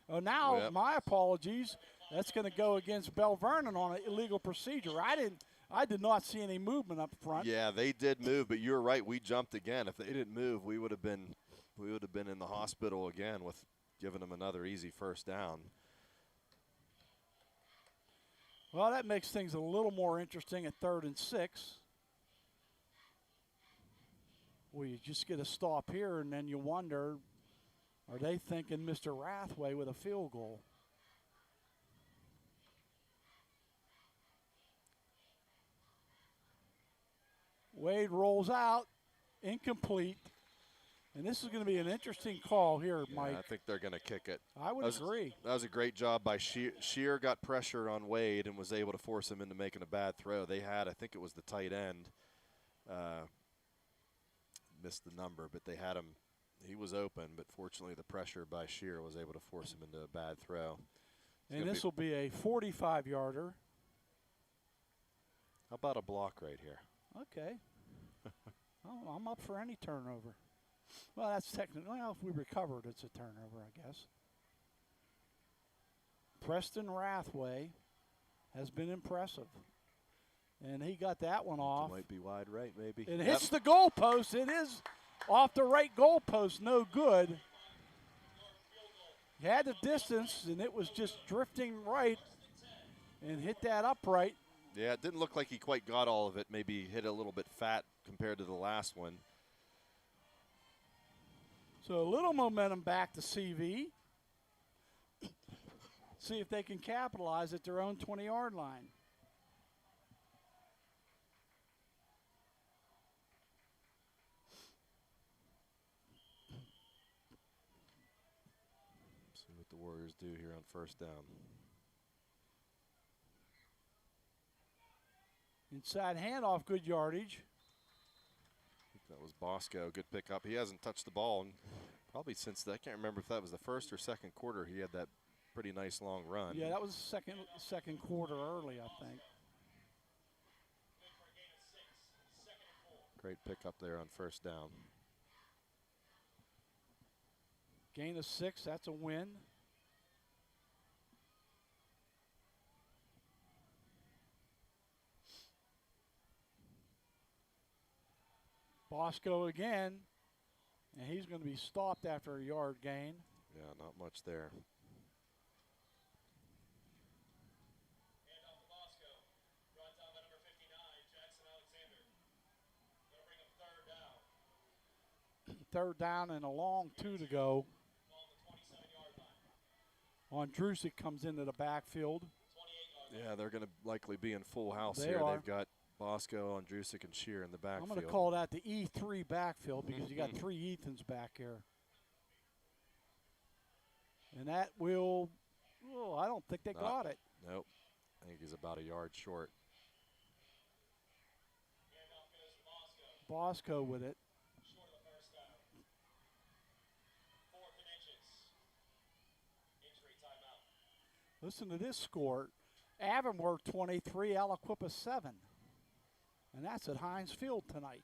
Oh, now, my apologies. That's going to go against Belle Vernon on an illegal procedure. I did not see any movement up front. Yeah, they did move, but you're right. We jumped again. If they didn't move, we would have been in the hospital again with giving them another easy first down. Well, that makes things a little more interesting at 3rd and 6. Well, you just get a stop here, and then you wonder, are they thinking Mr. Rathway with a field goal? Wade rolls out, incomplete. And this is going to be an interesting call here, Mike. Yeah, I think they're going to kick it. I would agree. That was a great job by Shear. Shear got pressure on Wade and was able to force him into making a bad throw. They had, I think it was the tight end, missed the number, but they had him. He was open, but fortunately the pressure by Shear was able to force him into a bad throw. And this will be a 45-yarder. How about a block right here? Okay. Oh, I'm up for any turnover. Well, that's technically, well, if we recovered, it's a turnover, I guess. Preston Rathway has been impressive. And he got that one off. Might be wide right, maybe. It hits the goalpost. It is off the right goalpost, no good. He had the distance, and it was just drifting right and hit that upright. Yeah, it didn't look like he quite got all of it. Maybe hit a little bit fat compared to the last one. So a little momentum back to CV. See if they can capitalize at their own 20-yard line. See what the Warriors do here on first down. Inside handoff, good yardage. I think that was Bosco. Good pickup. He hasn't touched the ball and probably since I can't remember if that was the first or second quarter. He had that pretty nice long run. Yeah, that was second quarter early, I think. Great pickup there on first down. Gain of 6, that's a win. Bosco again, and he's going to be stopped after a yard gain. Yeah, not much there. Handoff to Bosco. Brought down by number 59, Jackson Alexander. Gonna bring up third down. Third down and a long 2 to go. Ball at the 27-yard line. Ondrusik comes into the backfield. 28-yard line. Yeah, they're going to likely be in full house They here. are. They've got Bosco, Ondrusik, and Shear in the I'm backfield. going to call that the E3 backfield because you got 3 Ethans back here. And that will, oh, I don't think they got it. Nope. I think he's about a yard short. Handoff goes to Bosco. Bosco with it. Short of the first down. 4th and inches. Injury timeout. Listen to this score. Avonworth 23, Aliquippa 7. And that's at Heinz Field tonight.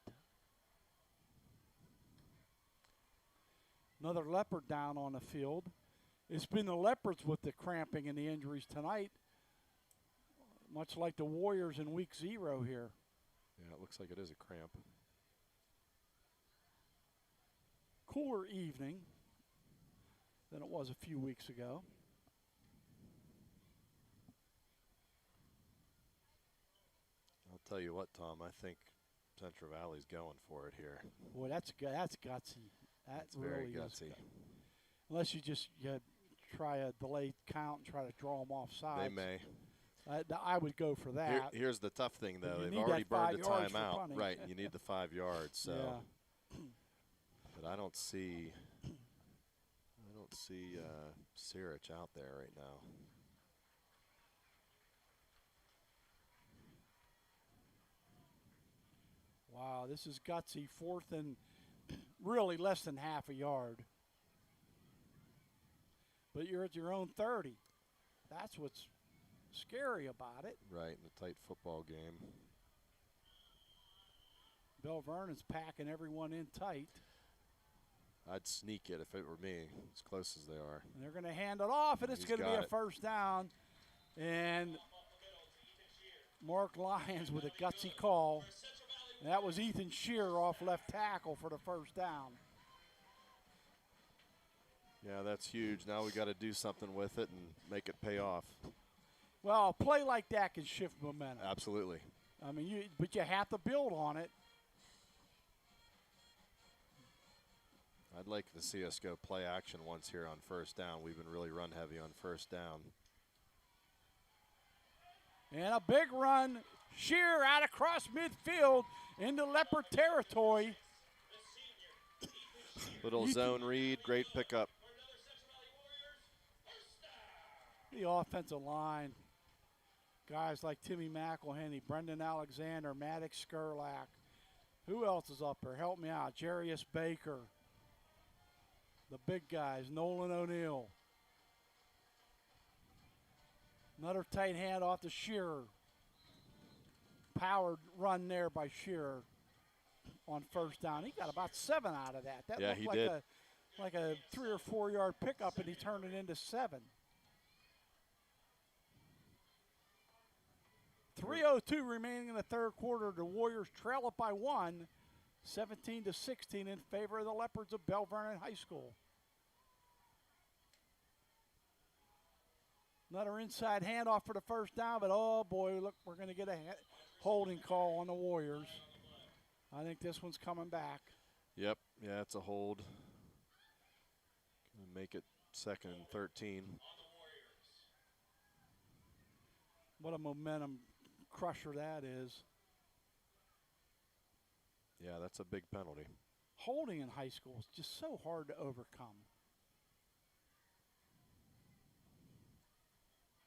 Another Leopard down on the field. It's been the Leopards with the cramping and the injuries tonight, much like the Warriors in week 0 here. Yeah, it looks like it is a cramp. Cooler evening than it was a few weeks ago. I'll tell you what, Tom, I think Central Valley's going for it here. Boy, that's gutsy. That's very really gutsy. Unless you just try a delayed count and try to draw them off sides. They may. I would go for that. Here's the tough thing, though. You They've need already that burned 5 a yards for timeout. punting. Right, you need the 5 yards. So. Yeah. But I don't see Sirich out there right now. Wow, this is gutsy. 4th and really less than half a yard. But you're at your own 30. That's what's scary about it. Right, in a tight football game. Belle Vernon's packing everyone in tight. I'd sneak it if it were me, as close as they are. And they're going to hand it off, and it's He's going to be got a it. first down. And Mark Lyons with a gutsy call. And that was Ethan Shear off left tackle for the first down. Yeah, that's huge. Now we got to do something with it and make it pay off. Well, a play like that can shift momentum. Absolutely. I mean, but you have to build on it. I'd like to see us go play action once here on first down. We've been really run heavy on first down. And a big run. Shear out across midfield into Leopard territory. Little zone read, great pickup. The offensive line, guys like Timmy McElhenney, Brendan Alexander, Maddox Skurlak. Who else is up there? Help me out. Jarius Baker. The big guys, Nolan O'Neill. Another tight hand off to Shearer. Powered run there by Shearer on first down. He got about 7 out of that. That Yeah, looked he like did. like a 3 or 4 yard pickup, and he turned it into 7. 3:02 remaining in the third quarter. The Warriors trail it by 1, 17-16 in favor of the Leopards of Belle Vernon High School. Another inside handoff for the first down, but oh boy, look, we're going to get a holding call on the Warriors. I think this one's coming back. Yep, yeah, it's a hold. Gonna make it 2nd and 13. What a momentum crusher that is. Yeah, that's a big penalty. Holding in high school is just so hard to overcome.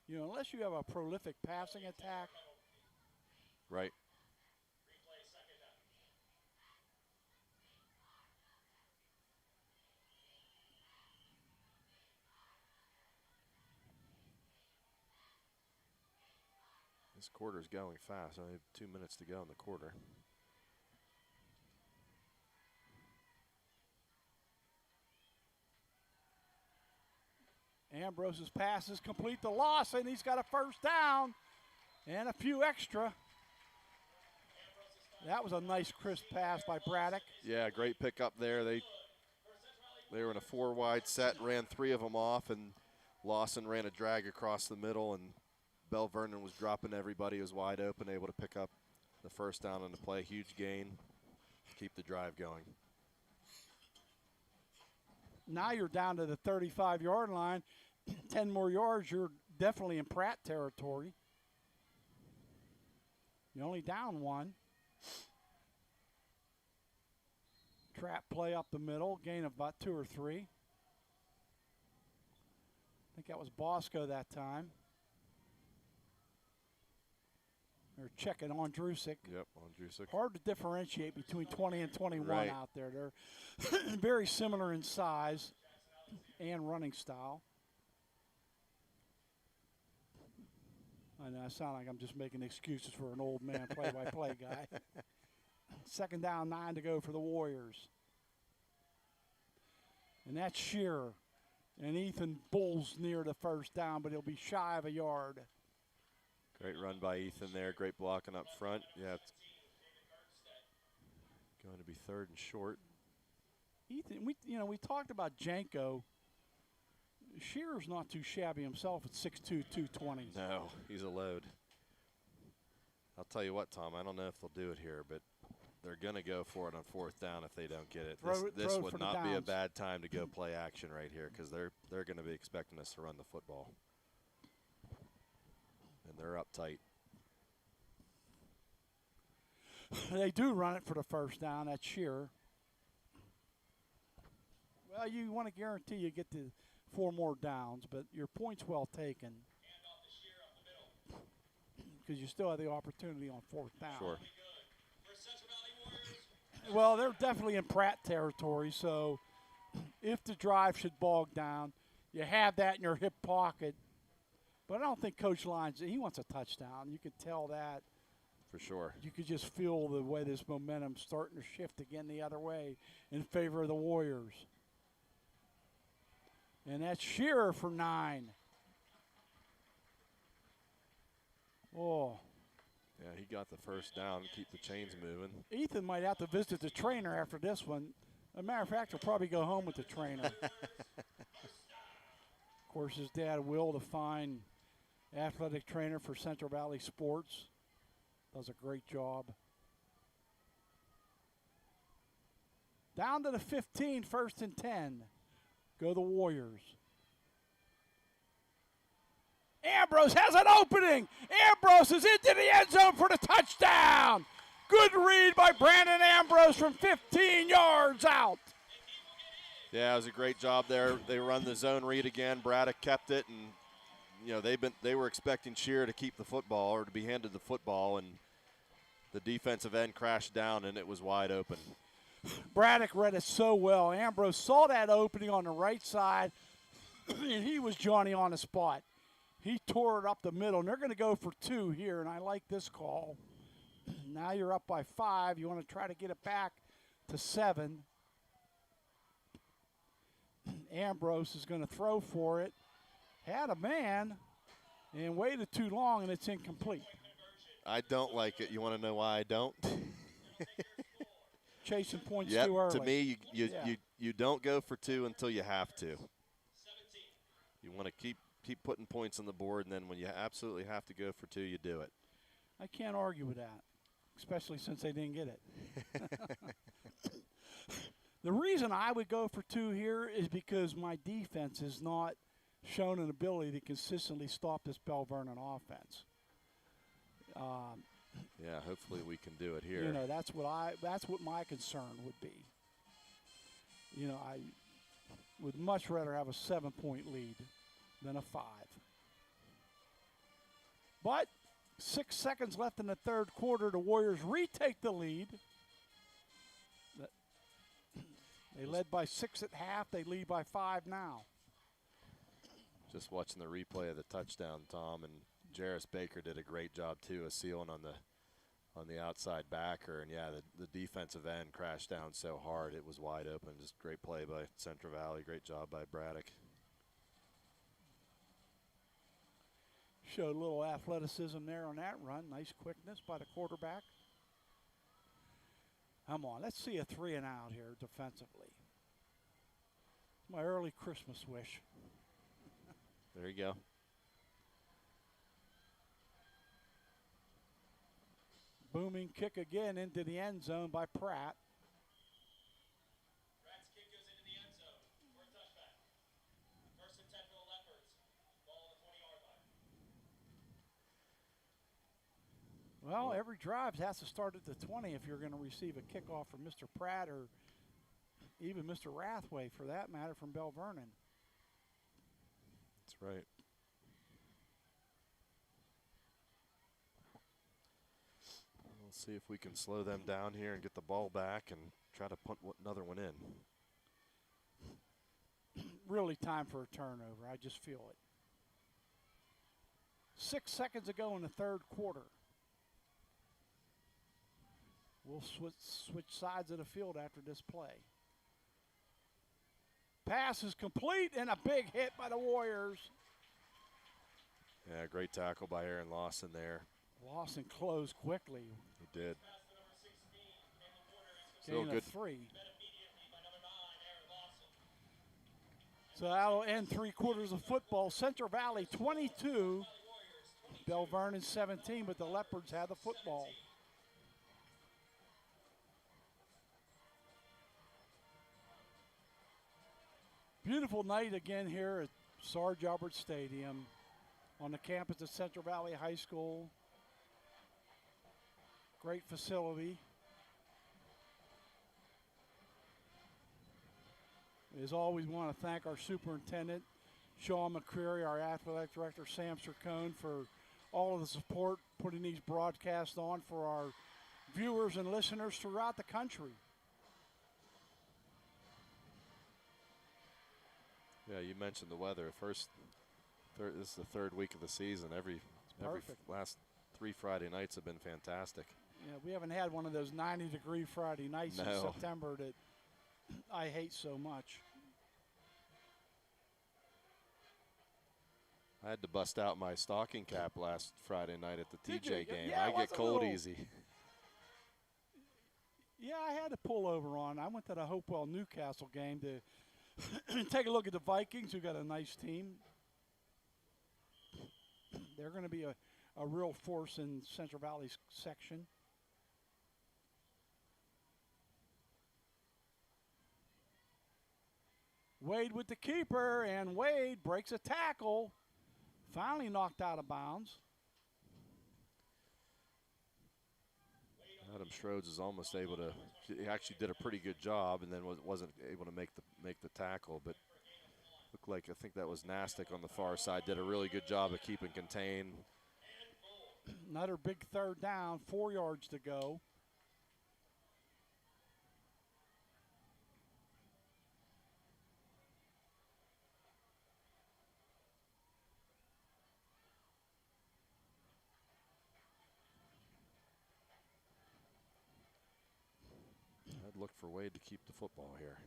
You know, unless you have a prolific passing attack. Right. This quarter's going fast. Only 2 minutes to go in the quarter. Ambrose's pass is complete to Lawson. He's got a first down and a few extra. That was a nice crisp pass by Braddock. Yeah, great pickup there. They were in a 4 wide set, ran 3 of them off, and Lawson ran a drag across the middle, and Belle Vernon was dropping everybody. He was wide open, able to pick up the first down on the play. Huge gain. Keep the drive going. Now you're down to the 35-yard line. 10 more yards, you're definitely in Pratt territory. You're only down 1. Trap play up the middle, gain of about 2 or 3. I think that was Bosco that time. They're checking on Drusick. Yep, on Drusick. Hard to differentiate between 20 and 21 Right. out there. They're very similar in size and running style. I know I sound like I'm just making excuses for an old man play-by-play guy. 2nd down, 9 to go for the Warriors. And that's Shearer. And Ethan Bull's near the first down, but he'll be shy of a yard. Great run by Ethan there. Great blocking up front. Yeah, it's going to be 3rd and short. Ethan, we talked about Janko. Shearer's not too shabby himself at 6'2", 220. No, he's a load. I'll tell you what, Tom, I don't know if they'll do it here, but they're going to go for it on 4th down if they don't get it. This throw would for the not be a downs. bad time to go play action right here because they're going to be expecting us to run the football. And they're up tight. They do run it for the first down. That's Shearer. Well, you want to guarantee you get to 4 more downs, but your point's well taken because you still have the opportunity on 4th down. Sure. Well, they're definitely in Pratt territory, so if the drive should bog down, you have that in your hip pocket. But I don't think Coach Lyons, he wants a touchdown. You could tell that. For sure. You could just feel the way this momentum's starting to shift again the other way in favor of the Warriors. And that's Shearer for 9. Oh. Yeah, he got the first down, keep the chains moving. Ethan might have to visit the trainer after this one. As a matter of fact, he'll probably go home with the trainer. Of course, his dad, Will, the fine athletic trainer for Central Valley Sports, does a great job. Down to the 15, 1st and 10. Go the Warriors. Ambrose has an opening. Ambrose is into the end zone for the touchdown. Good read by Brandon Ambrose from 15 yards out. Yeah, it was a great job there. They run the zone read again. Braddock kept it, and you know they were expecting Shear to keep the football or to be handed the football, and the defensive end crashed down, and it was wide open. Braddock read it so well. Ambrose saw that opening on the right side, and he was Johnny on the spot. He tore it up the middle, and they're going to go for 2 here, and I like this call. Now you're up by 5. You want to try to get it back to 7. Ambrose is going to throw for it. Had a man and waited too long, and it's incomplete. I don't like it. You want to know why I don't? Chasing points Yep, too early. to me, you don't go for 2 until you have to. 17. You want to keep putting points on the board, and then when you absolutely have to go for 2, you do it. I can't argue with that, especially since they didn't get it. The reason I would go for 2 here is because my defense has not shown an ability to consistently stop this Belle Vernon offense. Yeah, hopefully we can do it here. You know, that's what my concern would be. You know, I would much rather have a 7-point lead than a 5. But 6 seconds left in the third quarter. The Warriors retake the lead. They led by 6 at half. They lead by 5 now. Just watching the replay of the touchdown, Tom, and Jarris Baker did a great job too of sealing on the outside backer, and yeah, the defensive end crashed down so hard it was wide open. Just great play by Central Valley. Great job by Braddock. Showed a little athleticism there on that run. Nice quickness by the quarterback. Come on, let's see a 3 and out here defensively. My early Christmas wish. There you go. Booming kick again into the end zone by Pratt. Pratt's kick goes into the end zone for a touchback. 1st and 10 for the Leopards. Ball on the 20-yard line. Well, every drive has to start at the 20 if you're going to receive a kickoff from Mr. Pratt or even Mr. Rathway, for that matter, from Belle Vernon. That's right. We'll see if we can slow them down here and get the ball back and try to punt another one in. Really time for a turnover. I just feel it. 6 seconds ago in the third quarter. We'll switch sides of the field after this play. Pass is complete, and a big hit by the Warriors. Yeah, great tackle by Aaron Lawson there. Lawson closed quickly. He did. Pass to number 16, and the Warriors Still Gain good. of 3. met immediately by number 9, Aaron Lawson. So that'll end 3 quarters of football. Central Valley 22, Belle Vernon 17, but the Leopards had the football. Beautiful night again here at Sarge Albert Stadium on the campus of Central Valley High School. Great facility. As always, we want to thank our superintendent, Sean McCreary, our athletic director, Sam Sircone, for all of the support putting these broadcasts on for our viewers and listeners throughout the country. Yeah, you mentioned the weather. This is the 3rd week of the season. Every perfect. last 3 Friday nights have been fantastic. Yeah, we haven't had one of those 90-degree Friday nights in No. September that I hate so much. I had to bust out my stocking cap last Friday night at the Did you? TJ game. Yeah, it I was get a cold little- easy. Yeah, I had to pull over on. I went to the Hopewell Newcastle game to take a look at the Vikings, who got a nice team. They're going to be a real force in Central Valley's section. Wade with the keeper, and Wade breaks a tackle. Finally knocked out of bounds. Adam Schroeds is almost able to. He actually did a pretty good job, and then wasn't able to make the tackle. But looked like, I think that was Nastic on the far side. Did a really good job of keeping contained. Another big third down, 4 yards to go. I'd look for Wade to keep the football here.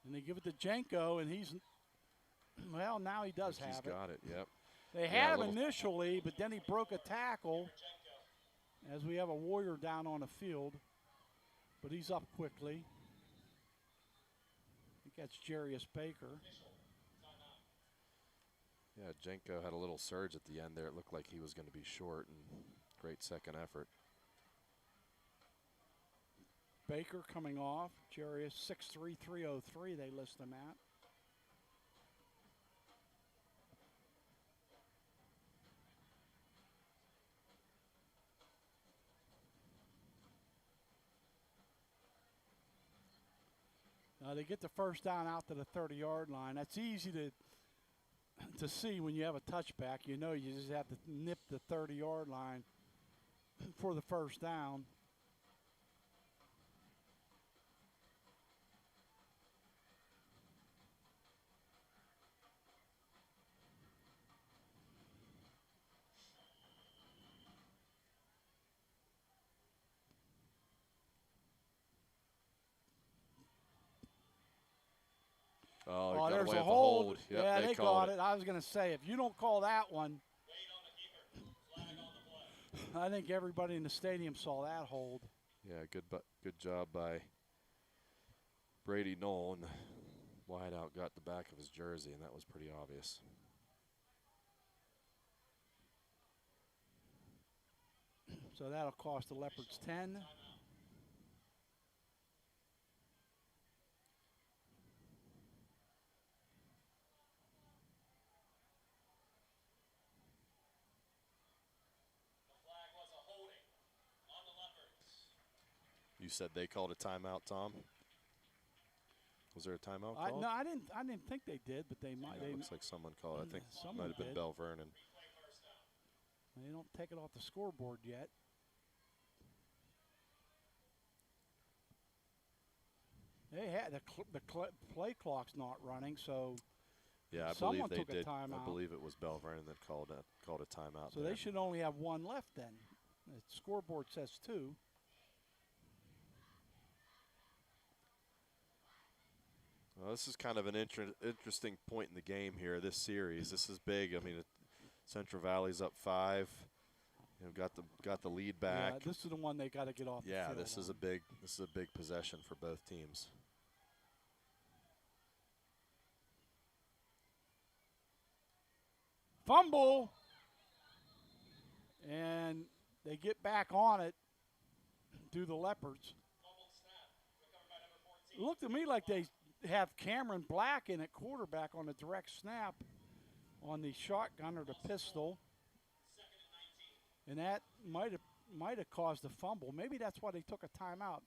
And they give it to Jenko, and he's, well, now he does have it. He's got it, yep. They had him initially, but then he broke a tackle as we have a Warrior down on the field. But he's up quickly. I think that's Jarius Baker. Yeah, Jenko had a little surge at the end there. It looked like he was going to be short, and great second effort. Baker coming off. Jarius 6'3", 303 they list him at. They get the first down out to the 30-yard line. That's easy to see when you have a touchback. You know you just have to nip the 30-yard line for the first down. Oh, there's away a with the hold. Yep, yeah, they called got it. I was going to say, if you don't call that one, I think everybody in the stadium saw that hold. Yeah, good job by Brady Nolan. Wideout got the back of his jersey, and that was pretty obvious. So that'll cost the Leopards 10. You said they called a timeout, Tom? Was there a timeout call? No, I didn't think they did, but they might. Yeah, it looks like someone called. I think it might have been did. Belle Vernon. They don't take it off the scoreboard yet. They had the play clock's not running, so yeah, I someone believe took they a did. timeout. I believe it was Belle Vernon that called a timeout. So there. they should only have one left then. The scoreboard says 2. Well, this is kind of an interesting point in the game here. This series, this is big. I mean, Central Valley's up 5. You know, got the lead back. Yeah, this is the one they got to get off. Yeah, the field this is a big possession for both teams. Fumble, and they get back on it. Do the Leopards? It looked to me like they have Cameron Black in at quarterback on the direct snap on the shotgun or the pistol. And that might have caused a fumble. Maybe that's why they took a timeout.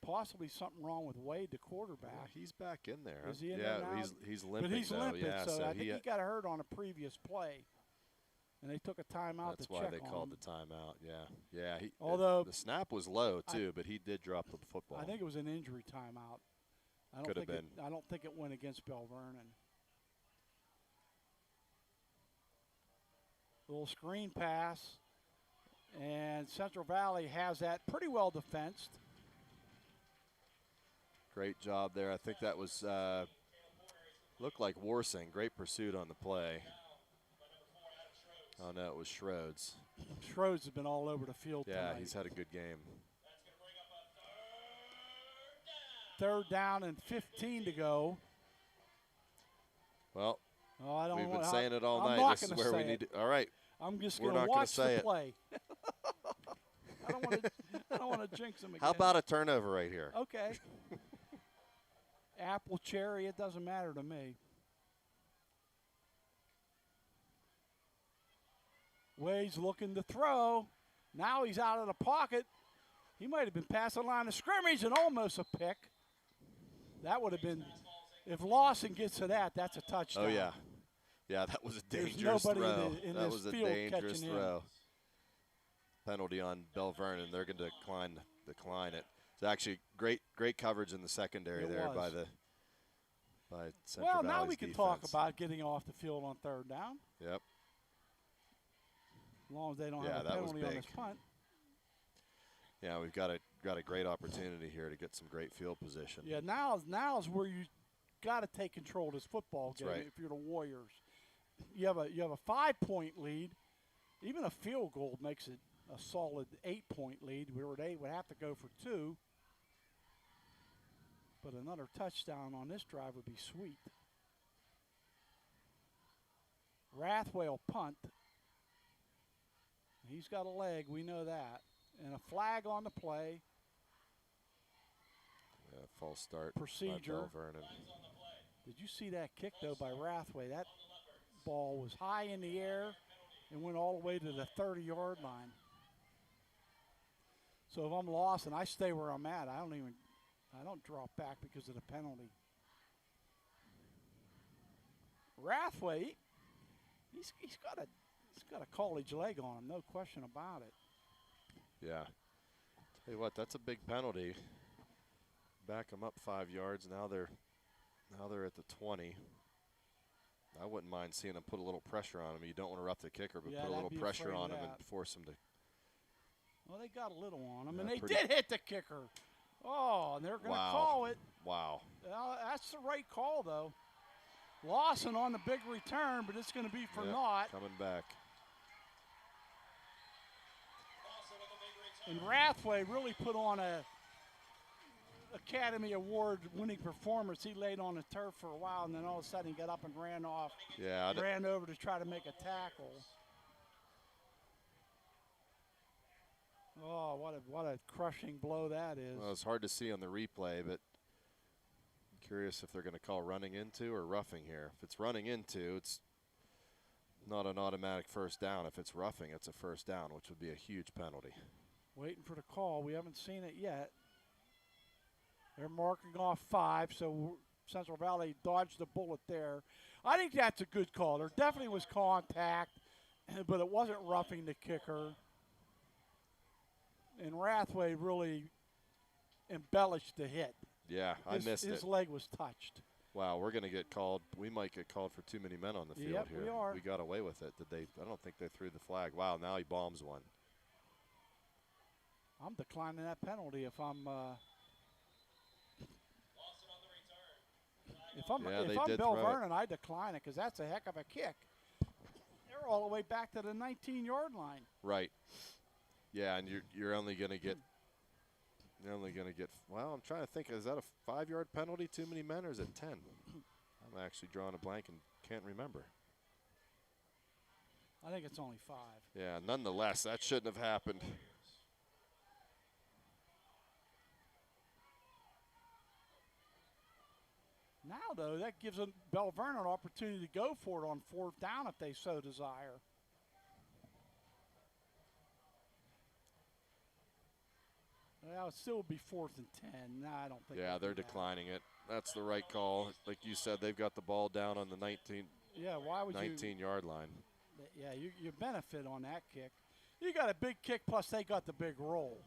Possibly something wrong with Wade, the quarterback. Yeah, he's back in there. Is he in there now? He's limping. But he's though. limping, Yeah, so I think he got hurt on a previous play. And they took a timeout to check on him. That's why they called the timeout, yeah. Although the snap was low, too, but he did drop the football. I think it was an injury timeout. Could have been. I don't think it went against Belle Vernon. Little screen pass. And Central Valley has that pretty well defensed. Great job there. I think that was looked like Warsing. Great pursuit on the play. Oh, no, it was Schroeds. Schroeds has been all over the field Yeah, tonight. he's had a good game. Third down and 15 to go. Well, we've been know saying it all I'm night. Not This is where we need to. All right. I'm just We're going to not gonna watch say the it. play. I don't want to jinx them again. How about a turnover right here? Okay. Apple, cherry, it doesn't matter to me. Wade's looking to throw. Now he's out of the pocket. He might have been past the line of scrimmage and almost a pick. That would have been, if Lawson gets to that, that's a touchdown. Oh, yeah. Yeah, that was a There's dangerous nobody throw. in That this was a field dangerous catching him. throw. Penalty on Belle Vernon. They're going to decline it. It's actually great coverage in the secondary It there was. by Central Well, now Valley's we can defense. talk about getting off the field on third down, Yep. as long as they don't Yeah, have a that was penalty on big. this punt. Yeah, we've got a great opportunity here to get some great field position. Yeah, now's where you got to take control of this football game. right. If you're the Warriors, you have a 5-point lead. Even a field goal makes it a solid 8-point lead. Where they would have to go for 2, but another touchdown on this drive would be sweet. Rathway will punt. He's got a leg, we know that. And a flag on the play. Yeah, false start Procedure. by Belle Vernon. Did you see that kick, though, by Rathway? That ball was high in the air and went all the way to the 30-yard line. So if I'm lost and I stay where I'm at, I don't drop back because of the penalty. Rathway, he's got a college leg on him, no question about it. Yeah. Tell you what, that's a big penalty. Back them up 5 yards. Now they're at the 20. I wouldn't mind seeing them put a little pressure on him. You don't want to rough the kicker, but Yeah, put a I'd little be pressure afraid on of him that. and force him to. Well, they got a little on him, Yeah, and they pretty- did hit the kicker. Oh, and they're going to Wow. call it. Wow. Well, that's the right call, though. Lawson on the big return, but it's going to be for Yep, naught. coming back. And Rathway really put on a Academy Award winning performance. He laid on the turf for a while, and then all of a sudden he got up and ran off. Yeah. Ran over to try to make a tackle. Oh, what a crushing blow that is. Well, it's hard to see on the replay, but I'm curious if they're going to call running into or roughing here. If it's running into, it's not an automatic first down. If it's roughing, it's a first down, which would be a huge penalty. Waiting for the call. We haven't seen it yet. They're marking off 5, so Central Valley dodged the bullet there. I think that's a good call. There definitely was contact, but it wasn't roughing the kicker. And Rathway really embellished the hit. Yeah, I missed His it. leg was touched. Wow, we're going to get called. We might get called for too many men on the field Yep, here. we are. We got away with it. I don't think they threw the flag. Wow, now he bombs one. I'm declining that penalty if I'm Yeah, they if I'm did Belle throw it. Vernon, I decline it because that's a heck of a kick. They're all the way back to the 19-yard line. Right. Yeah, and you're only going to get. Well, I'm trying to think. Is that a 5-yard penalty? Too many men, or is it 10? I'm actually drawing a blank and can't remember. I think it's only 5. Yeah, nonetheless, that shouldn't have happened. Now, though, that gives Belle Vernon an opportunity to go for it on 4th down if they so desire. Well, it still would be 4th and 10. No, I don't think. Yeah, they'll they're do that. declining it. That's the right call. Like you said, they've got the ball down on the 19 Yeah, why would you? 19-yard line. Yeah, you benefit on that kick. You got a big kick, plus they got the big roll.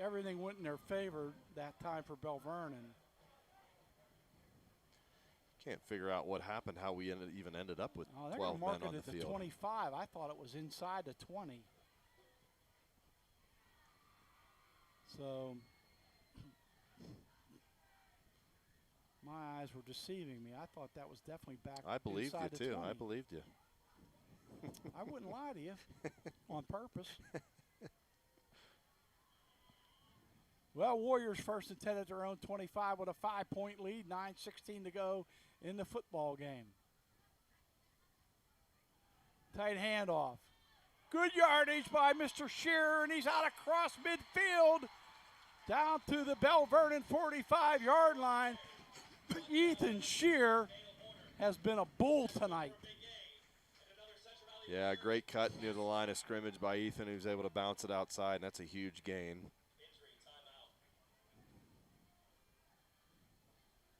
Everything went in their favor that time for Belle Vernon. Can't figure out what happened, how we even ended up with Oh, they're 12 going to mark men on it at the the field. 25. I thought it was inside the 20. So my eyes were deceiving me. I thought that was definitely back I believed you inside the too. 20. I believed you. I wouldn't lie to you on purpose. Well, Warriors first and 10 at their own 25 with a 5-point lead, 9:16 to go in the football game. Tight handoff. Good yardage by Mr. Shearer, and he's out across midfield down to the Belle Vernon 45-yard line. Ethan Shearer has been a bull tonight. Yeah, great cut near the line of scrimmage by Ethan, who's able to bounce it outside, and that's a huge gain. Injury timeout.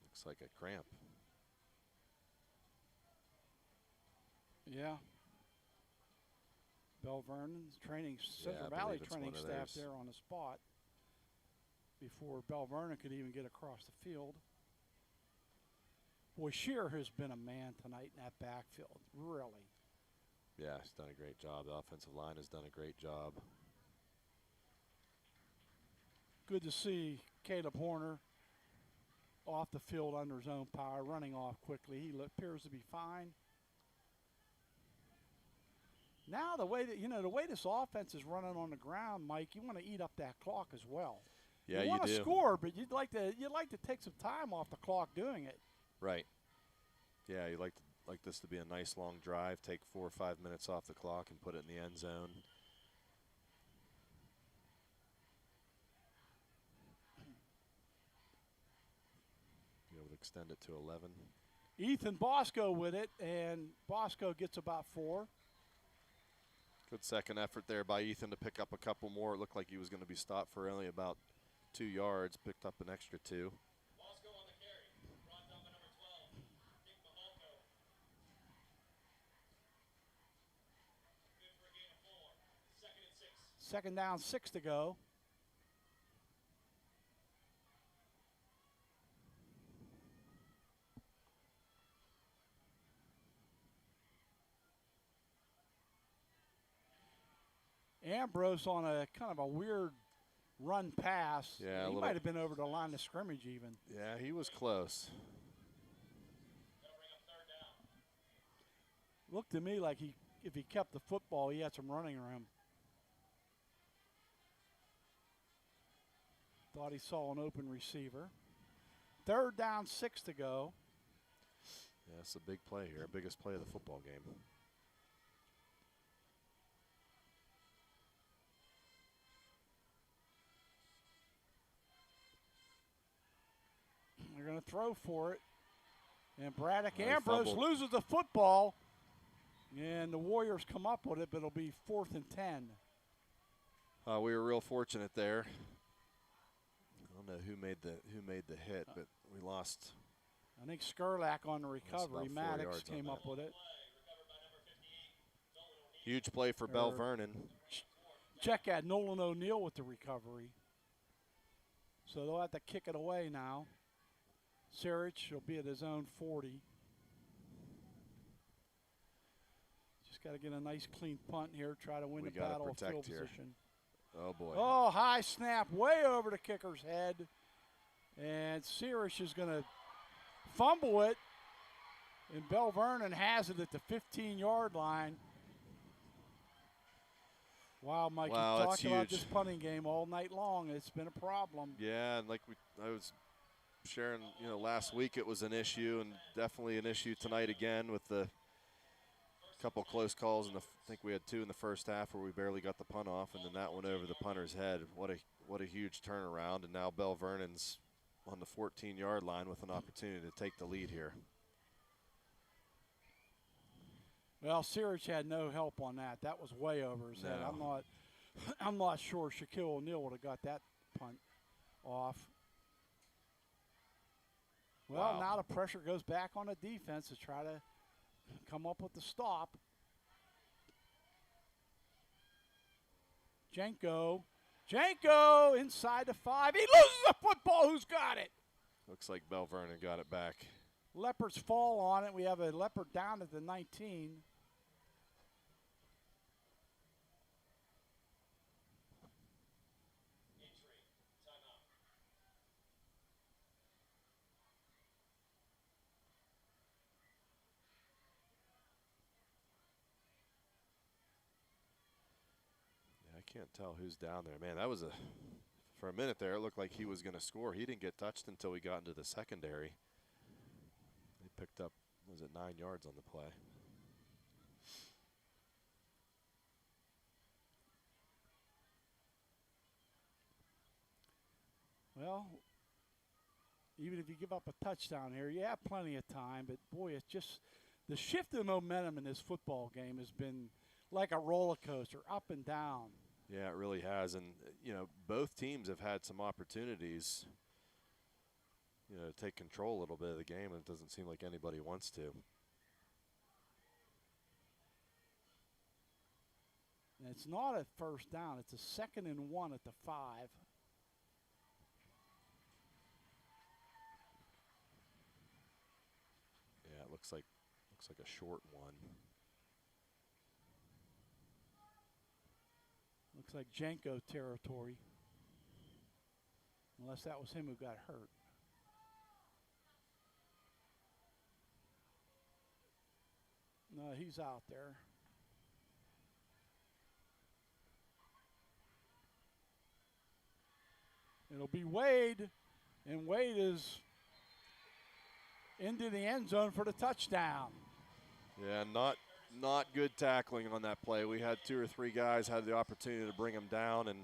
Looks like a cramp. Yeah. Belle Vernon training, Central I Valley believe it's training one of staff theirs. there on the spot before Belle Vernon could even get across the field. Boy, Shear has been a man tonight in that backfield, really. Yeah, he's done a great job. The offensive line has done a great job. Good to see Caleb Horner off the field under his own power, running off quickly. He appears to be fine. Now the way that the way this offense is running on the ground, Mike, you want to eat up that clock as well. Yeah, you you want to do. score, but you'd like to take some time off the clock doing it. Right. Yeah, you like this to be a nice long drive, take 4 or 5 minutes off the clock and put it in the end zone. Be able to extend it to 11. Ethan Bosco with it, and Bosco gets about 4. Good second effort there by Ethan to pick up a couple more. It looked like he was going to be stopped for only about 2 yards, picked up an extra 2. Bosco on the carry. Brought down by number 12, Nick Mahalko. Good for a gain of 4. 2nd and 6. Second down, 6 to go. Ambrose on a kind of a weird run pass. Yeah, a he little- might have been over the line of scrimmage even. Yeah, he was close. That'll bring up 3rd down. Looked to me like if he kept the football, he had some running room. Thought he saw an open receiver. 3rd down, 6 to go. Yeah, it's a big play here, biggest play of the football game. They're going to throw for it. And Braddock He Ambrose fumbled. loses the football. And the Warriors come up with it, but it'll be 4th and 10. We were real fortunate there. I don't know who made the hit, but we lost. I think Skurlak on the recovery. about 4 Maddox yards on came that. up with it. Recovered by number 58, Nolan O'Neill. Huge play for Belle Or- Vernon. Check at Nolan O'Neill with the recovery. So they'll have to kick it away now. Sirich will be at his own 40. Just got to get a nice clean punt here, try to win We the gotta battle of field protect here. position. Oh, boy. Oh, high snap way over the kicker's head. And Sirich is going to fumble it. And Belle Vernon has it at the 15-yard line. Wow, Mike, Wow, you that's talked about huge. this punting game all night long. It's been a problem. Yeah, and like I was sharing, last week it was an issue, and definitely an issue tonight again with the couple close calls. I think we had 2 in the first half where we barely got the punt off, and then that one over the punter's head. What a huge turnaround, and now Belle Vernon's on the 14-yard line with an opportunity to take the lead here. Well, Sirich had no help on that. That was way over his head. No. I'm not sure Shaquille O'Neal would have got that punt off. Well, Wow. now the pressure goes back on the defense to try to come up with the stop. Jenko inside the 5. He loses the football. Who's got it? Looks like Belle Vernon got it back. Leopards fall on it. We have a Leopard down at the 19. Injury timeout. Yeah, I can't tell who's down there. Man, that was for a minute there, it looked like he was going to score. He didn't get touched until we got into the secondary. They picked up, 9 yards on the play. Well, even if you give up a touchdown here, you have plenty of time. But, boy, it's just The shift in momentum in this football game has been like a roller coaster, up and down. Yeah, it really has. And, both teams have had some opportunities, to take control a little bit of the game, and it doesn't seem like anybody wants to. And it's not a first down. It's a 2nd and 1 at the 5. Yeah, it looks like a short one. Looks like Janko territory. Unless that was him who got hurt. No, he's out there. It'll be Wade, and Wade is into the end zone for the touchdown. Yeah, not good tackling on that play. We had 2 or 3 guys had the opportunity to bring him down and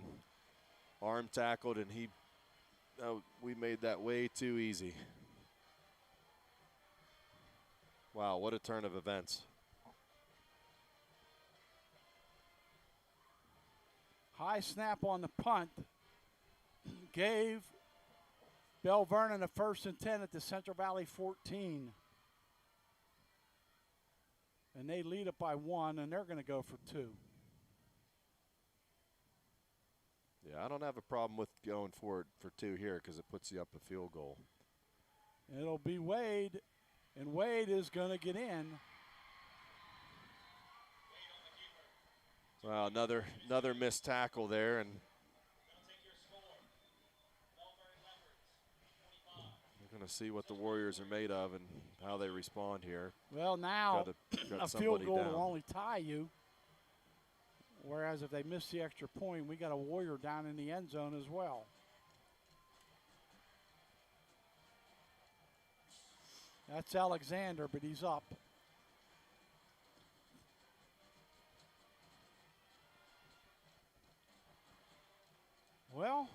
arm tackled, and we made that way too easy. Wow, what a turn of events. High snap on the punt gave Belle Vernon a 1st and 10 at the Central Valley 14. And they lead it by 1, and they're going to go for 2. Yeah, I don't have a problem with going for it for 2 here because it puts you up a field goal. It'll be Wade, and Wade is going to get in. Wow, another missed tackle there, and we're going to see what the Warriors are made of and how they respond here. Well, now Got a field somebody goal down. will only tie you. Whereas if they miss the extra point, we got a Warrior down in the end zone as well. That's Alexander, but he's up. Well,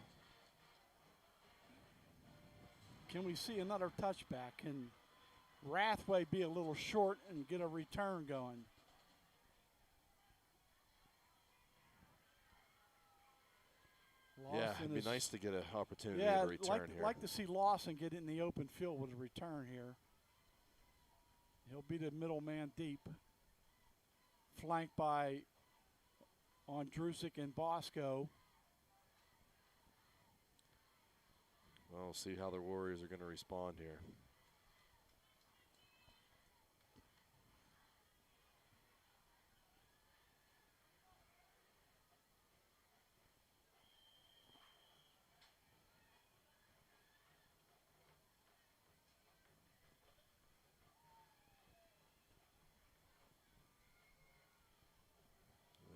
can we see another touchback? Can Rathway be a little short and get a return going? Yeah, it'd be nice to get an opportunity yeah, to return here. like to see Lawson get in the open field with a return here. He'll be the middle man deep, flanked by Ondrusik and Bosco. Well, we'll see how the Warriors are going to respond here.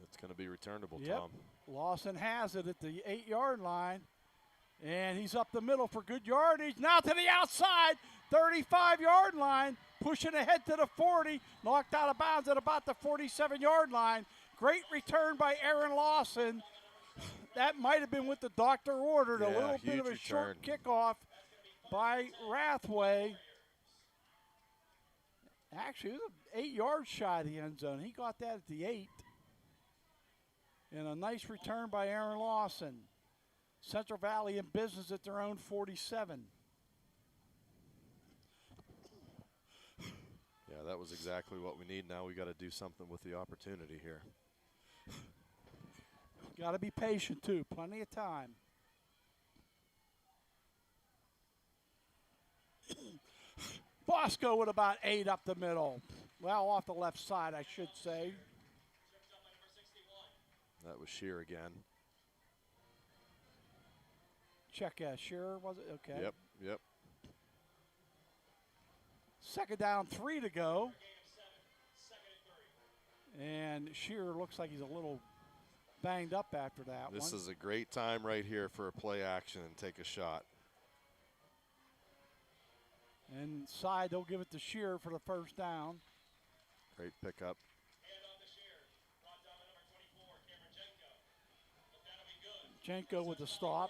It's going to be returnable, Yep. Tom. Lawson has it at the 8-yard line. And he's up the middle for good yardage. Now to the outside, 35-yard line, pushing ahead to the 40, knocked out of bounds at about the 47-yard line. Great return by Aaron Lawson. That might have been what the doctor ordered, a little bit of a short kickoff by Rathway. Actually, it was 8 yards shy of the end zone. He got that at the 8. And a nice return by Aaron Lawson. Central Valley in business at their own 47. Yeah, that was exactly what we need. Now we got to do something with the opportunity here. Got to be patient, too. Plenty of time. Bosco with about 8 up the middle. Well, off the left side, I should say. That was Shear again. Check Shearer, was it? Okay. Yep. 2nd down, 3 to go. And Shearer looks like he's a little banged up after that This one. is a great time right here for a play action and take a shot. Inside, they'll give it to Shearer for the 1st down. Great pickup. Janko with the stop.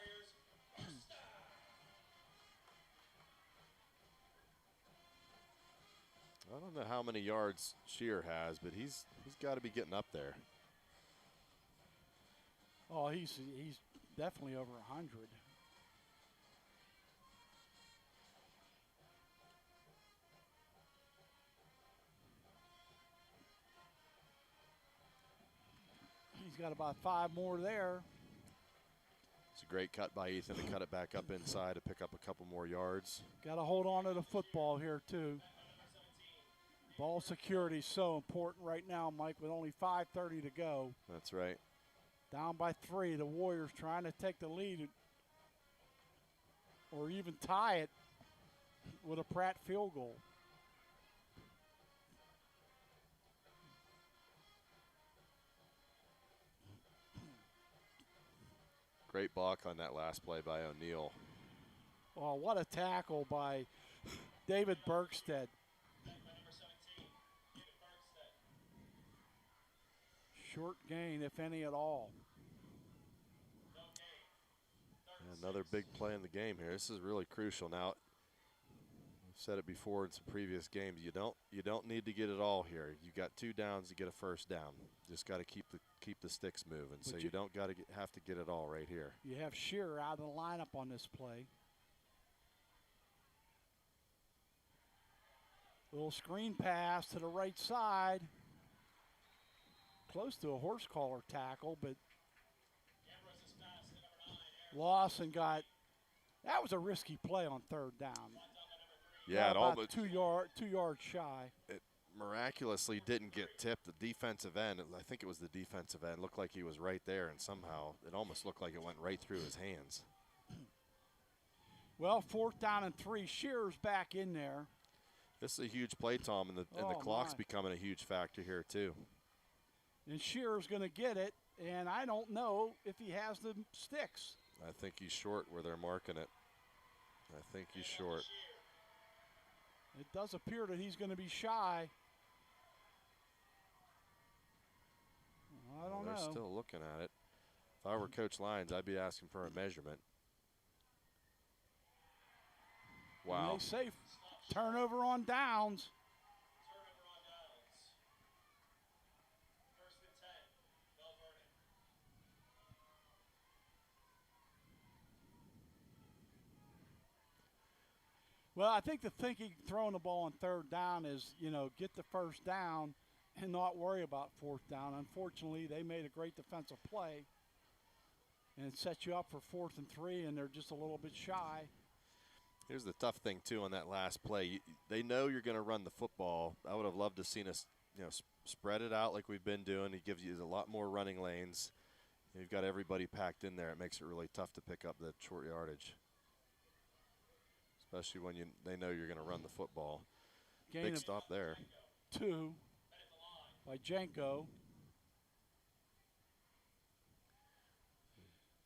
Oh, I don't know how many yards Shear has, but he's got to be getting up there. Oh, he's definitely over 100. He's got about 5 more there. It's a great cut by Ethan to cut it back up inside to pick up a couple more yards. Got to hold on to the football here, too. Ball security is so important right now, Mike, with only 5:30 to go. That's right. Down by 3, the Warriors trying to take the lead or even tie it with a Pratt field goal. Great block on that last play by O'Neal. Oh, what a tackle by David Bergstead. Short gain, if any at all. Another big play in the game here. This is really crucial. Now, I've said it before in some previous games. You don't need to get it all here. You got 2 downs to get a first down. Just got to keep the sticks moving. So you don't have to get it all right here. You have Shearer out of the lineup on this play. Little screen pass to the right side. Close to a horse collar tackle, but Lawson got, that was a risky play on 3rd down. Yeah, it about almost 2 yards shy. It miraculously didn't get tipped. The defensive end, I think it was the defensive end, looked like he was right there, and somehow it almost looked like it went right through his hands. Well, 4th down and 3. Shearer's back in there. This is a huge play, Tom, and the clock's becoming a huge factor here too. And Shearer's going to get it, and I don't know if he has the sticks. I think he's short where they're marking it. I think he's short. It does appear that he's going to be shy. I don't know. They're still looking at it. If I were Coach Lyons, I'd be asking for a measurement. Wow. And they say turnover on downs. First and 10. Belle Vernon. Well, I think the thinking throwing the ball on 3rd down is, get the first down and not worry about 4th down. Unfortunately, they made a great defensive play, and it sets you up for 4th and 3, and they're just a little bit shy. Here's the tough thing, too, on that last play. They know you're going to run the football. I would have loved to have seen us, spread it out like we've been doing. It gives you a lot more running lanes. You've got everybody packed in there. It makes it really tough to pick up that short yardage, especially when they know you're going to run the football. Gain Big of stop there. 2 by Janko.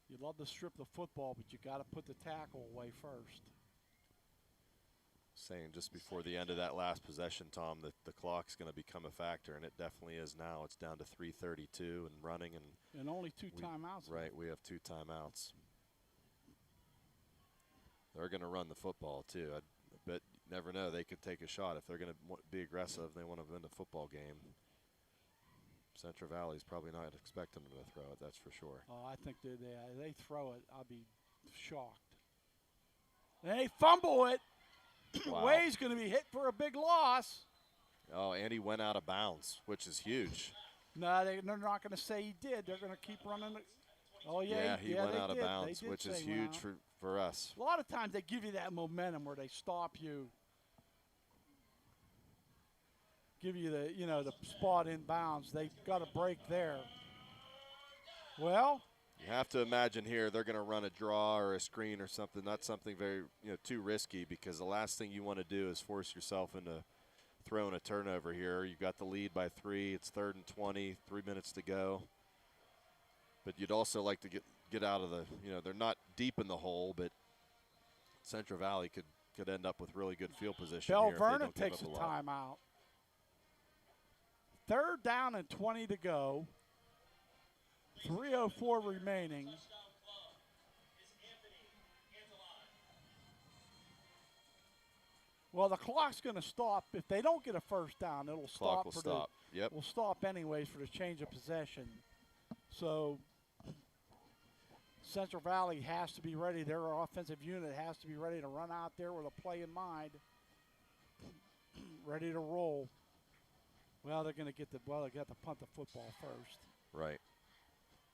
You'd love to strip the football, but you got to put the tackle away first. Saying just before the end of that last possession, Tom, that the clock's going to become a factor, and it definitely is now. It's down to 3:32 and running, and only 2 timeouts. Right, we have 2 timeouts. They're going to run the football too. I bet you never know, they could take a shot if they're going to be aggressive. They want to win the football game. Central Valley's probably not expecting them to throw it. That's for sure. Oh, I think they throw it, I'll be shocked. They fumble it. Wow. Way's going to be hit for a big loss. Oh, and he went out of bounds, which is huge. No, they're not going to say he did. They're going to keep running. Oh, Yeah, he went out of did. bounds, which is huge for us. A lot of times they give you that momentum where they stop you, give you the spot in bounds. They got a break there. Well, you have to imagine here they're going to run a draw or a screen or something, not something very too risky, because the last thing you want to do is force yourself into throwing a turnover here. You've got the lead by 3. It's 3rd and 20, 3 minutes to go. But you'd also like to get out of the, they're not deep in the hole, but Central Valley could end up with really good field position Belle here. Vernon If they don't takes a give up lot. timeout. 3rd down and 20 to go. 3:04 remaining. Touchdown club is Anthony Angelon. Well, the clock's going to stop. If they don't get a first down, it'll Clock stop. will stop. Yep. Will stop anyways for the change of possession. So Central Valley has to be ready. Their offensive unit has to be ready to run out there with a play in mind, ready to roll. Well, they're going to get they got to punt the football first. Right.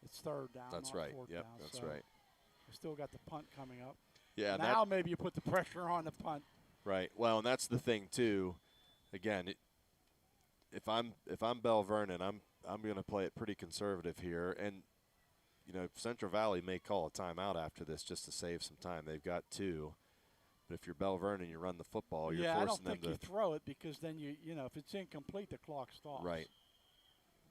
It's third down. That's not right. Fourth Yep, down, that's so right. We still got the punt coming up. Yeah. Now maybe you put the pressure on the punt. Right. Well, and that's the thing too. Again, if I'm Belle Vernon, I'm going to play it pretty conservative here, and Central Valley may call a timeout after this just to save some time. They've got 2, but if you're Belle Vernon, you run the football. You're I forcing don't them think to you throw it because then if it's incomplete, the clock stops. Right.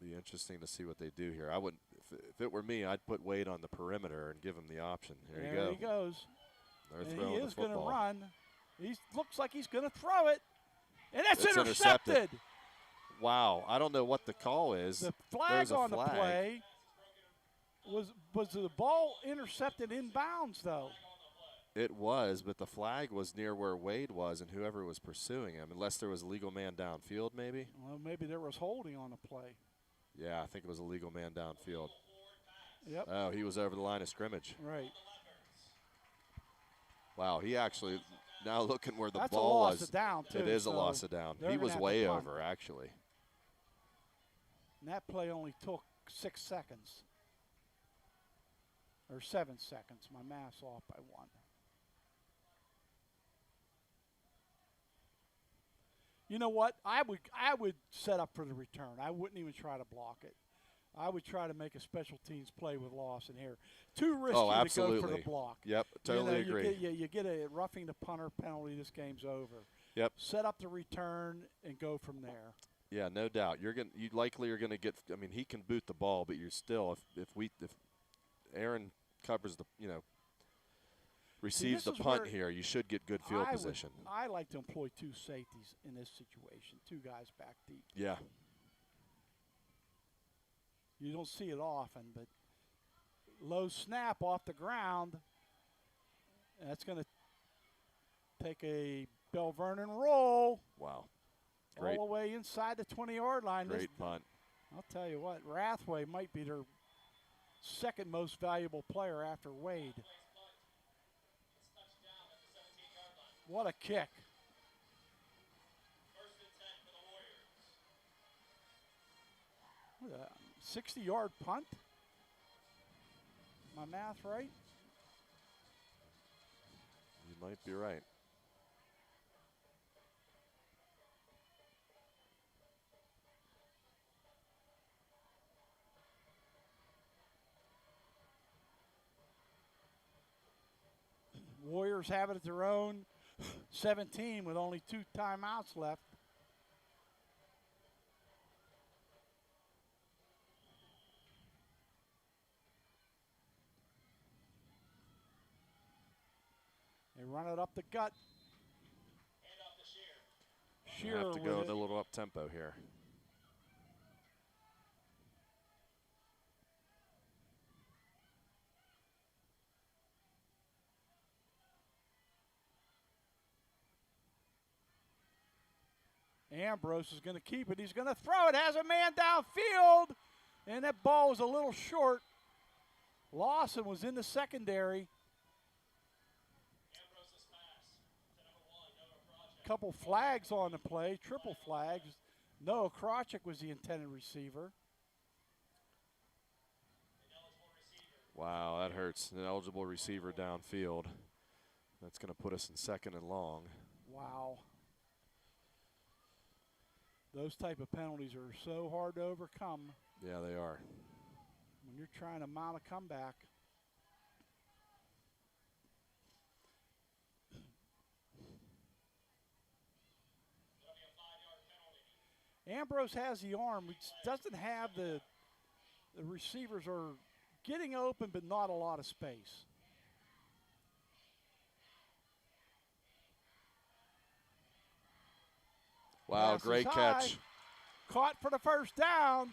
Be interesting to see what they do here. I wouldn't. If it were me, I'd put Wade on the perimeter and give him the option. There you go. There he goes. They're And throwing he the is going to football. run. He looks like he's going to throw it. And it's It's intercepted. intercepted. Wow. I don't know what the call is. The flag There's a on the flag. play was the ball intercepted inbounds, though. It was, but the flag was near where Wade was and whoever was pursuing him, unless there was a legal man downfield maybe. Well, maybe there was holding on the play. Yeah, I think it was a legal man downfield. Yep. Oh, he was over the line of scrimmage. Right. Wow, he actually, now looking where the That's ball a loss was. of down, too. It is a so loss of down. they're He gonna was have to way punt. over, actually. And that play only took 6 seconds. Or 7 seconds. My math's off by 1. You know what? I would set up for the return. I wouldn't even try to block it. I would try to make a special teams play with Lawson here. Too risky to go for absolutely. the block. Yep, totally agree. You get a roughing the punter penalty. This game's over. Yep. Set up the return and go from there. Yeah, no doubt. You likely are going to get. I mean, he can boot the ball, but you're still if Aaron covers the receives the punt here, you should get good field position. I like to employ 2 safeties in this situation. 2 guys back deep. Yeah. You don't see it often, but low snap off the ground. That's going to take a Belle Vernon roll. Wow. Great. All the way inside the 20-yard line. Great punt. I'll tell you what, Rathway might be their second most valuable player after Wade. What a kick. What a 60-yard punt? My math right? You might be right. Warriors have it at their own 17 with only 2 timeouts left. They run it up the gut. Shearer Have to go a little up tempo here. Ambrose is going to keep it. He's going to throw it. Has a man downfield. And that ball was a little short. Lawson was in the secondary. Couple flags on the play, triple flags. Noah Krawczyk was the intended receiver. Wow, that hurts. An eligible receiver downfield. That's going to put us in 2nd and long. Wow. Those type of penalties are so hard to overcome Yeah, they are. when you're trying to mount a comeback. Ambrose has the arm. He doesn't have the receivers are getting open, but not a lot of space. Wow, Pass is great high. catch. Caught for the first down.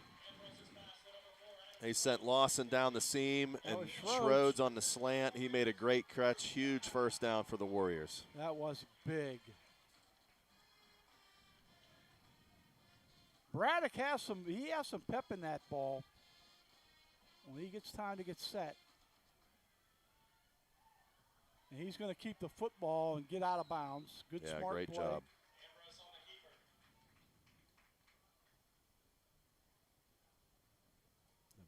He sent Lawson down the seam and Schroeds. Schroeds on the slant. He made a great catch. Huge first down for the Warriors. That was big. Braddock has some pep in that ball when he gets time to get set. And he's going to keep the football and get out of bounds. Good, Yeah, smart great play. job. Ambrose on the keeper.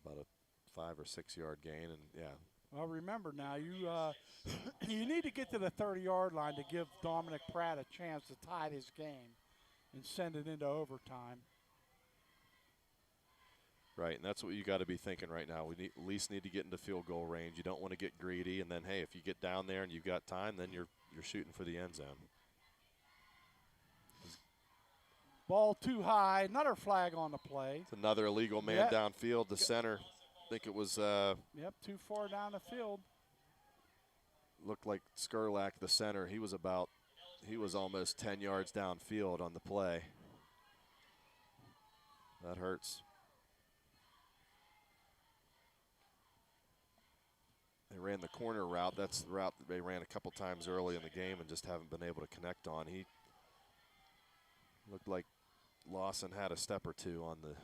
About a 5 or 6 yard gain, and yeah, Well, remember now, you you need to get to the 30-yard line to give Dominic Pratt a chance to tie this game and send it into overtime. right, and that's what you got to be thinking right now. We at least need to get into field goal range. You don't want to get greedy, and then hey, if you get down there and you've got time, then you're shooting for the end zone. Ball too high. Another flag on the play. It's another illegal man Yep. downfield. The center, I think it was Yep, too far down the field. looked like Skurlak, the center. He was almost 10 yards downfield on the play. That hurts. They ran the corner route. That's the route that they ran a couple times early in the game and just haven't been able to connect on. He looked like Lawson had a step or two on the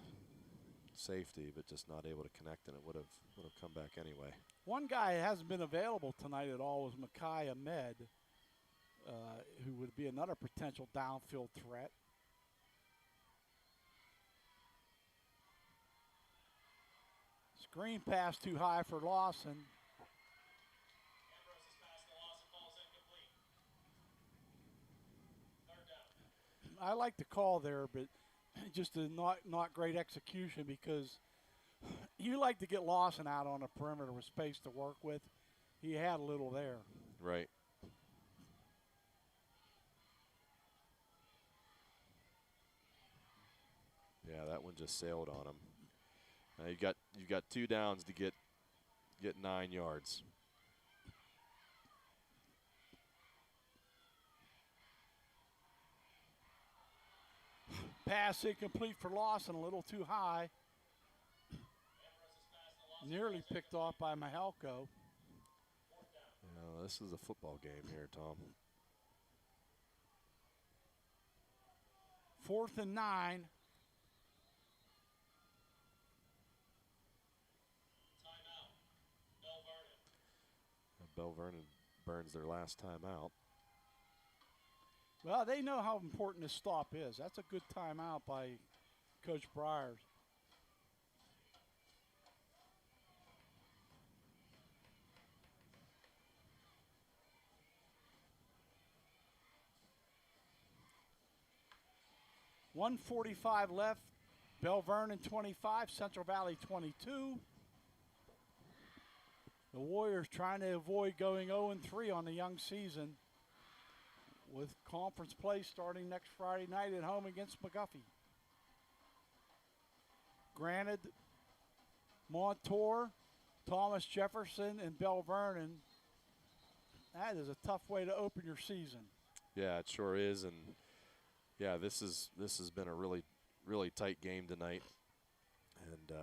safety, but just not able to connect, and it would have come back anyway. One guy that hasn't been available tonight at all was Makai Ahmed, who would be another potential downfield threat. Screen pass too high for Lawson. Ambrose's pass to Lawson falls incomplete. Third down. I like the call there, but just a not great execution because you like to get Lawson out on the perimeter with space to work with. He had a little there. Right. Yeah, that one just sailed on him. Now you got 2 downs to get 9 yards. Pass incomplete for Lawson, a little too high. Nearly picked off by Mahelko. This is a football game here, Tom. 4th and 9. Timeout. Belle Vernon. Belle Vernon burns their last time out. Well, they know how important this stop is. That's a good timeout by Coach Briers. .145 left. Belle Vernon 25, Central Valley 22. The Warriors trying to avoid going 0-3 on the young season, with conference play starting next Friday night at home against McGuffey. Granted, Montour, Thomas Jefferson, and Belle Vernon, that is a tough way to open your season. Yeah, it sure is, and yeah, this has been a really tight game tonight, and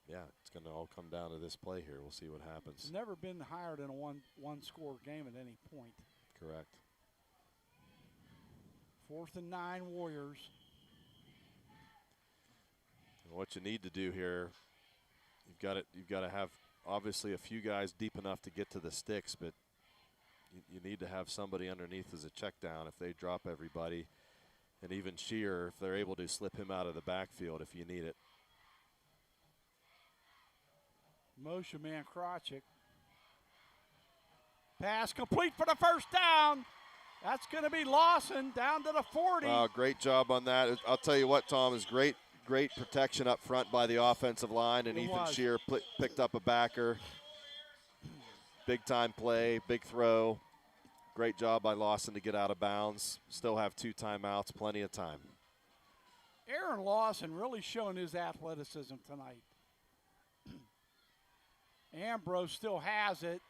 yeah, it's going to all come down to this play here. We'll see what happens. It's never been higher than a one-score game at any point. Correct. 4th and 9 Warriors. And what you need to do here, you've got to have obviously a few guys deep enough to get to the sticks, but you need to have somebody underneath as a check down if they drop everybody, and even Shear if they're able to slip him out of the backfield if you need it. Motion man Krachik. Pass complete for the first down. That's going to be Lawson down to the 40. Great job on that. I'll tell you what, Tom, is great protection up front by the offensive line, and Ethan Shear picked up a backer. Big time play, big throw. Great job by Lawson to get out of bounds. Still have 2 timeouts, plenty of time. Aaron Lawson really showing his athleticism tonight. Ambrose still has it.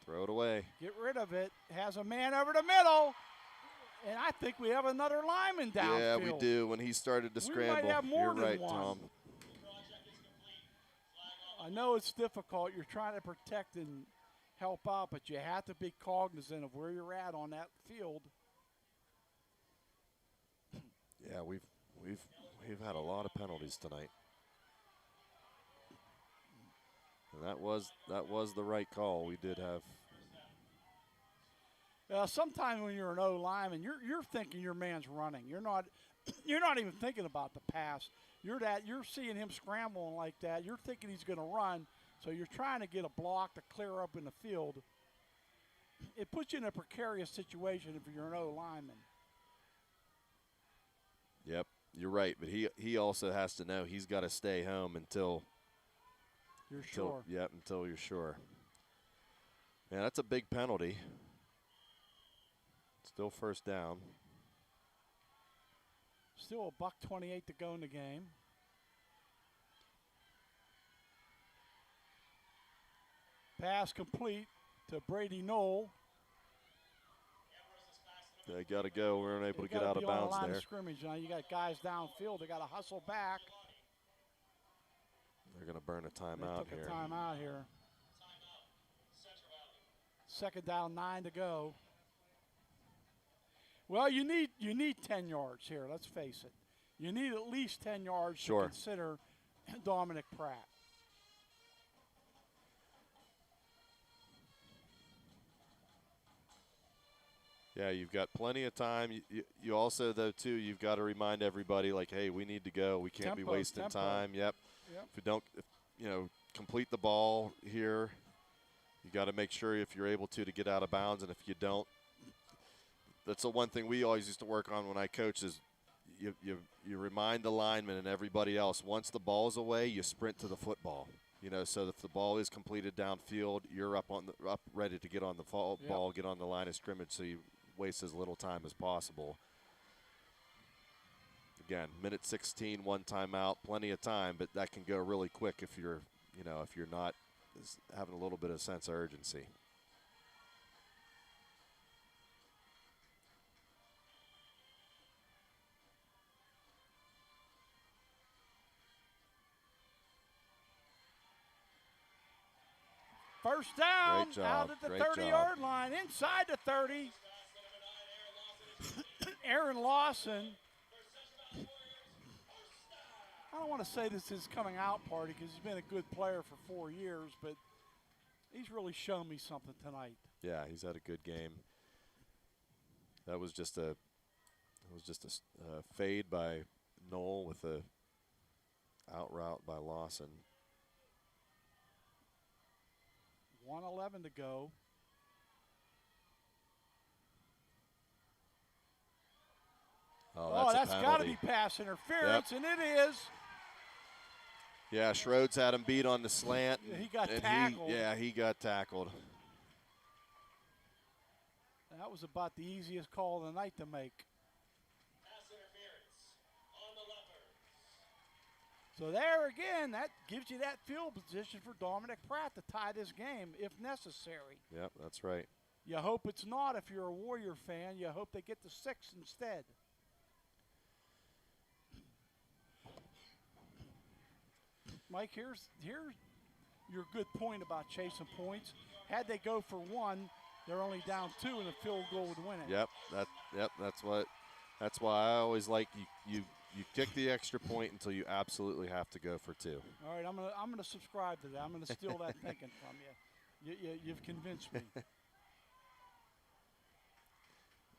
Throw it away. Get rid of it. Has a man over the middle. And I think we have another lineman downfield. Yeah, we do. When he started to scramble. We might have more You're than right, one. Tom. I know it's difficult. You're trying to protect and help out, but you have to be cognizant of where you're at on that field. Yeah, We've had a lot of penalties tonight. And that was the right call. We did have. Sometimes when you're an O lineman, you're thinking your man's running. You're not even thinking about the pass. You're seeing him scrambling like that. You're thinking he's going to run, so you're trying to get a block to clear up in the field. It puts you in a precarious situation if you're an O lineman. Yep, you're right. But he also has to know he's got to stay home until you're sure. Yep, until you're sure. Man, that's a big penalty. Still first down. Still $1:28 to go in the game. Pass complete to Brady Knoll. They got to go. We weren't able to get out of bounds on the line there. Of scrimmage. Now you got guys downfield. They got to hustle back. They're going to burn a timeout here. A timeout here. Second down, 9 to go. Well, you need 10 yards here. Let's face it. You need at least 10 yards to consider Dominic Pratt. Yeah, you've got plenty of time. You also, though, too, you've got to remind everybody, like, hey, we need to go. We can't be wasting time. Yep. If we don't, complete the ball here, you got to make sure if you're able to get out of bounds. And if you don't, that's the one thing we always used to work on when I coach is you remind the lineman and everybody else, once the ball's away, you sprint to the football. So if the ball is completed downfield, you're up ready to get on the ball, get on the line of scrimmage, so you waste as little time as possible. Again, minute 16, one timeout, plenty of time, but that can go really quick if you're not having a little bit of sense of urgency. First down, Great job. out at the 30-yard line, inside the 30. Aaron Lawson. I don't want to say this is his coming out party because he's been a good player for 4 years, but he's really shown me something tonight. Yeah, he's had a good game. That was just a fade by Knoll with a out route by Lawson. 1:11 to go. Oh, that's got to be pass interference, and it is. Yeah, Schroeds had him beat on the slant. Yeah, he got tackled. He got tackled. That was about the easiest call of the night to make. Pass interference on the Leopards. So there again, that gives you that field position for Dominic Pratt to tie this game if necessary. Yep, that's right. You hope it's not if you're a Warrior fan. You hope they get the 6 instead. Mike, here's your good point about chasing points. Had they go for 1, they're only down 2, and a field goal would win it. That's why I always like you kick the extra point until you absolutely have to go for 2. All right, I'm gonna subscribe to that. I'm gonna steal that thinking from you. You've convinced me.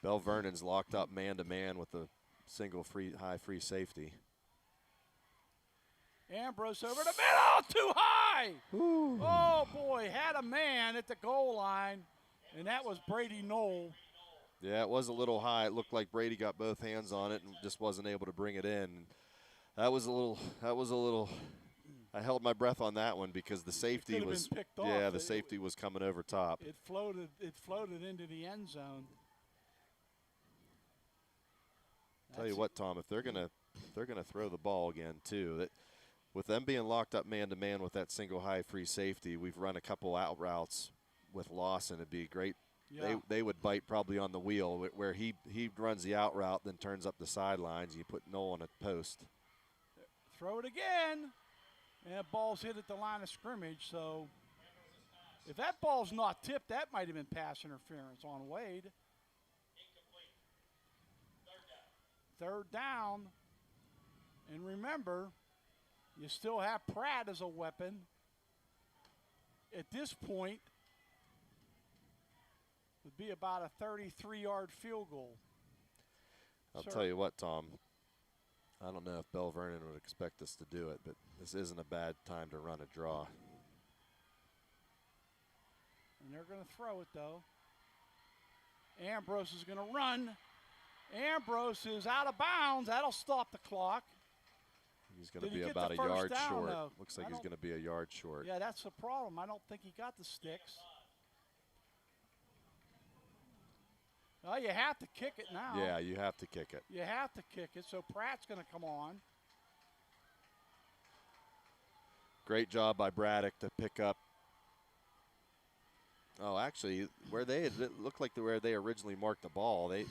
Belle Vernon's locked up man-to-man with a single high free safety. Ambrose over the middle, too high. Ooh. Oh, boy, had a man at the goal line, and that was Brady Knoll. Yeah, it was a little high. It looked like Brady got both hands on it and just wasn't able to bring it in. That was a little. I held my breath on that one because the safety was picked off. Yeah, the safety was coming over top. It floated into the end zone. Tell you what, Tom, if they're gonna throw the ball again too, that with them being locked up man-to-man with that single high free safety, we've run a couple out routes with Lawson. It'd be great. Yeah. They would bite probably on the wheel where he runs the out route, then turns up the sidelines. You put Knoll on a post. Throw it again. And ball's hit at the line of scrimmage. So if that ball's not tipped, that might have been pass interference on Wade. Incomplete. Third down. And remember, you still have Pratt as a weapon. At this point, it would be about a 33-yard field goal. I'll tell you what, Tom. I don't know if Belle Vernon would expect us to do it, but this isn't a bad time to run a draw. And they're going to throw it, though. Ambrose is going to run. Ambrose is out of bounds. That'll stop the clock. He's going to Did he be get about the a first yard down, short. though? Looks like he's going to be a yard short. Yeah, that's the problem. I don't think he got the sticks. Well, you have to kick it now. Yeah, you have to kick it. You have to kick it, so Pratt's going to come on. Great job by Braddock to pick up. Oh, actually, where they had, it looked like where they originally marked the ball. He's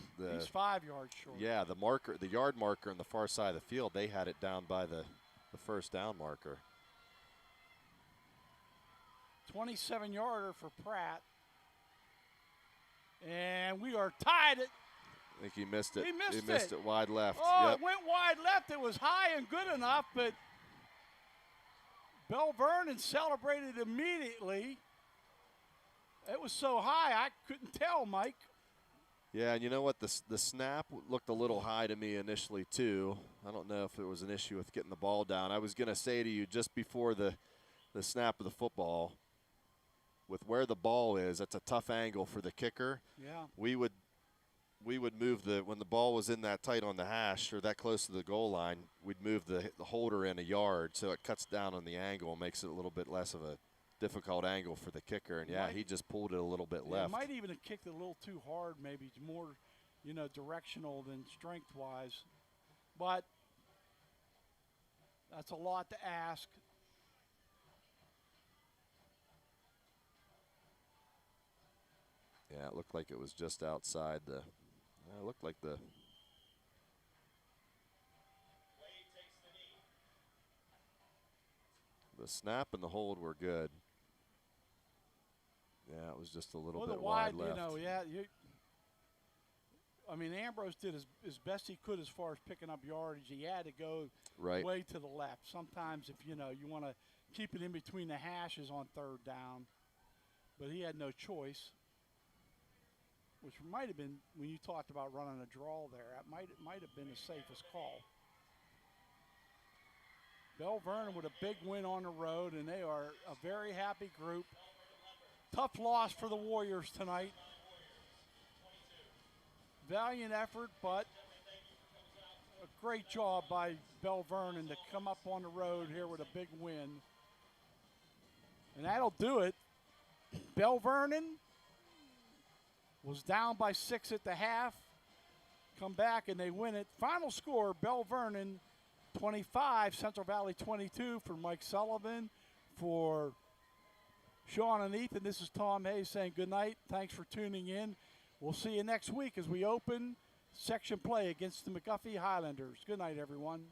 5 yards short. Yeah, the yard marker on the far side of the field, they had it down by the first down marker. 27-yarder for Pratt. And we are tied at. I think he missed it. He missed it wide left. Oh, Yep. it went wide left. It was high and good enough, but Belle Vernon celebrated immediately. It was so high, I couldn't tell, Mike. Yeah, and you know what? The snap looked a little high to me initially, too. I don't know if it was an issue with getting the ball down. I was going to say to you just before the snap of the football, with where the ball is, that's a tough angle for the kicker. Yeah. We would move when the ball was in that tight on the hash or that close to the goal line, we'd move the holder in a yard so it cuts down on the angle and makes it a little bit less of a difficult angle for the kicker. And, yeah, he just pulled it a little bit left. Might even have kicked it a little too hard, maybe. It's more, directional than strength-wise. But that's a lot to ask. Yeah, it looked like it was just outside the. It looked like the. The snap and the hold were good. Yeah, it was just a little bit wide left. Ambrose did his best he could as far as picking up yardage. He had to go way to the left. Sometimes if you want to keep it in between the hashes on third down, but he had no choice. Which might have been, when you talked about running a draw there, that might have been the safest call. Belle Vernon with a big win on the road, and they are a very happy group. Tough loss for the Warriors tonight. Valiant effort, but a great job by Belle Vernon to come up on the road here with a big win. And that'll do it. Belle Vernon was down by 6 at the half. Come back and they win it. Final score, Belle Vernon 25, Central Valley 22 for Mike Sullivan. For Sean and Ethan, this is Tom Hayes saying good night. Thanks for tuning in. We'll see you next week as we open section play against the McGuffey Highlanders. Good night, everyone.